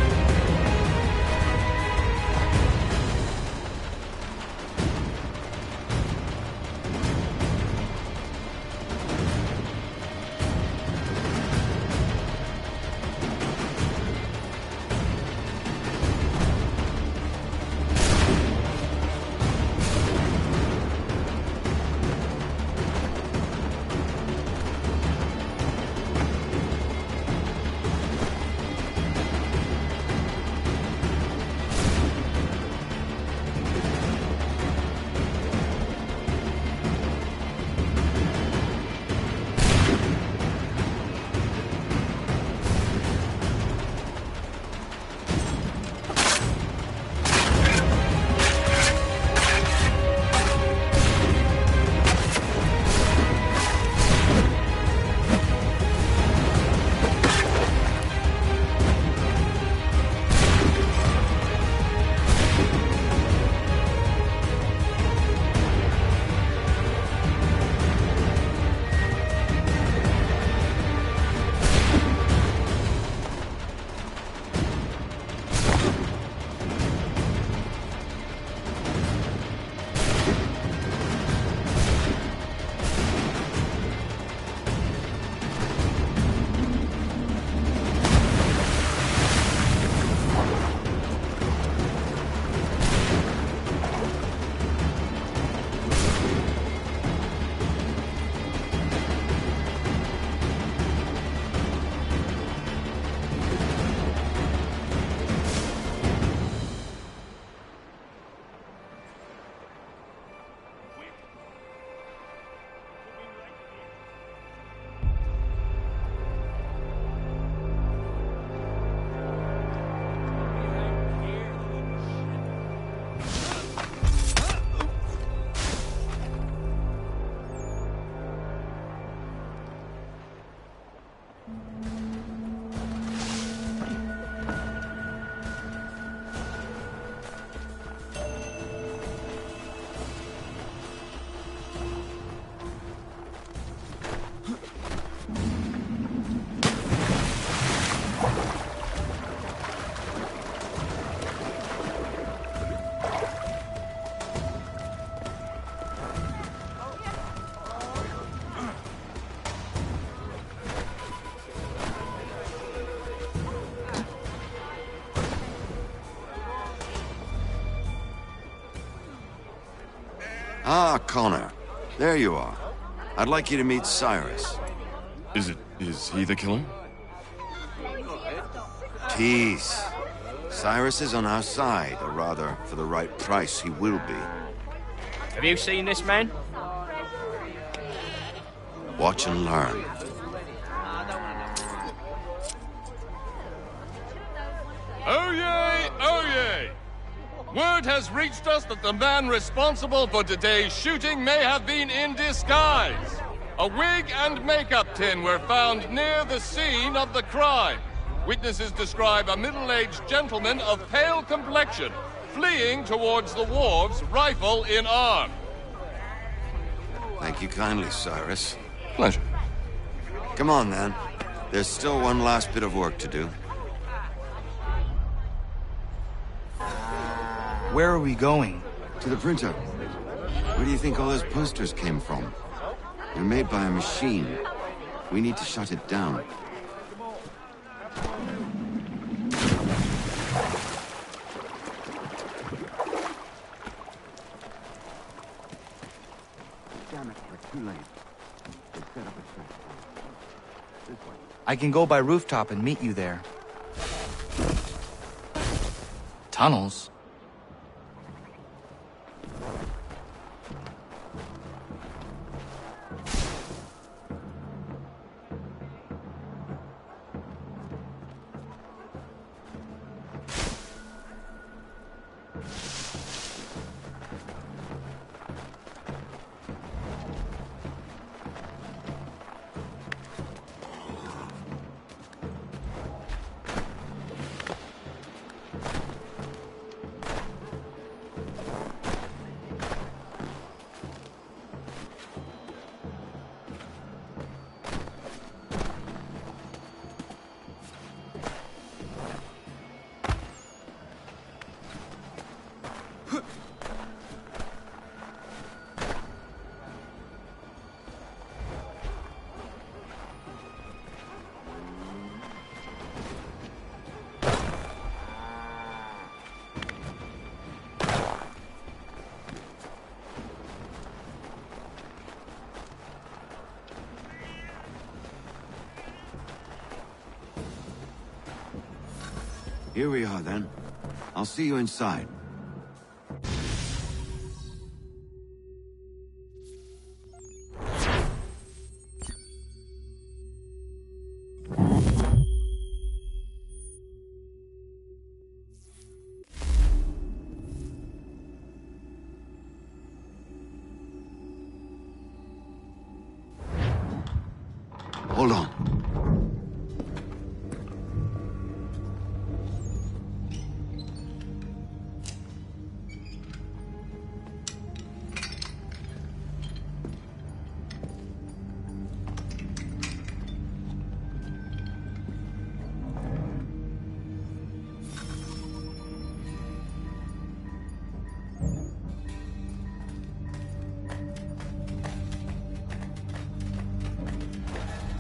Ah, Connor. There you are. I'd like you to meet Cyrus. Is he the killer? Tease. Cyrus is on our side, or rather, for the right price, he will be. Have you seen this man? Watch and learn. Oh yay, oh yay! Word has reached us that the man responsible for today's shooting may have been in disguise. A wig and makeup tin were found near the scene of the crime. Witnesses describe a middle-aged gentleman of pale complexion fleeing towards the wharves, rifle in arm. Thank you kindly, Cyrus. Pleasure. Come on, then. There's still one last bit of work to do. Where are we going? To the printer. Where do you think all those posters came from? They're made by a machine. We need to shut it down. Damn it, we're too late. They set up a trap. This way. I can go by rooftop and meet you there. Tunnels? Here we are, then. I'll see you inside. Hold on.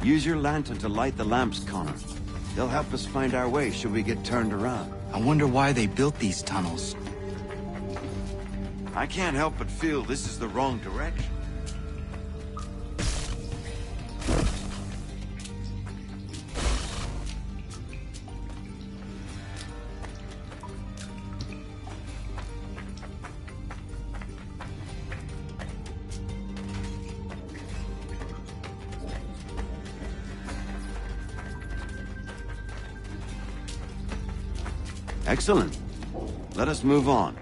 Use your lantern to light the lamps, Connor. They'll help us find our way should we get turned around. I wonder why they built these tunnels. I can't help but feel this is the wrong direction. Excellent. Let us move on.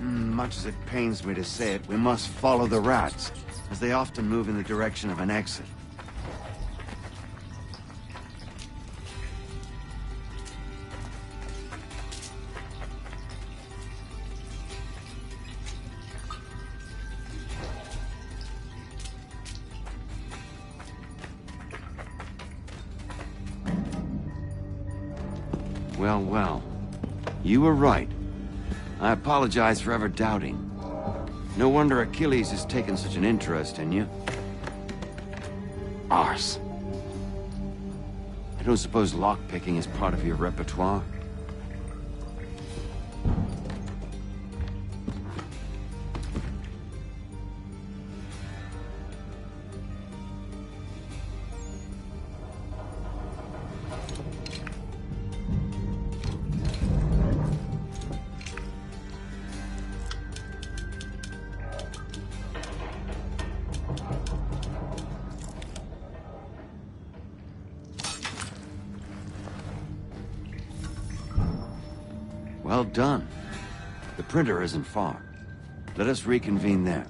Much as it pains me to say it, we must follow the rats, as they often move in the direction of an exit. Well, well. You were right. I apologize for ever doubting. No wonder Achilles has taken such an interest in you. Arse. I don't suppose lockpicking is part of your repertoire? Well done. The printer isn't far. Let us reconvene there.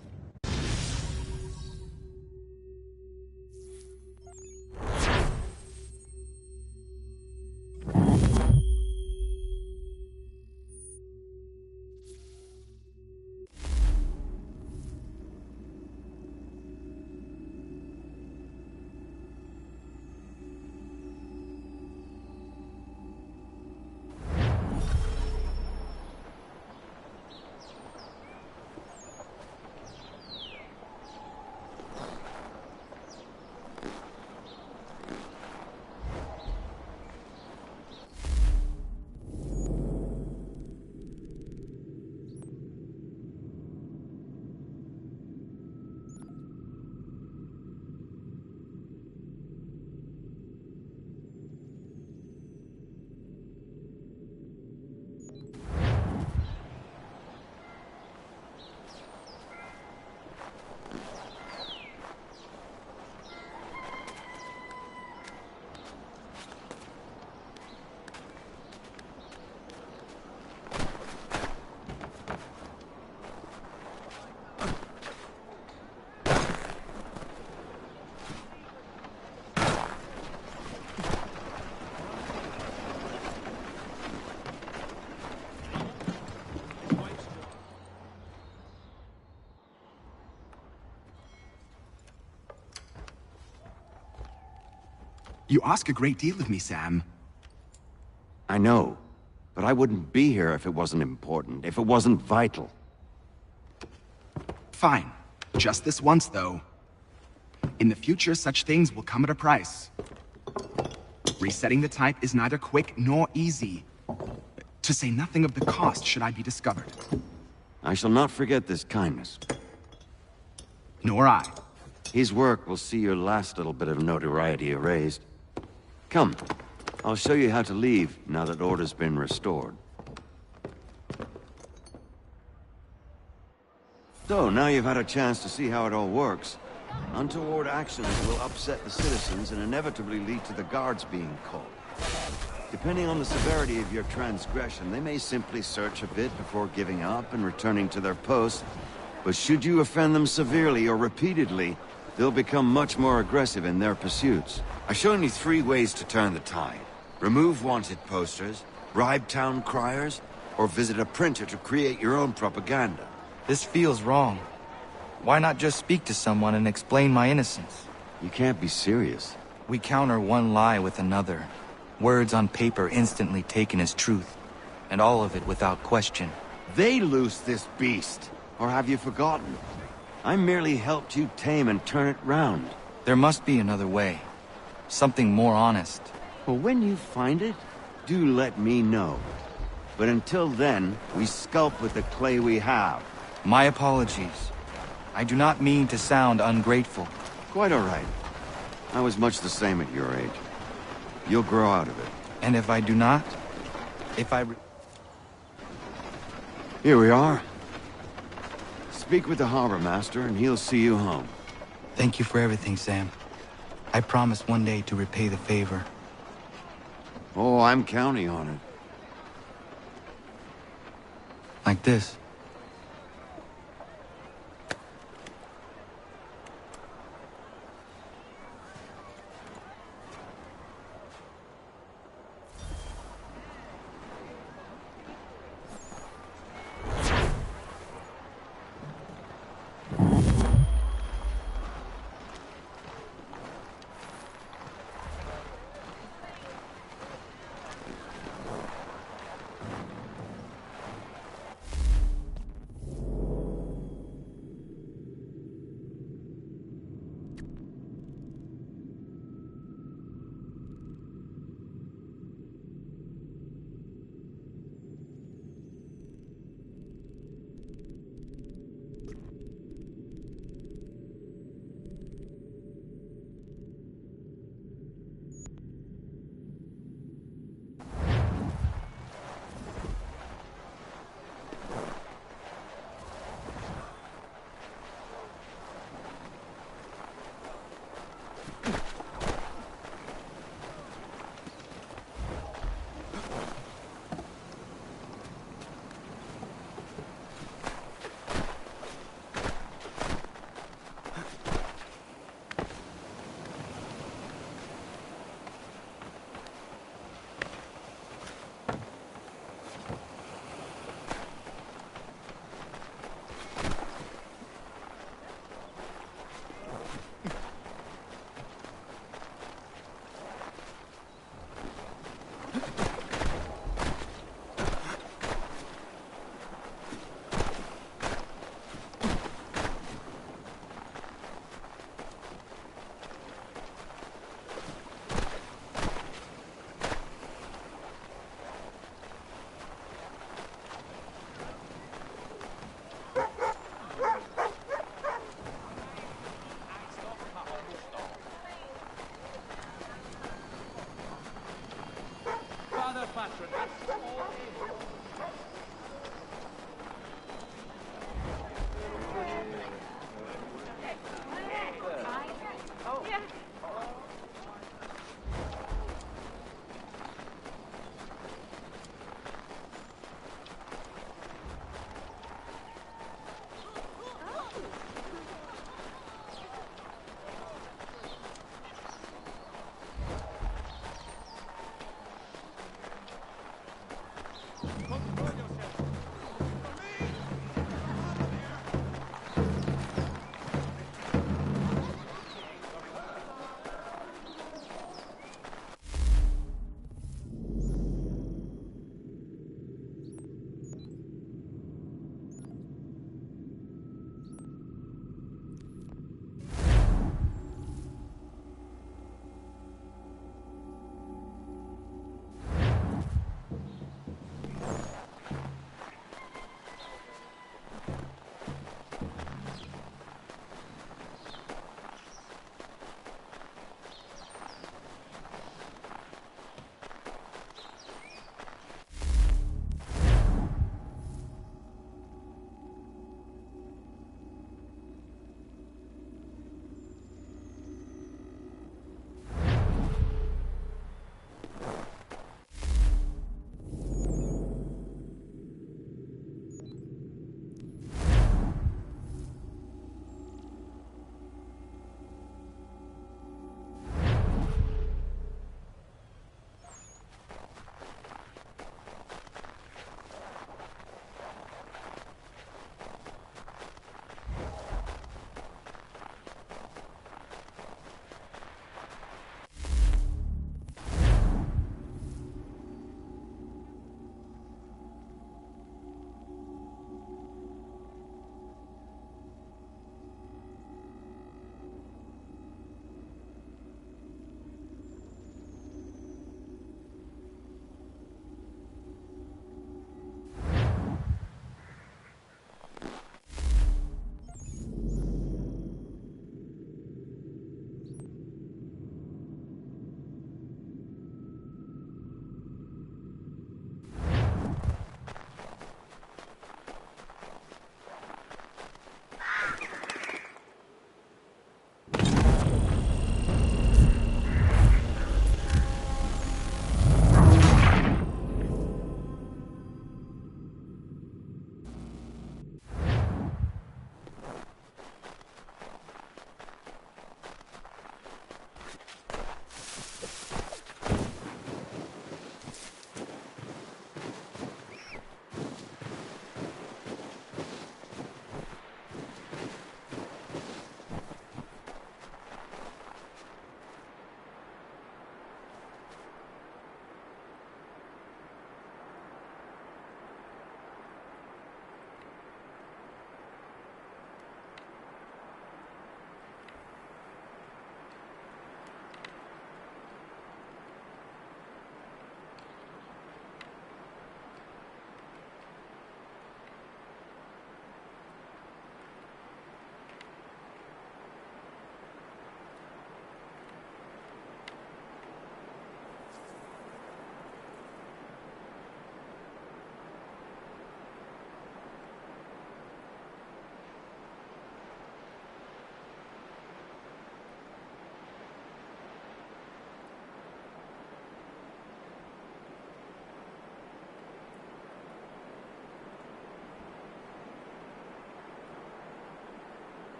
You ask a great deal of me, Sam. I know, but I wouldn't be here if it wasn't important, if it wasn't vital. Fine. Just this once, though. In the future, such things will come at a price. Resetting the type is neither quick nor easy. To say nothing of the cost should I be discovered. I shall not forget this kindness. Nor I. His work will see your last little bit of notoriety erased. Come, I'll show you how to leave now that order's been restored. So, now you've had a chance to see how it all works. Untoward actions will upset the citizens and inevitably lead to the guards being called. Depending on the severity of your transgression, they may simply search a bit before giving up and returning to their posts. But should you offend them severely or repeatedly, they'll become much more aggressive in their pursuits. I've shown you 3 ways to turn the tide. Remove wanted posters, bribe town criers, or visit a printer to create your own propaganda. This feels wrong. Why not just speak to someone and explain my innocence? You can't be serious. We counter one lie with another. Words on paper instantly taken as truth. And all of it without question. They loose this beast. Or have you forgotten? I merely helped you tame and turn it round. There must be another way. Something more honest. Well, when you find it, do let me know. But until then, we sculpt with the clay we have. My apologies. I do not mean to sound ungrateful. Quite all right. I was much the same at your age. You'll grow out of it. And if I do not? Here we are. Speak with the harbor master and he'll see you home. Thank you for everything, Sam. I promise one day to repay the favor. Oh, I'm counting on it. Like this. patron.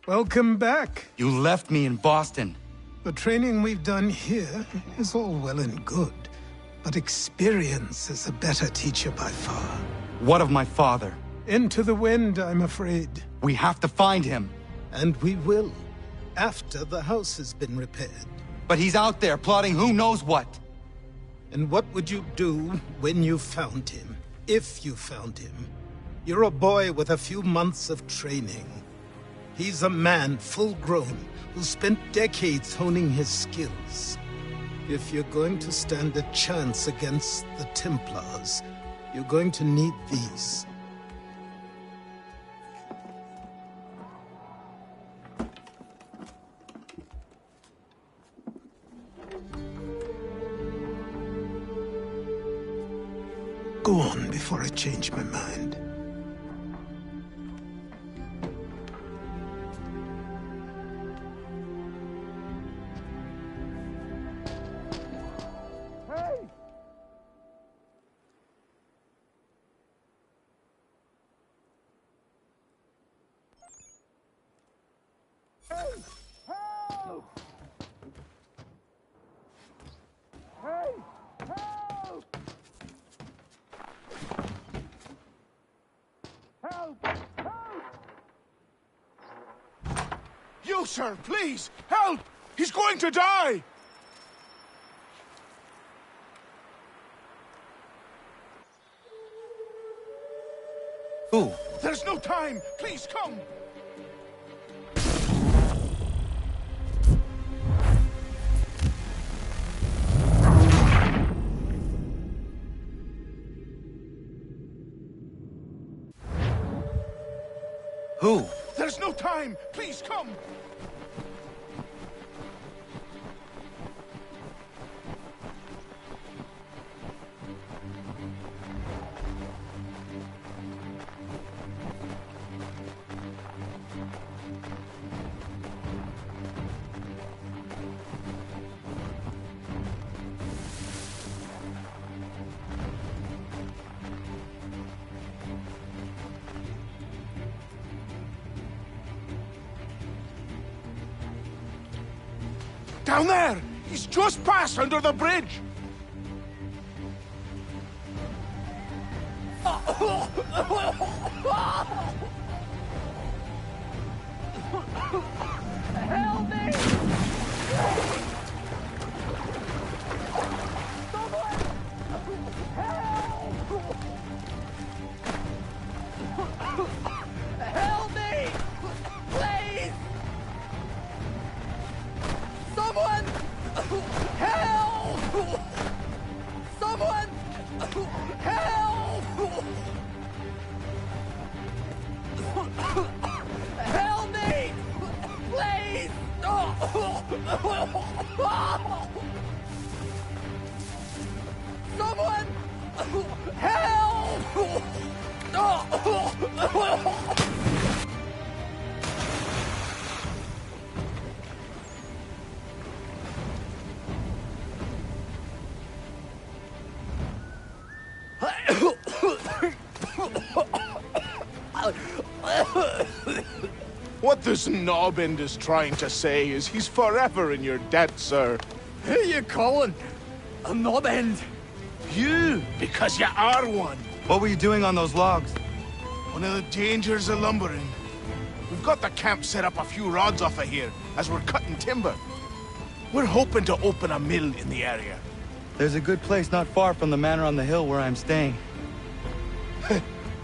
Welcome back. You left me in Boston. The training we've done here is all well and good, but experience is a better teacher by far. What of my father? Into the wind, I'm afraid. We have to find him. And we will, after the house has been repaired. But he's out there plotting who knows what. And what would you do when you found him? If you found him? You're a boy with a few months of training. He's a man, full-grown, who spent decades honing his skills. If you're going to stand a chance against the Templars, you're going to need these. Go on before I change my mind. You, sir, please, help! He's going to die! Who? There's no time! Please, come! Who? There's no time! Please, come! Down there! He's just passed under the bridge! Help me! Help me! Please! Someone! Help! Someone! Help! Help me! Please! Someone! Help! What this knobend is trying to say is he's forever in your debt, sir. Who you calling? A knobend? You, because you are one. What were you doing on those logs? One of the dangers of lumbering. We've got the camp set up a few rods off of here, as we're cutting timber. We're hoping to open a mill in the area. There's a good place not far from the manor on the hill where I'm staying.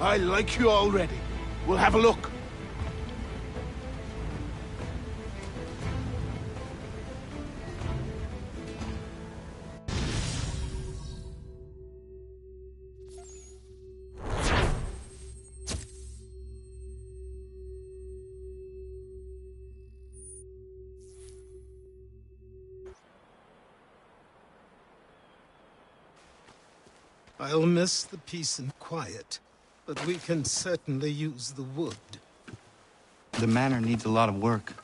I like you already. We'll have a look. I'll miss the peace and quiet, but we can certainly use the wood. The manor needs a lot of work.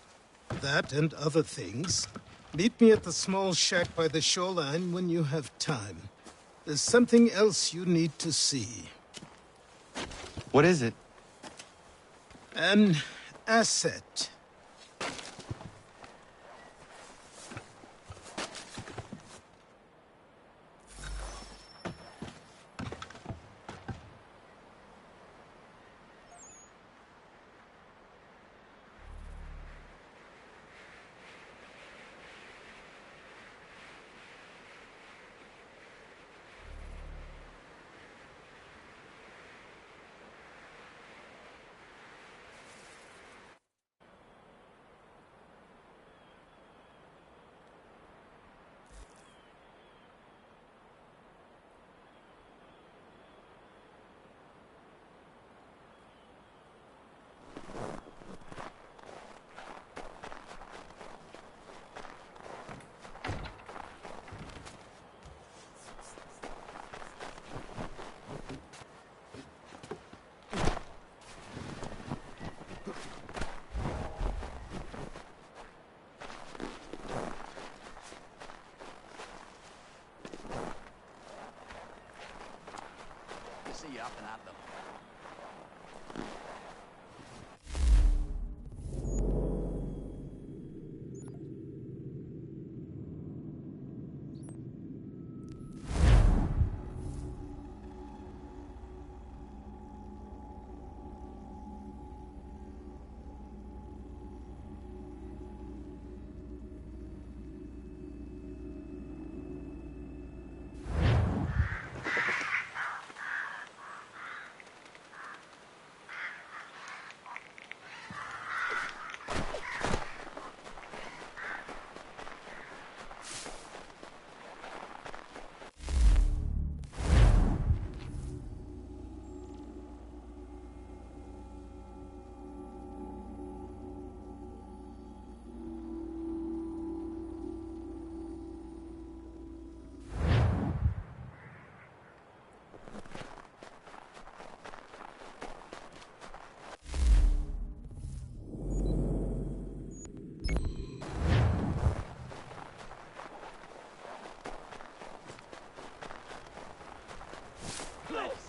That and other things. Meet me at the small shack by the shoreline when you have time. There's something else you need to see. What is it? An asset. up and at them.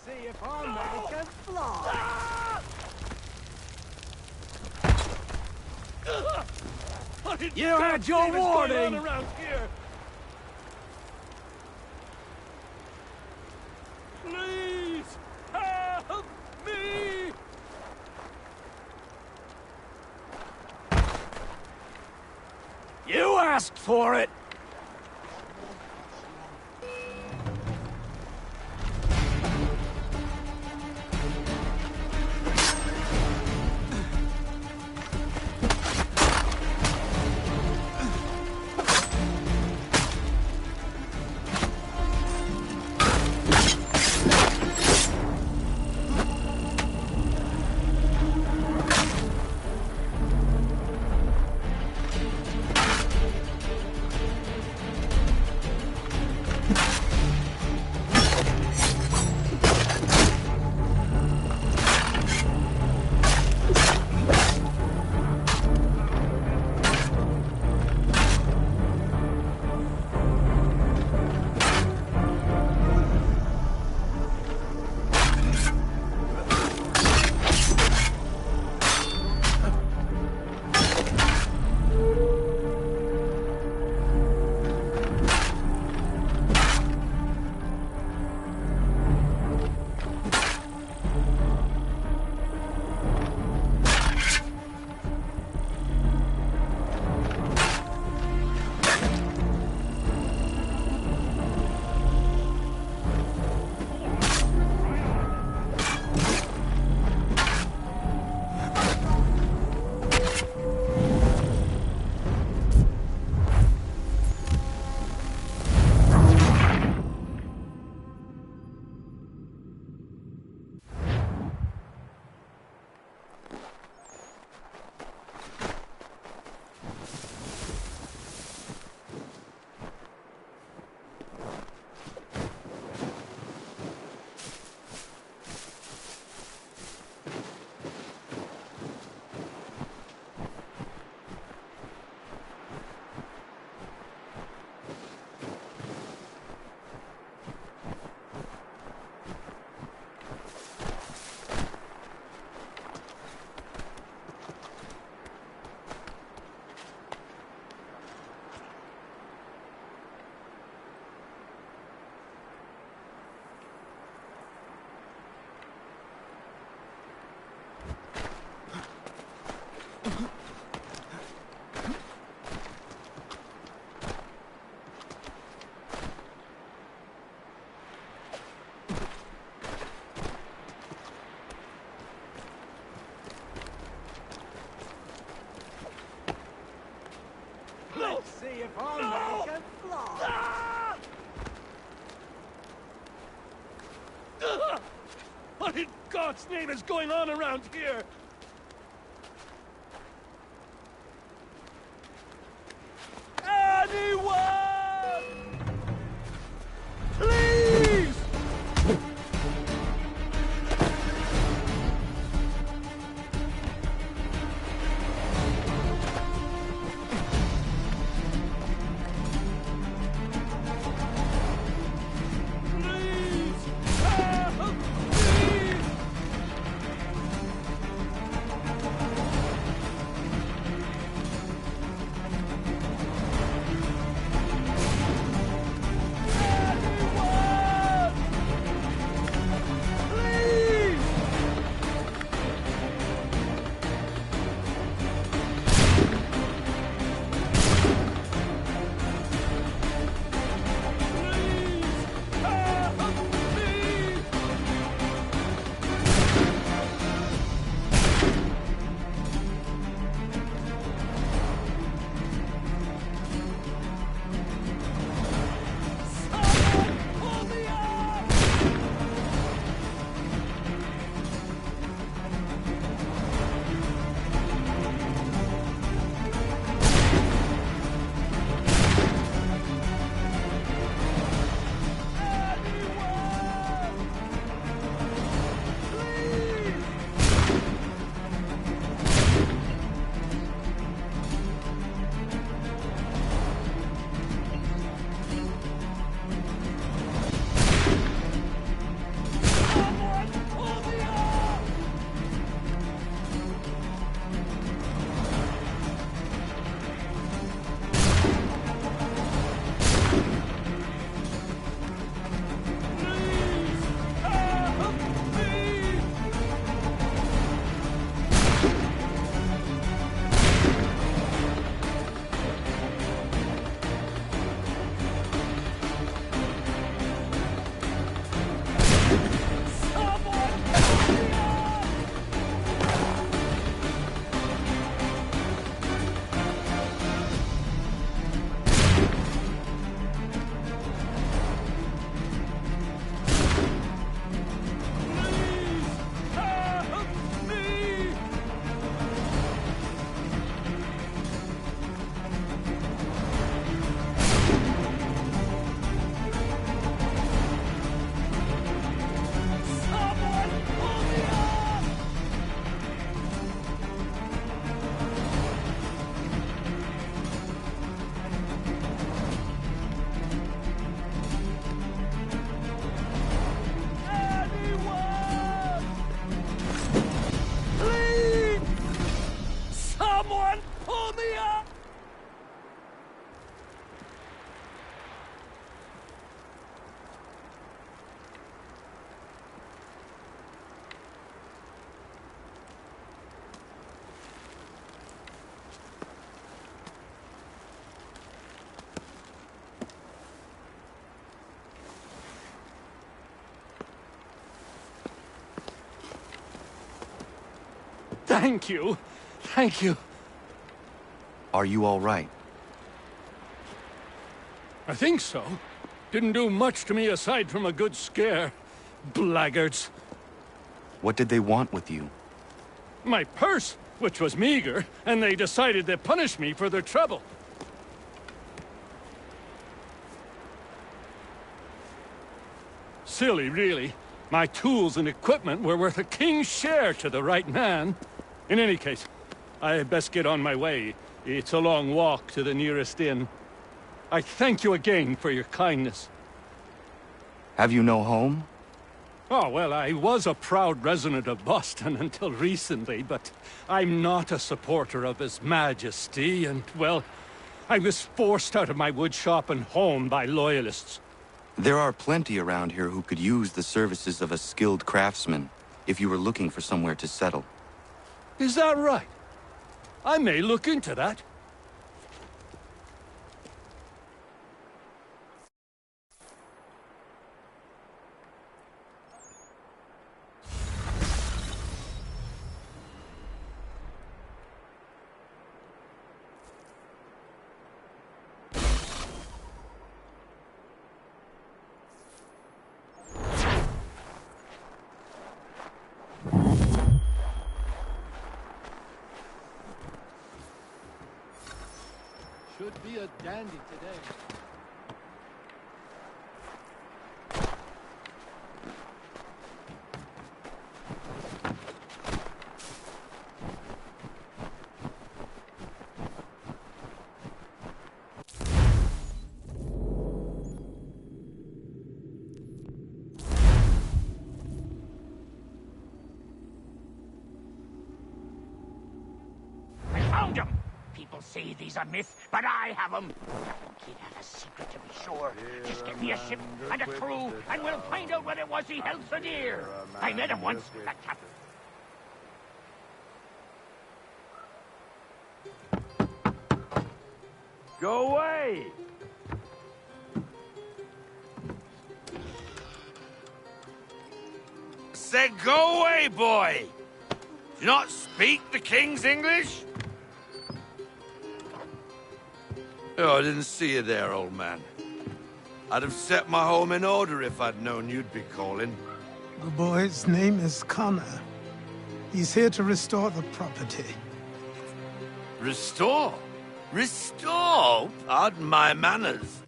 See if our man can fly. You had your warning! Around here? Please! Help me! You asked for it! Let's see if our man can fly. What in God's name is going on around here? Anyone! Please! Please! Help me! Thank you. Thank you. Are you all right? I think so. Didn't do much to me aside from a good scare. Blackguards. What did they want with you? My purse, which was meager, and they decided to punish me for their trouble. Silly, really. My tools and equipment were worth a king's share to the right man. In any case, I had best get on my way. It's a long walk to the nearest inn. I thank you again for your kindness. Have you no home? Oh, well, I was a proud resident of Boston until recently, but I'm not a supporter of His Majesty, and, well, I was forced out of my woodshop and home by loyalists. There are plenty around here who could use the services of a skilled craftsman, if you were looking for somewhere to settle. Is that right? I may look into that. Should be a dandy today. I found him! People say these are myths, but I have them. Kid had a secret to be sure. Just get me a ship and a crew, and we'll find out what it was he held so dear. I met him once, that chap. Go away! Said go away, boy! Do you not speak the King's English? Oh, I didn't see you there, old man. I'd have set my home in order if I'd known you'd be calling. The boy's name is Connor. He's here to restore the property. Restore? Restore? Pardon my manners.